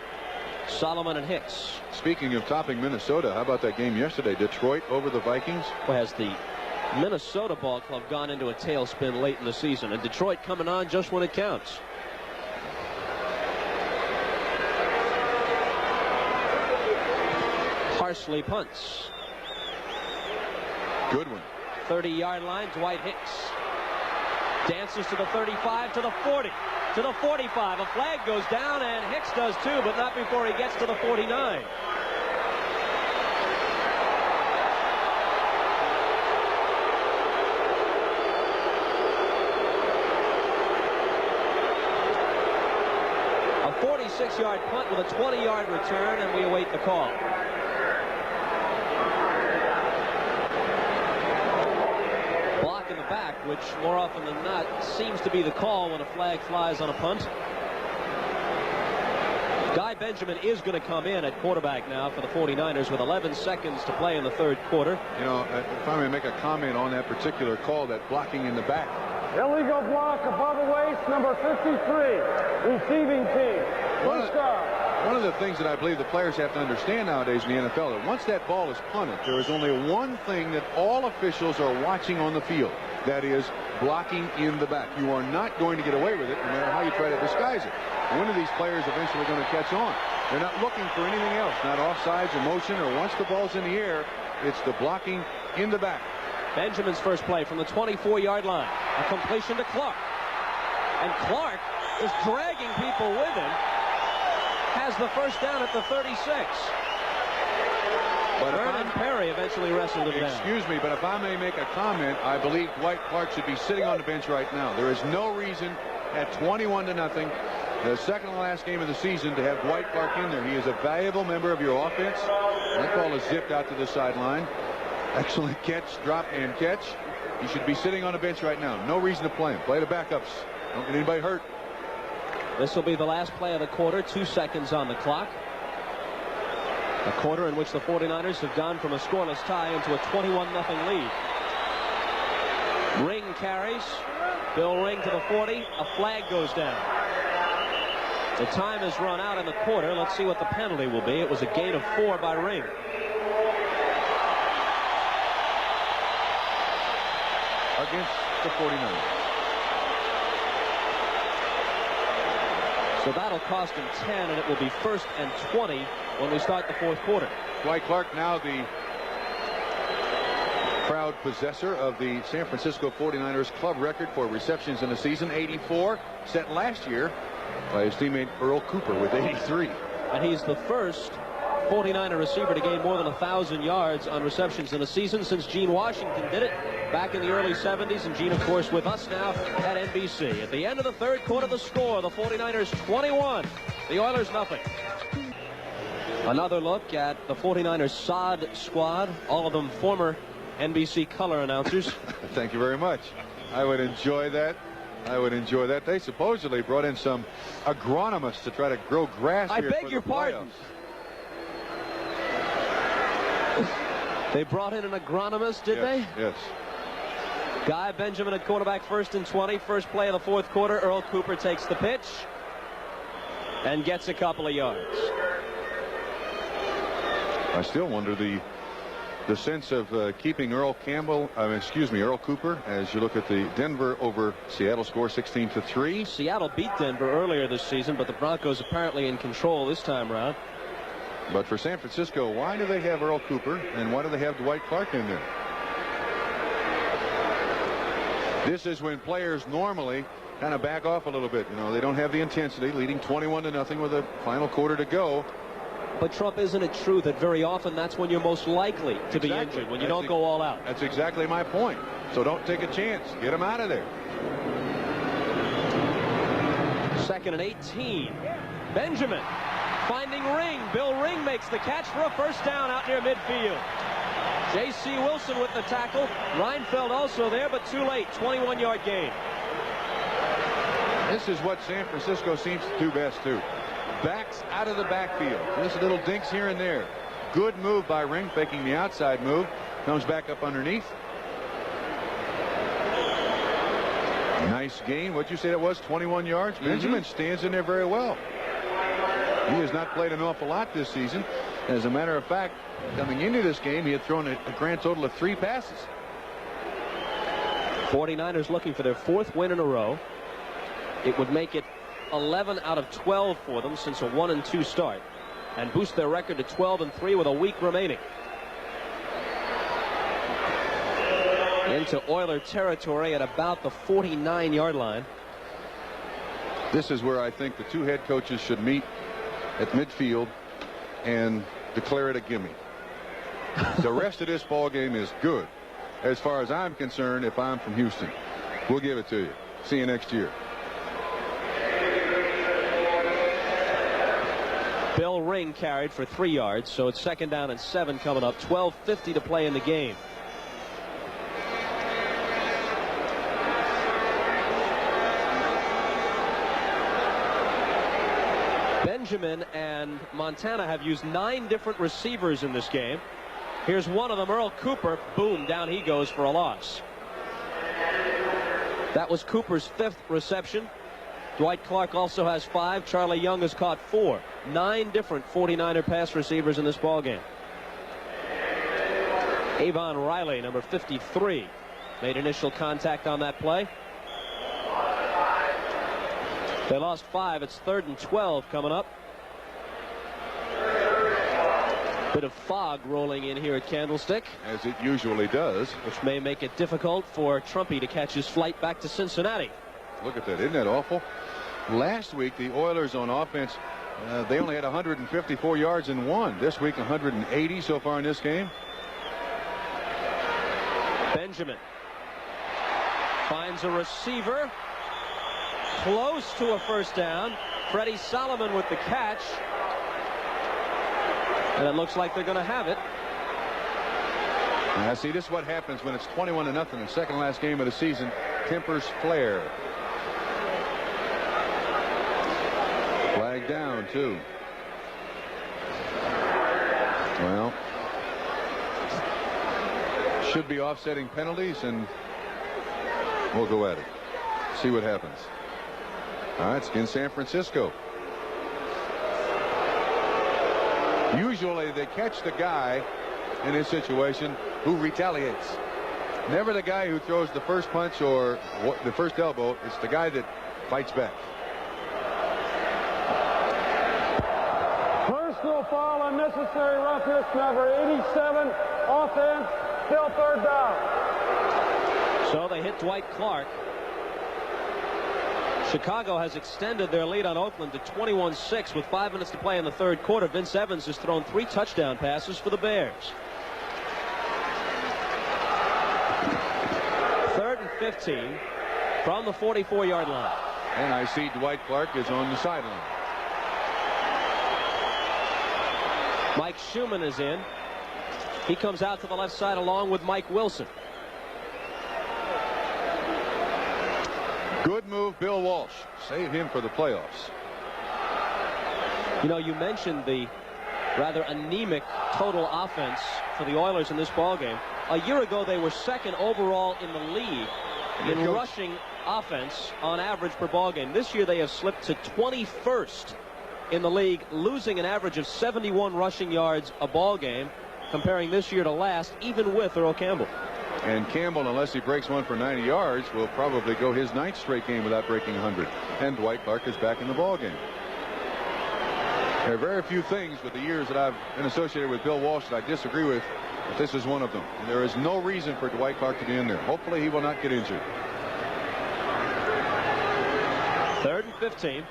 S2: Solomon and Hicks.
S1: Speaking of topping Minnesota, how about that game yesterday? Detroit over the Vikings.
S2: Well, has the Minnesota ball club gone into a tailspin late in the season, and Detroit coming on just when it counts. Parsley punts.
S1: Good one.
S2: 30-yard line, Dwight Hicks. Dances to the 35, to the 40, to the 45. A flag goes down, and Hicks does too, but not before he gets to the 49. A 46-yard punt with a 20-yard return, and we await the call. Block in the back, which more often than not seems to be the call when a flag flies on a punt. Guy Benjamin is going to come in at quarterback now for the 49ers with 11 seconds to play in the third quarter.
S1: You know, if I may make a comment on that particular call, that blocking in the back.
S3: Illegal block above the waist, number 53, receiving team. First down.
S1: One of the things that I believe the players have to understand nowadays in the NFL, that once that ball is punted, there is only one thing that all officials are watching on the field. That is blocking in the back. You are not going to get away with it, no matter how you try to disguise it. One of these players eventually going to catch on. They're not looking for anything else, not offsides or motion, or once the ball's in the air, it's the blocking in the back.
S2: Benjamin's first play from the 24-yard line. A completion to Clark. And Clark is dragging people with him. Has the first down at the 36. But Vernon Perry eventually wrestled him down.
S1: Excuse me, but if I may make a comment, I believe Dwight Clark should be sitting on the bench right now. There is no reason at 21-0, the second to last game of the season, to have Dwight Clark in there. He is a valuable member of your offense. That ball is zipped out to the sideline. Excellent catch, drop, and catch. He should be sitting on the bench right now. No reason to play him. Play the backups. Don't get anybody hurt.
S2: This will be the last play of the quarter. 2 seconds on the clock. A quarter in which the 49ers have gone from a scoreless tie into a 21-0 lead. Ring carries. Bill Ring to the 40. A flag goes down. The time has run out in the quarter. Let's see what the penalty will be. It was a gain of 4 by Ring.
S1: Against the 49ers.
S2: So that'll cost him 10, and it will be 1st and 20 when we start the fourth quarter.
S1: Dwight Clark now the proud possessor of the San Francisco 49ers club record for receptions in a season, 84, set last year by his teammate Earl Cooper with 83.
S2: And he's the first 49er receiver to gain more than 1,000 yards on receptions in a season since Gene Washington did it back in the early 70s, and Gene, of course, with us now at NBC. At the end of the third quarter, the score, the 49ers 21, the Oilers nothing. Another look at the 49ers sod squad, all of them former NBC color announcers.
S1: Thank you very much. I would enjoy that. They supposedly brought in some agronomists to try to grow grass here.
S2: I beg your pardon. They brought in an agronomist, did they?
S1: Yes.
S2: Guy Benjamin at quarterback, 1st and 20. First play of the fourth quarter. Earl Cooper takes the pitch and gets a couple of yards.
S1: I still wonder the sense of keeping Earl Cooper as you look at the Denver over Seattle score 16-3.
S2: Seattle beat Denver earlier this season, but the Broncos apparently in control this time around.
S1: But for San Francisco, why do they have Earl Cooper and why do they have Dwight Clark in there? This is when players normally kind of back off a little bit. You know, they don't have the intensity, leading 21-0 with a final quarter to go.
S2: But, Trump, isn't it true that very often that's when you're most likely to be injured, when you don't go all out?
S1: That's exactly my point. So don't take a chance. Get him out of there.
S2: 2nd and 18. Benjamin finding Ring. Bill Ring makes the catch for a first down out near midfield. J.C. Wilson with the tackle. Reinfeld also there, but too late. 21-yard gain.
S1: This is what San Francisco seems to do best, too. Backs out of the backfield. Just little dinks here and there. Good move by Ring, faking the outside move. Comes back up underneath. Nice gain. What'd you say it was? 21 yards? Benjamin stands in there very well. He has not played an awful lot this season. As a matter of fact, coming into this game, he had thrown a grand total of 3 passes.
S2: 49ers looking for their 4th win in a row. It would make it 11 out of 12 for them since a 1-2 start and boost their record to 12-3 with a week remaining. Into Oiler territory at about the 49-yard line.
S1: This is where I think the 2 head coaches should meet at midfield and declare it a gimme. The rest of this ball game is good as far as I'm concerned. If I'm from Houston, we'll give it to you. See you next year.
S2: Bill Ring carried for 3 yards, so it's 2nd down and 7 coming up. 12:50 to play in the game. Benjamin and Montana have used 9 different receivers in this game. Here's one of them, Earl Cooper. Boom, down he goes for a loss. That was Cooper's 5th reception. Dwight Clark also has 5. Charlie Young has caught 4. 9 different 49er pass receivers in this ballgame. Avon Riley, number 53, made initial contact on that play. They lost 5. It's 3rd and 12 coming up. Bit of fog rolling in here at Candlestick,
S1: as it usually does,
S2: which may make it difficult for Trumpy to catch his flight back to Cincinnati.
S1: Look at that. Isn't that awful? Last week, the Oilers on offense, they only had 154 yards and 1. This week, 180 so far in this game.
S2: Benjamin finds a receiver close to a first down. Freddie Solomon with the catch. And it looks like they're going to have it.
S1: Now, see, this is what happens when it's 21-0 in the second last game of the season. Tempers flare. Flag down, too. Well, should be offsetting penalties, and we'll go at it. See what happens. All right, it's in San Francisco. Usually they catch the guy in this situation who retaliates. Never the guy who throws the first punch or the first elbow. It's the guy that fights back.
S3: Personal foul, unnecessary roughness, number 87, offense, still 3rd down.
S2: So they hit Dwight Clark. Chicago has extended their lead on Oakland to 21-6 with 5 minutes to play in the 3rd quarter. Vince Evans has thrown 3 touchdown passes for the Bears. 15 from the 44-yard line.
S1: And I see Dwight Clark is on the sideline.
S2: Mike Schumann is in. He comes out to the left side along with Mike Wilson.
S1: Good move, Bill Walsh. Save him for the playoffs.
S2: You know, you mentioned the rather anemic total offense for the Oilers in this ballgame. A year ago, they were second overall in the league in rushing offense on average per ballgame. This year, they have slipped to 21st in the league, losing an average of 71 rushing yards a ballgame, comparing this year to last, even with Earl Campbell.
S1: And Campbell, unless he breaks one for 90 yards, will probably go his 9th straight game without breaking 100. And Dwight Clark is back in the ballgame. There are very few things with the years that I've been associated with Bill Walsh that I disagree with, but this is one of them. There is no reason for Dwight Clark to be in there. Hopefully he will not get injured.
S2: 3rd and 15.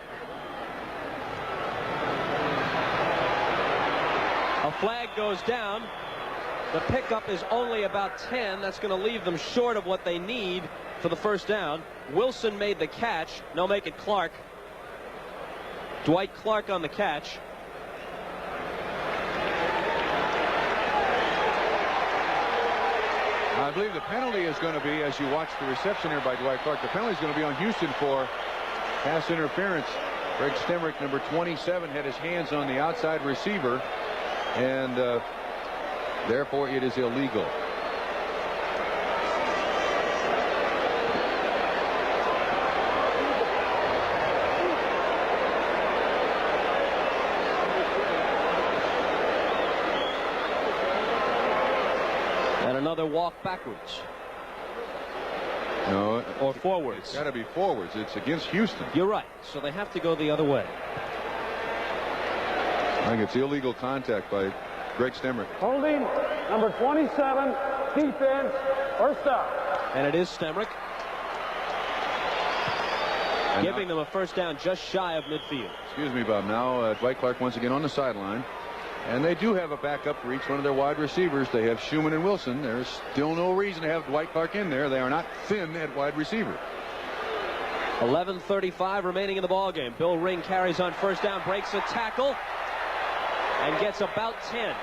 S2: A flag goes down. The pickup is only about 10. That's going to leave them short of what they need for the first down. Wilson made the catch. No, make it Clark. Dwight Clark on the catch.
S1: I believe the penalty is going to be, as you watch the reception here by Dwight Clark, the penalty is going to be on Houston for pass interference. Greg Stemrick, number 27, had his hands on the outside receiver, and therefore it is illegal.
S2: And another walk backwards.
S1: No,
S2: or forwards.
S1: It's got to be forwards. It's against Houston.
S2: You're right. So they have to go the other way.
S1: I think it's illegal contact by Greg Stemrick.
S3: Holding number 27, defense, first down.
S2: And it is Stemrick. And giving them a first down just shy of midfield.
S1: Excuse me, Bob. Now Dwight Clark once again on the sideline. And they do have a backup for each one of their wide receivers. They have Schumann and Wilson. There's still no reason to have Dwight Clark in there. They are not thin at wide receiver.
S2: 11:35 remaining in the ball game. Bill Ring carries on first down, breaks a tackle, and gets about 10.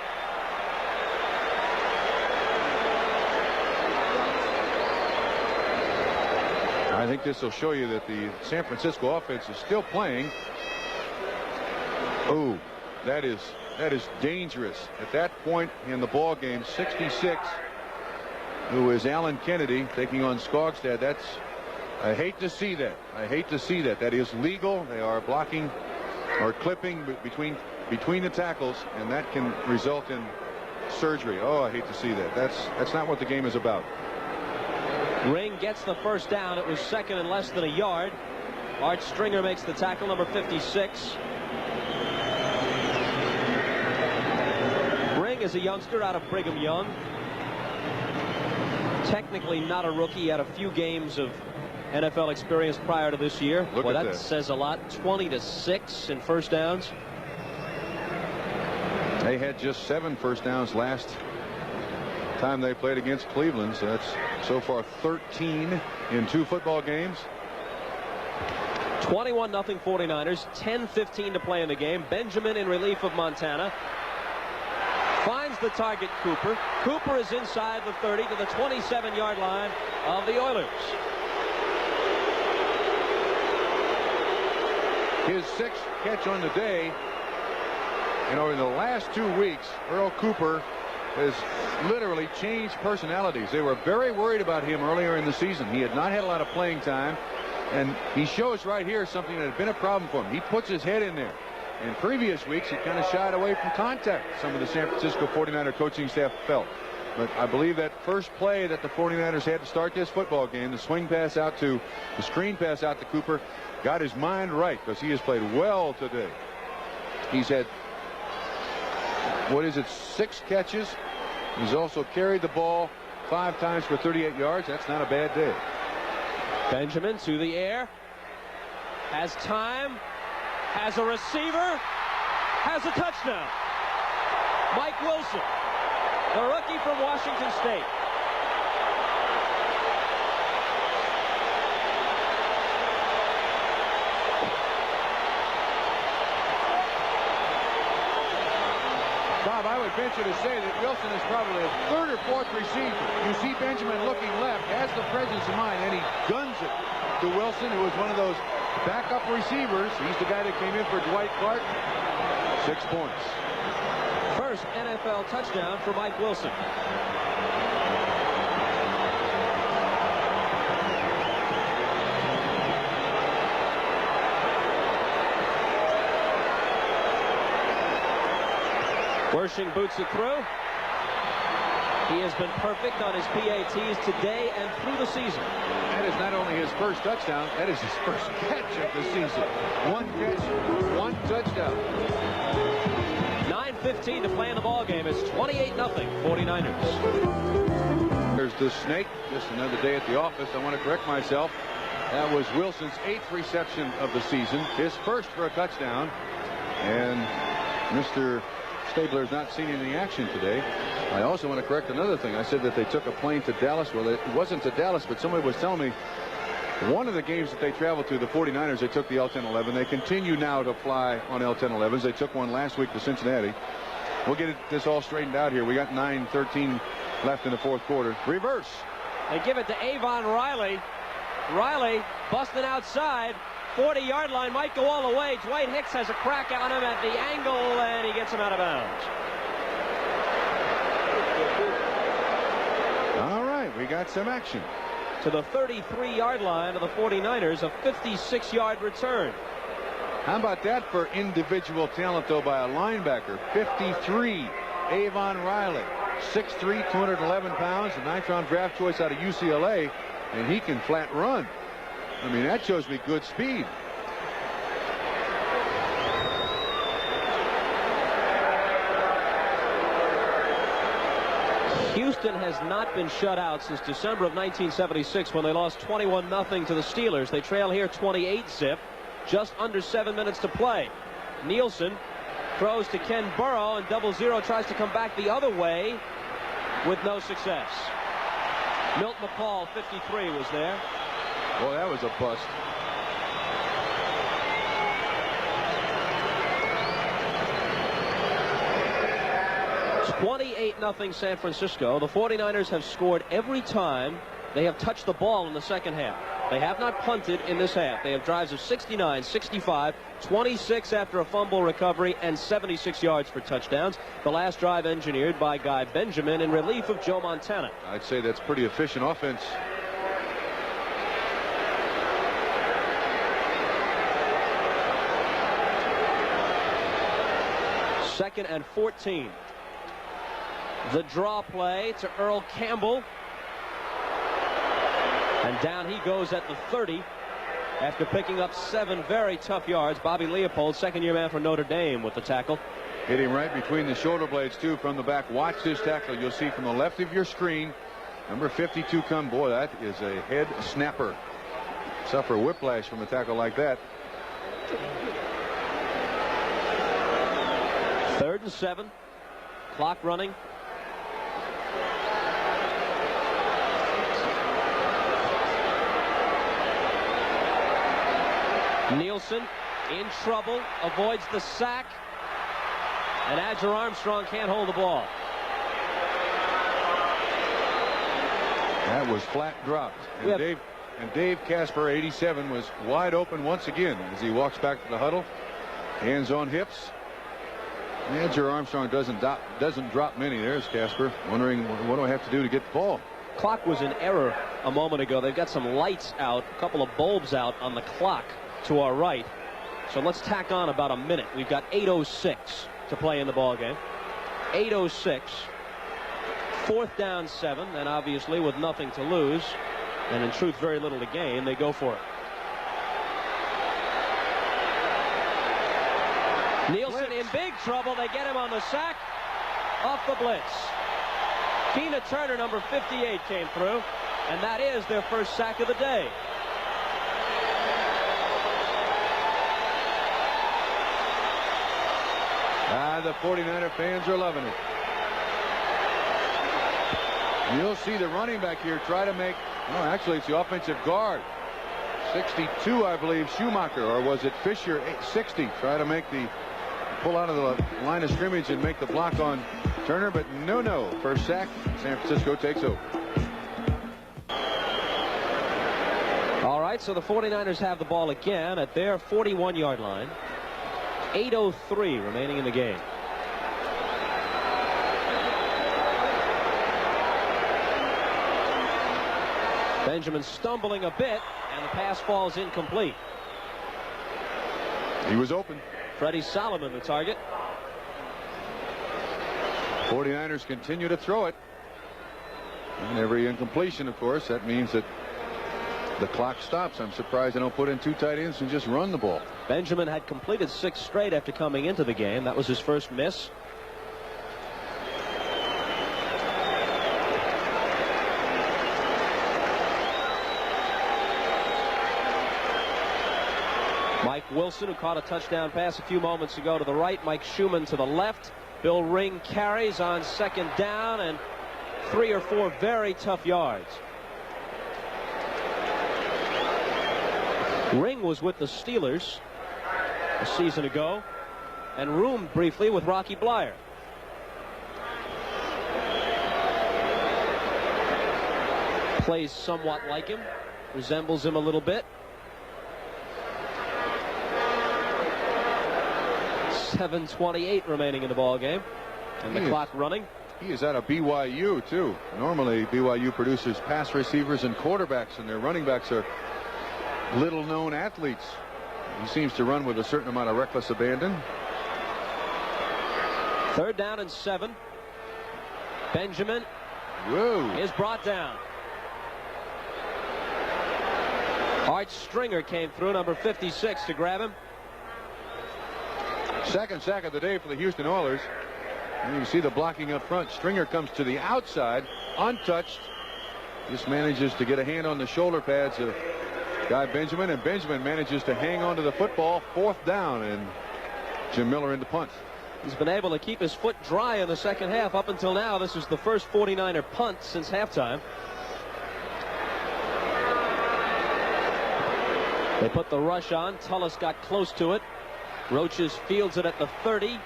S1: I think this will show you that the San Francisco offense is still playing. Oh, that is dangerous. At that point in the ball game, 66, who is Alan Kennedy taking on Skogstad. I hate to see that. I hate to see that. That is legal. They are blocking or clipping between the tackles, and that can result in surgery. Oh, I hate to see that. That's not what the game is about.
S2: Ring gets the first down. It was second and less than a yard. Art Stringer makes the tackle, number 56. Ring is a youngster out of Brigham Young. Technically not a rookie. He had a few games of NFL experience prior to this year.
S1: Look at
S2: that.
S1: that
S2: Says a lot. 20-6 in first downs.
S1: They had just 7 first downs last time they played against Cleveland. So that's so far 13 in 2 football games.
S2: 21-0 49ers. 10:15 to play in the game. Benjamin in relief of Montana. Finds the target, Cooper. Cooper is inside the 30 to the 27-yard line of the Oilers.
S1: His 6th catch on the day. You know, in the last 2 weeks, Earl Cooper has literally changed personalities. They were very worried about him earlier in the season. He had not had a lot of playing time, and he shows right here something that had been a problem for him. He puts his head in there. In previous weeks, he kind of shied away from contact, some of the San Francisco 49er coaching staff felt. But I believe that first play that the 49ers had to start this football game, the screen pass out to Cooper, got his mind right, because he has played well today. He's had, 6 catches. He's also carried the ball 5 times for 38 yards. That's not a bad day.
S2: Benjamin to the air. Has time. Has a receiver. Has a touchdown. Mike Wilson, the rookie from Washington State.
S1: Bob, I would venture to say that Wilson is probably a third or fourth receiver. You see Benjamin looking left, has the presence of mind, and he guns it to Wilson, who was one of those backup receivers. He's the guy that came in for Dwight Clark. 6 points.
S2: First NFL touchdown for Mike Wilson. Wershing boots it through. He has been perfect on his PATs today and through the season.
S1: That is not only his first touchdown, that is his first catch of the season. 1 catch, 1 touchdown.
S2: 9:15 to play in the ball game. It's 28-0 49ers.
S1: There's the snake. Just another day at the office. I want to correct myself. That was Wilson's 8th reception of the season. His first for a touchdown. And Mr. Stabler has not seen any action today. I also want to correct another thing. I said that they took a plane to Dallas. Well, it wasn't to Dallas, but somebody was telling me one of the games that they traveled to, the 49ers, they took the L-1011. They continue now to fly on L-1011s. They took one last week to Cincinnati. We'll get this all straightened out here. We got 9:13 left in the fourth quarter. Reverse.
S2: They give it to Avon Riley. Riley busting outside. 40-yard line, might go all the way. Dwight Hicks has a crack on him at the angle, and he gets him out of bounds.
S1: All right, we got some action.
S2: To the 33-yard line of the 49ers, a 56-yard return.
S1: How about that for individual talent, though, by a linebacker? 53, Avon Riley. 6'3", 211 pounds, a 9th-round draft choice out of UCLA, and he can flat run. I mean, that shows me good speed.
S2: Houston has not been shut out since December of 1976 when they lost 21-0 to the Steelers. They trail here 28-zip. Just under 7 minutes to play. Nielsen throws to Ken Burrow, and 0-0 tries to come back the other way with no success. Milt McCall, 53, was there.
S1: Boy, that was a bust.
S2: It's 28-0 San Francisco. The 49ers have scored every time they have touched the ball in the second half. They have not punted in this half. They have drives of 69, 65, 26 after a fumble recovery, and 76 yards for touchdowns. The last drive engineered by Guy Benjamin in relief of Joe Montana.
S1: I'd say that's pretty efficient offense.
S2: Second and 14. The draw play to Earl Campbell. And down he goes at the 30 after picking up 7 very tough yards. Bobby Leopold, second-year man for Notre Dame, with the tackle.
S1: Hit him right between the shoulder blades, too, from the back. Watch this tackle. You'll see from the left of your screen. Number 52 come. Boy, that is a head snapper. Suffer whiplash from a tackle like that.
S2: 3rd and 7. Clock running. Nielsen in trouble, avoids the sack, and Adger Armstrong can't hold the ball.
S1: That was flat dropped. And Dave Casper, 87, was wide open once again as he walks back to the huddle. Hands on hips. Adger Armstrong doesn't drop many. There's Casper wondering, what do I have to do to get the ball?
S2: Clock was in error a moment ago. They've got some lights out, a couple of bulbs out on the clock to our right. So let's tack on about a minute. We've got 8:06 to play in the ball game. 8:06. 4th down 7, and obviously with nothing to lose, and in truth very little to gain, they go for it. Nielsen in big trouble. They get him on the sack off the blitz. Tina Turner, number 58, came through, and that is their first sack of the day.
S1: The 49er fans are loving it. You'll see the running back here try to make, no, actually it's the offensive guard. 62, I believe, Schumacher, or was it Fisher? 60, try to make the pull out of the line of scrimmage and make the block on Turner, but no. First sack, San Francisco takes over.
S2: All right, so the 49ers have the ball again at their 41-yard line. 8:03 remaining in the game. Benjamin stumbling a bit, and the pass falls incomplete.
S1: He was open.
S2: Freddie Solomon the target.
S1: 49ers continue to throw it. And every incompletion, of course, that means that the clock stops. I'm surprised they don't put in 2 tight ends and just run the ball.
S2: Benjamin had completed 6 straight after coming into the game. That was his first miss. Mike Wilson, who caught a touchdown pass a few moments ago, to the right. Mike Schumann to the left. Bill Ring carries on second down, and 3 or 4 very tough yards. Ring was with the Steelers a season ago and roomed briefly with Rocky Bleier. Plays somewhat like him, resembles him a little bit. 7:28 remaining in the ball game, and the clock running.
S1: He is out of BYU too. Normally BYU produces pass receivers and quarterbacks, and their running backs are little known athletes. He seems to run with a certain amount of reckless abandon.
S2: 3rd down and 7. Benjamin is brought down. Art Stringer came through, number 56, to grab him.
S1: Second sack of the day for the Houston Oilers. And you see the blocking up front. Stringer comes to the outside, untouched. Just manages to get a hand on the shoulder pads of Guy Benjamin, and Benjamin manages to hang on to the football. 4th down, and Jim Miller in the punt.
S2: He's been able to keep his foot dry in the second half. Up until now, this is the first 49er punt since halftime. They put the rush on. Tullis got close to it. Roaches fields it at the 30.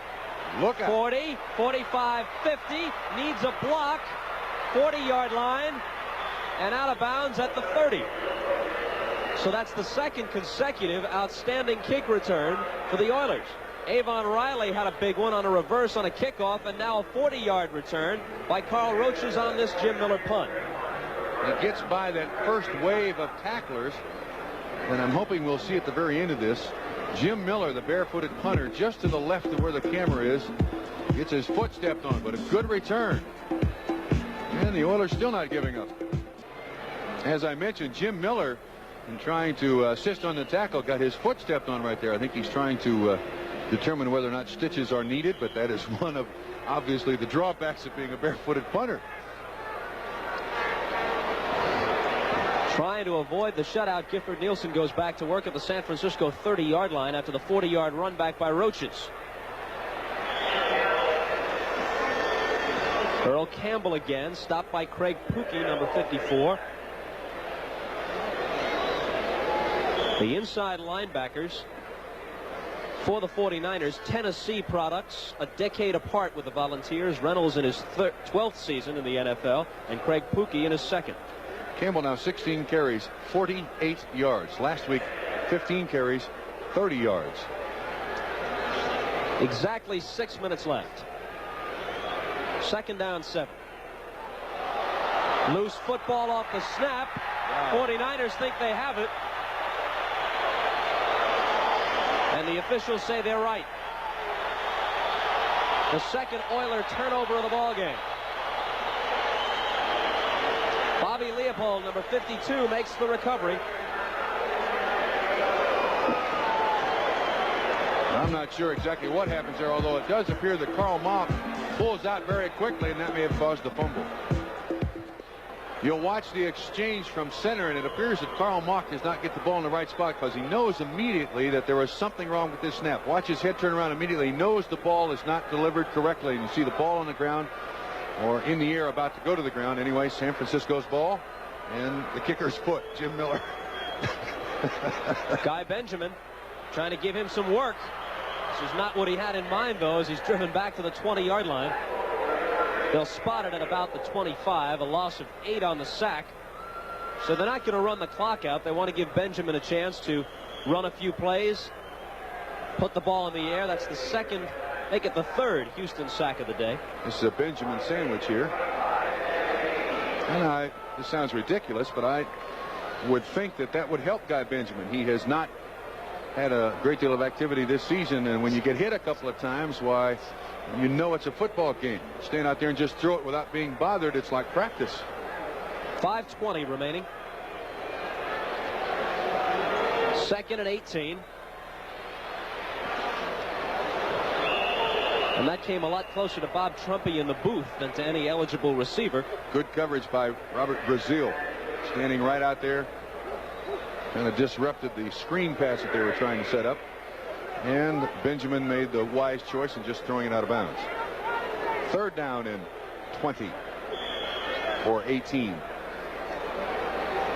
S1: Look out.
S2: 40, 45, 50. Needs a block. 40-yard line. And out of bounds at the 30. So that's the second consecutive outstanding kick return for the Oilers. Avon Riley had a big one on a reverse on a kickoff, and now a 40-yard return by Carl Roaches on this Jim Miller punt.
S1: He gets by that first wave of tacklers, and I'm hoping we'll see at the very end of this Jim Miller, the barefooted punter, just to the left of where the camera is, gets his foot stepped on, but a good return. And the Oilers still not giving up. As I mentioned, Jim Miller, in trying to assist on the tackle, got his foot stepped on right there. I think he's trying to determine whether or not stitches are needed, but that is one of, obviously, the drawbacks of being a barefooted punter.
S2: Trying to avoid the shutout, Gifford Nielsen goes back to work at the San Francisco 30-yard line after the 40-yard run back by Roaches. Earl Campbell again, stopped by Craig Pookie, number 54. The inside linebackers for the 49ers, Tennessee products, a decade apart with the Volunteers. Reynolds in his 12th season in the NFL, and Craig Pookie in his 2nd.
S1: Campbell now 16 carries, 48 yards. Last week, 15 carries, 30 yards.
S2: Exactly 6 minutes left. 2nd down, 7. Loose football off the snap. Wow. 49ers think they have it. And the officials say they're right. The second Oiler turnover of the ball game. Bobby Leopold, number 52, makes the recovery.
S1: I'm not sure exactly what happens there, although it does appear that Carl Mock pulls out very quickly, and that may have caused the fumble. You'll watch the exchange from center, and it appears that Carl Mock does not get the ball in the right spot because he knows immediately that there was something wrong with this snap. Watch his head turn around immediately. He knows the ball is not delivered correctly, and you see the ball on the ground or in the air about to go to the ground. Anyway, San Francisco's ball, and the kicker's foot, Jim Miller.
S2: Guy Benjamin trying to give him some work. is not what he had in mind, though, as he's driven back to the 20-yard line. They'll spot it at about the 25, a loss of 8 on the sack. So they're not going to run the clock out. They want to give Benjamin a chance to run a few plays, put the ball in the air. That's the second, make it the third Houston sack of the day.
S1: This is a Benjamin sandwich here. And this sounds ridiculous, but I would think that would help Guy Benjamin. He has not had a great deal of activity this season, and when you get hit a couple of times, why, you know it's a football game. Stand out there and just throw it without being bothered. It's like practice.
S2: 5:20 remaining. 2nd and 18. And that came a lot closer to Bob Trumpy in the booth than to any eligible receiver.
S1: Good coverage by Robert Brazil, standing right out there. Kind of disrupted the screen pass that they were trying to set up. And Benjamin made the wise choice in just throwing it out of bounds. 3rd down and 20 or 18.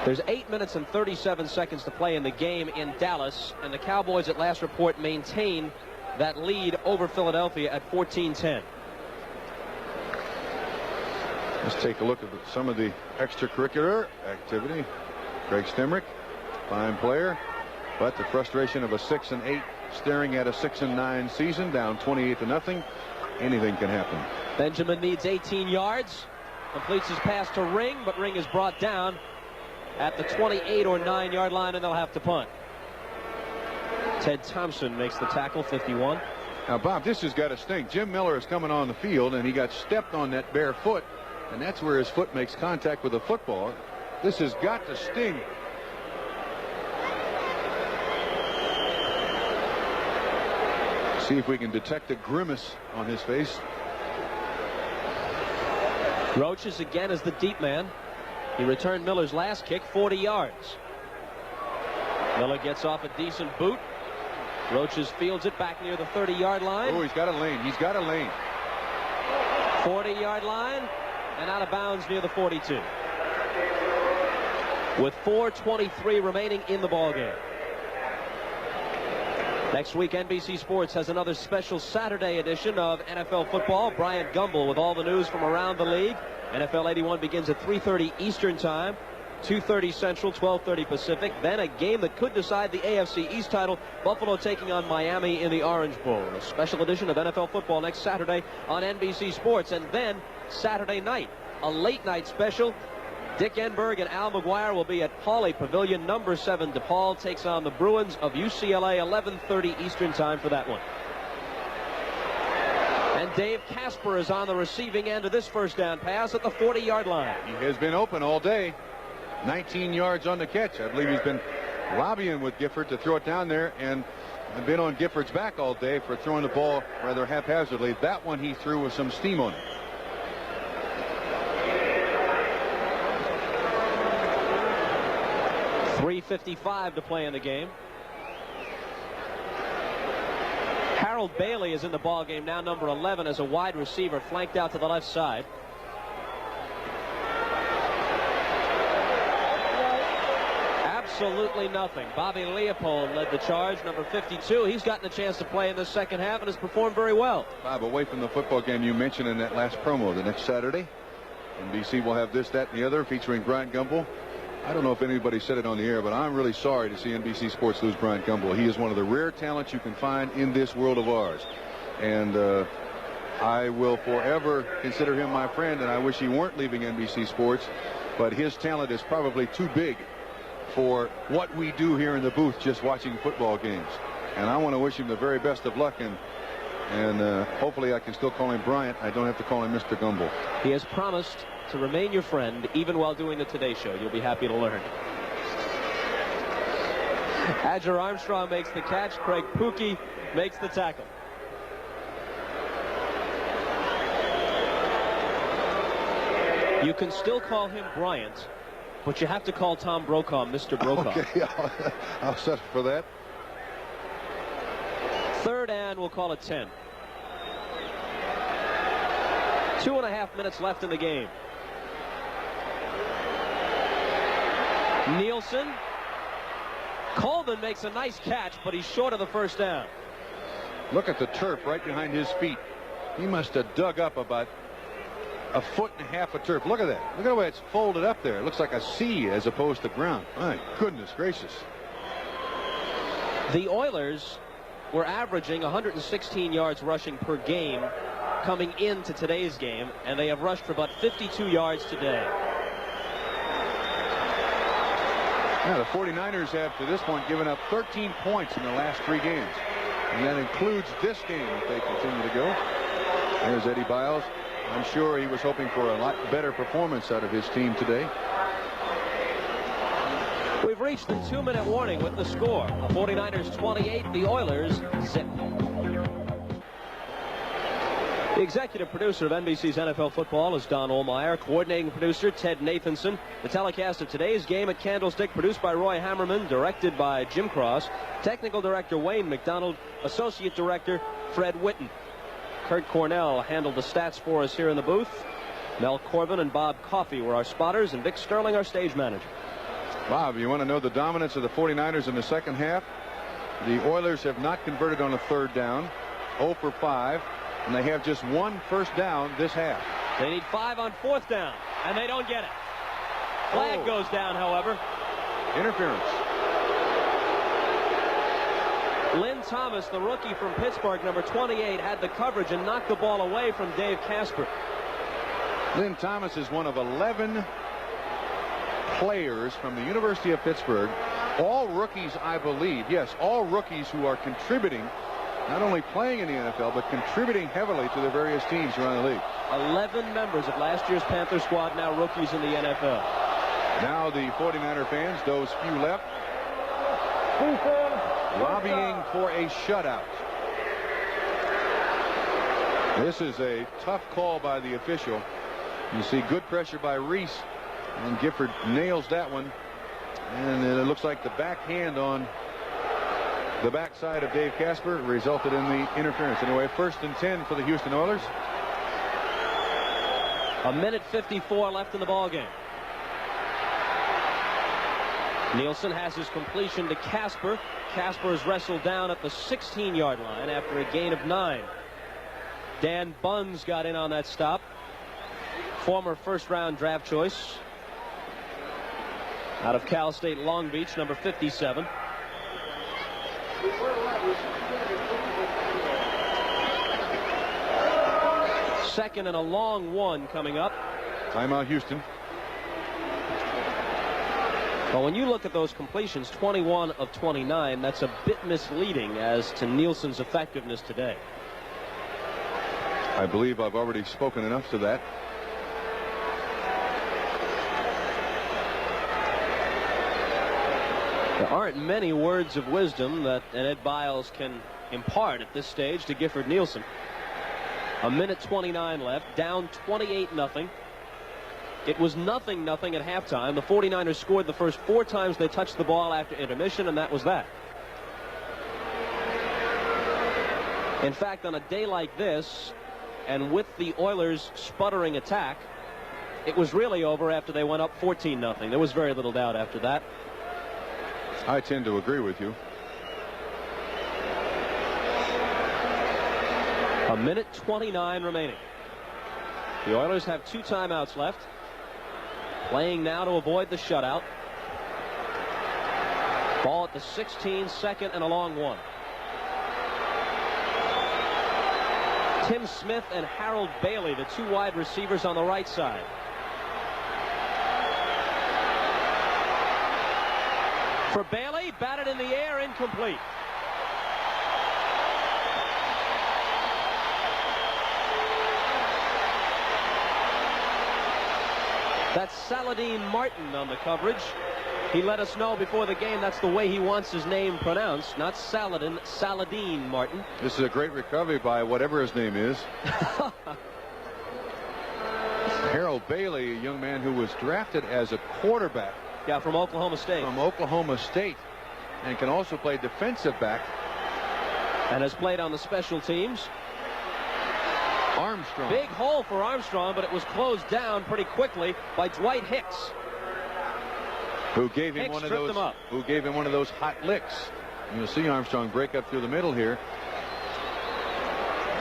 S2: There's 8 minutes and 37 seconds to play in the game in Dallas, and the Cowboys at last report maintain that lead over Philadelphia at 14-10.
S1: Let's take a look at some of the extracurricular activity. Craig Stemrick, fine player, but the frustration of a 6-8 staring at a 6-9 season, down 28-0. Anything can happen.
S2: Benjamin needs 18 yards, completes his pass to Ring, but Ring is brought down at the 28 or 9-yard line, and they'll have to punt. Ted Thompson makes the tackle, 51.
S1: Now, Bob, this has got to stink. Jim Miller is coming on the field, and he got stepped on that bare foot, and that's where his foot makes contact with the football. This has got to sting. See if we can detect a grimace on his face.
S2: Roaches again as the deep man. He returned Miller's last kick, 40 yards. Miller gets off a decent boot. Roaches fields it back near the 30-yard line.
S1: Oh, he's got a lane. He's got a lane.
S2: 40-yard line and out of bounds near the 42. With 4:23 remaining in the ballgame. Next week, NBC Sports has another special Saturday edition of NFL football. Brian Gumbel with all the news from around the league. NFL 81 begins at 3:30 Eastern Time, 2:30 Central, 12:30 Pacific. Then a game that could decide the AFC East title, Buffalo taking on Miami in the Orange Bowl. A special edition of NFL football next Saturday on NBC Sports. And then Saturday night, a late night special. Dick Enberg and Al McGuire will be at Pauley Pavilion. Number 7 DePaul takes on the Bruins of UCLA, 11:30 Eastern Time for that one. And Dave Casper is on the receiving end of this first down pass at the 40-yard line.
S1: He has been open all day. 19 yards on the catch. I believe he's been lobbying with Gifford to throw it down there, and been on Gifford's back all day for throwing the ball rather haphazardly. That one he threw with some steam on it.
S2: .355 to play in the game. Harold Bailey is in the ball game now, number 11, as a wide receiver, flanked out to the left side. Absolutely nothing. Bobby Leopold led the charge, number 52. He's gotten a chance to play in the second half and has performed very well.
S1: Bob, away from the football game you mentioned in that last promo, the next Saturday, NBC will have this, that, and the other featuring Brian Gumbel. I don't know if anybody said it on the air, but I'm really sorry to see NBC Sports lose Brian Gumbel. He is one of the rare talents you can find in this world of ours. And I will forever consider him my friend, and I wish he weren't leaving NBC Sports. But his talent is probably too big for what we do here in the booth just watching football games. And I want to wish him the very best of luck, and hopefully I can still call him Bryant. I don't have to call him Mr. Gumbel.
S2: He has promised to remain your friend even while doing the Today Show. You'll be happy to learn. Adger Armstrong makes the catch. Craig Pookie makes the tackle. You can still call him Bryant, but you have to call Tom Brokaw Mr. Brokaw.
S1: Okay, I'll settle for that.
S2: Third and we'll call it 10. 2.5 minutes left in the game. Coleman makes a nice catch, but he's short of the first down.
S1: Look at the turf right behind his feet. He must have dug up about 1.5 foot of turf. Look at that. Look at the way it's folded up there. It looks like a sea as opposed to ground. My goodness gracious.
S2: The Oilers were averaging 116 yards rushing per game coming into today's game, and they have rushed for about 52 yards today.
S1: Yeah, the 49ers have to this point given up 13 points in the last 3 games. And that includes this game if they continue to go. There's Eddie Biles. I'm sure he was hoping for a lot better performance out of his team today.
S2: We've reached the 2-minute warning with the score. The 49ers 28, the Oilers 0. The executive producer of NBC's NFL Football is Don Ohlmeyer. Coordinating producer Ted Nathanson. The telecast of today's game at Candlestick, produced by Roy Hammerman, directed by Jim Cross. Technical director Wayne McDonald. Associate director Fred Witten. Kurt Cornell handled the stats for us here in the booth. Mel Corbin and Bob Coffey were our spotters, and Vic Sterling our stage manager.
S1: Bob, you want to know the dominance of the 49ers in the second half? The Oilers have not converted on a 3rd down. 0 for 5. And they have just 1 first down this half.
S2: They need 5 on 4th down, and they don't get it. Flag goes down, however.
S1: Interference.
S2: Lynn Thomas, the rookie from Pittsburgh, number 28, had the coverage and knocked the ball away from Dave Casper.
S1: Lynn Thomas is one of 11 players from the University of Pittsburgh. All rookies, I believe. Yes, all rookies who are contributing, not only playing in the NFL, but contributing heavily to the various teams around the league.
S2: 11 members of last year's Panther squad now rookies in the NFL.
S1: Now the 49er fans, those few left, lobbying for a shutout. This is a tough call by the official. You see good pressure by Reese, and Gifford nails that one. And it looks like the backhand on the backside of Dave Casper resulted in the interference. Anyway, 1st and 10 for the Houston Oilers.
S2: 1:54 left in the ball game. Nielsen has his completion to Casper. Casper is wrestled down at the 16-yard line after a gain of 9. Dan Bunz got in on that stop. Former 1st-round draft choice out of Cal State Long Beach, number 57. Second and a long one coming up.
S1: Timeout, Houston.
S2: Well, when you look at those completions, 21 of 29, that's a bit misleading as to Nielsen's effectiveness today.
S1: I believe I've already spoken enough to that.
S2: There aren't many words of wisdom that Ed Biles can impart at this stage to Gifford Nielsen. 1:29 left, down 28-0. It was 0-0 at halftime. The 49ers scored the first 4 times they touched the ball after intermission, and that was that. In fact, on a day like this, and with the Oilers' sputtering attack, it was really over after they went up 14-0. There was very little doubt after that.
S1: I tend to agree with you.
S2: 1:29 remaining. The Oilers have 2 timeouts left. Playing now to avoid the shutout. Ball at the 16, 2nd and a long one. Tim Smith and Harold Bailey, the 2 wide receivers on the right side. For Bailey, batted in the air, incomplete. That's Saladin Martin on the coverage. He let us know before the game that's the way he wants his name pronounced. Not Saladin, Saladin Martin.
S1: This is a great recovery by whatever his name is. Harold Bailey, a young man who was drafted as a quarterback.
S2: Yeah, from Oklahoma State.
S1: From Oklahoma State. And can also play defensive back.
S2: And has played on the special teams.
S1: Armstrong.
S2: Big hole for Armstrong, but it was closed down pretty quickly by Dwight Hicks.
S1: Who gave him
S2: Hicks
S1: one of
S2: tripped
S1: those?
S2: him up.
S1: Who gave him one of those hot licks? You'll see Armstrong break up through the middle here.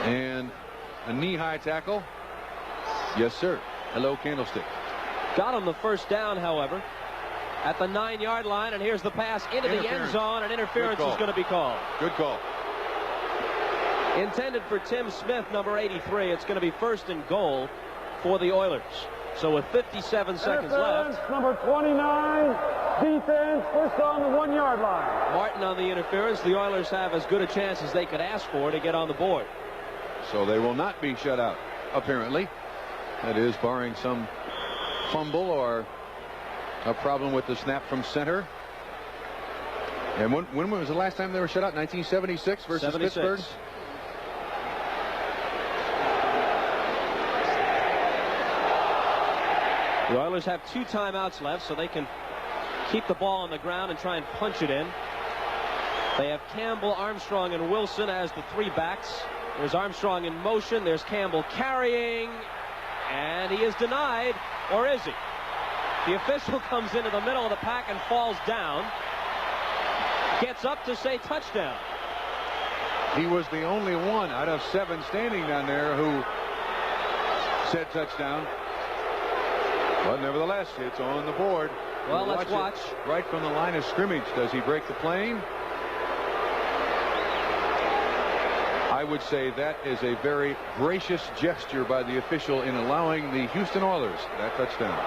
S1: And a knee-high tackle. Yes, sir. Hello, Candlestick.
S2: Got him the first down, however, at the 9-yard line, and here's the pass into the end zone, and interference is going to be called.
S1: Good call.
S2: Intended for Tim Smith, number 83. It's going to be 1st and goal for the Oilers. So with 57 seconds left.
S3: Number 29, defense, first on the 1-yard line.
S2: Martin on the interference. The Oilers have as good a chance as they could ask for to get on the board.
S1: So they will not be shut out, apparently. That is, barring some fumble or a problem with the snap from center. And when was the last time they were shut out? 1976 versus
S2: 76.
S1: Pittsburgh?
S2: The Oilers have 2 timeouts left, so they can keep the ball on the ground and try and punch it in. They have Campbell, Armstrong, and Wilson as the 3 backs. There's Armstrong in motion. There's Campbell carrying. And he is denied. Or is he? The official comes into the middle of the pack and falls down. Gets up to say touchdown.
S1: He was the only one out of 7 standing down there who said touchdown. But nevertheless, it's on the board.
S2: Well, let's watch.
S1: Right from the line of scrimmage. Does he break the plane? I would say that is a very gracious gesture by the official in allowing the Houston Oilers that touchdown.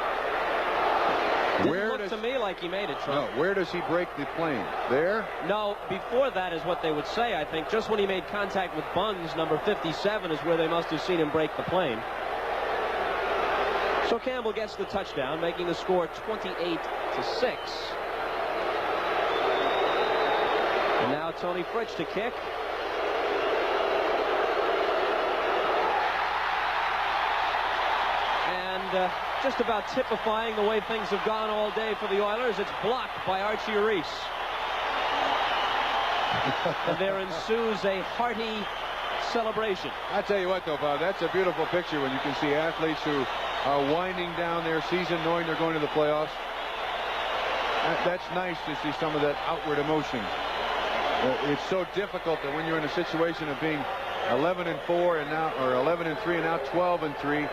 S2: Didn't look to me like he made it, Trump.
S1: No, where does he break the plane? There?
S2: No, before that is what they would say, I think. Just when he made contact with Buns, number 57, is where they must have seen him break the plane. So Campbell gets the touchdown, making the score 28-6. And now Tony Fritsch to kick. And just about typifying the way things have gone all day for the Oilers, it's blocked by Archie Reese. And there ensues a hearty celebration.
S1: I tell you what, though, Bob, that's a beautiful picture when you can see athletes who are winding down their season knowing they're going to the playoffs. That's nice to see some of that outward emotion. It's so difficult that when you're in a situation of being 11-4 and now, or 11-3 and now 12-3,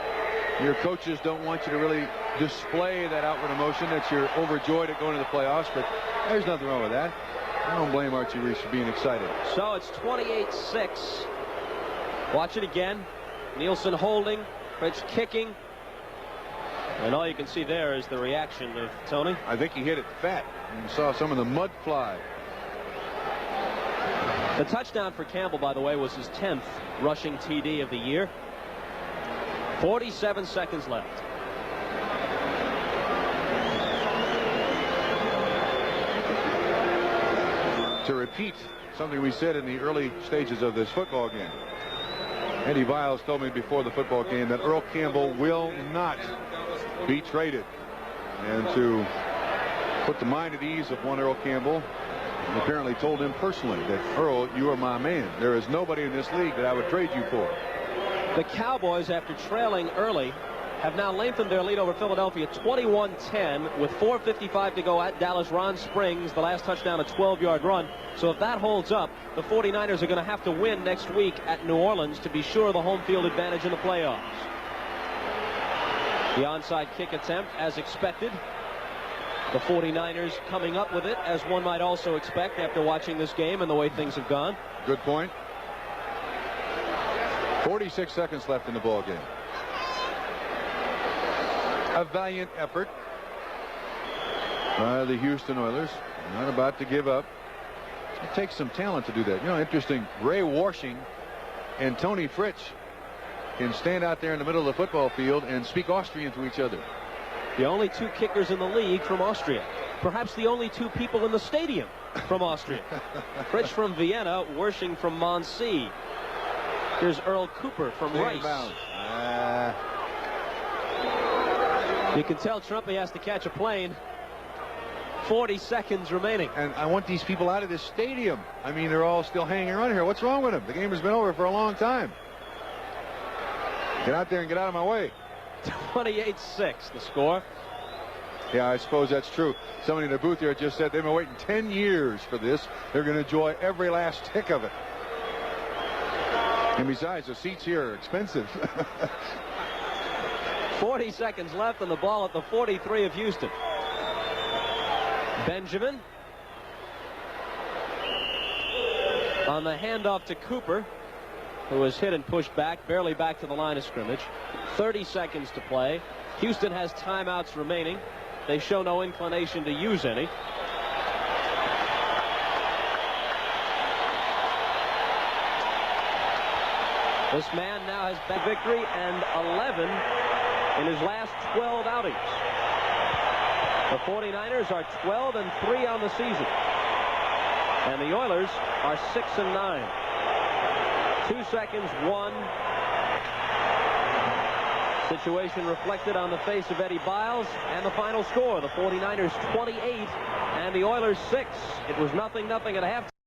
S1: your coaches don't want you to really display that outward emotion that you're overjoyed at going to the playoffs, but there's nothing wrong with that. I don't blame Archie Reese for being excited.
S2: So it's 28-6. Watch it again. Nielsen holding, Fritsch kicking. And all you can see there is the reaction of Tony.
S1: I think he hit it fat. You saw some of the mud fly.
S2: The touchdown for Campbell, by the way, was his 10th rushing TD of the year. 47 seconds left.
S1: To repeat something we said in the early stages of this football game. Eddie Viles told me before the football game that Earl Campbell will not be traded. And to put the mind at ease of one Earl Campbell, apparently told him personally that, Earl, you are my man. There is nobody in this league that I would trade you for.
S2: The Cowboys, after trailing early, have now lengthened their lead over Philadelphia 21-10 with 4:55 to go at Dallas. Ron Springs, the last touchdown, a 12-yard run. So if that holds up, the 49ers are going to have to win next week at New Orleans to be sure of the home field advantage in the playoffs. The onside kick attempt, as expected. The 49ers coming up with it, as one might also expect after watching this game and the way things have gone.
S1: Good point. 46 seconds left in the ball game. A valiant effort by the Houston Oilers. Not about to give up. It takes some talent to do that. You know, interesting. Ray Washing and Tony Fritsch can stand out there in the middle of the football field and speak Austrian to each other.
S2: The only 2 kickers in the league from Austria. Perhaps the only 2 people in the stadium from Austria. Fritsch from Vienna, Washing from Muncie. Here's Earl Cooper from Rice. You can tell Trumpy has to catch a plane. 40 seconds remaining.
S1: And I want these people out of this stadium. I mean, they're all still hanging around here. What's wrong with them? The game has been over for a long time. Get out there and get out of my way.
S2: 28-6 the score.
S1: Yeah, I suppose that's true. Somebody in the booth here just said they've been waiting 10 years for this. They're going to enjoy every last tick of it. And besides, the seats here are expensive.
S2: 40 seconds left and the ball at the 43 of Houston. Benjamin on the handoff to Cooper, who was hit and pushed back, barely back to the line of scrimmage. 30 seconds to play. Houston has timeouts remaining. They show no inclination to use any. This man now has back victory and 11 in his last 12 outings. The 49ers are 12-3 on the season. And the Oilers are 6-9. 2 seconds, 1. Situation reflected on the face of Eddie Biles, and the final score, the 49ers 28 and the Oilers 6. It was 0-0 at halftime.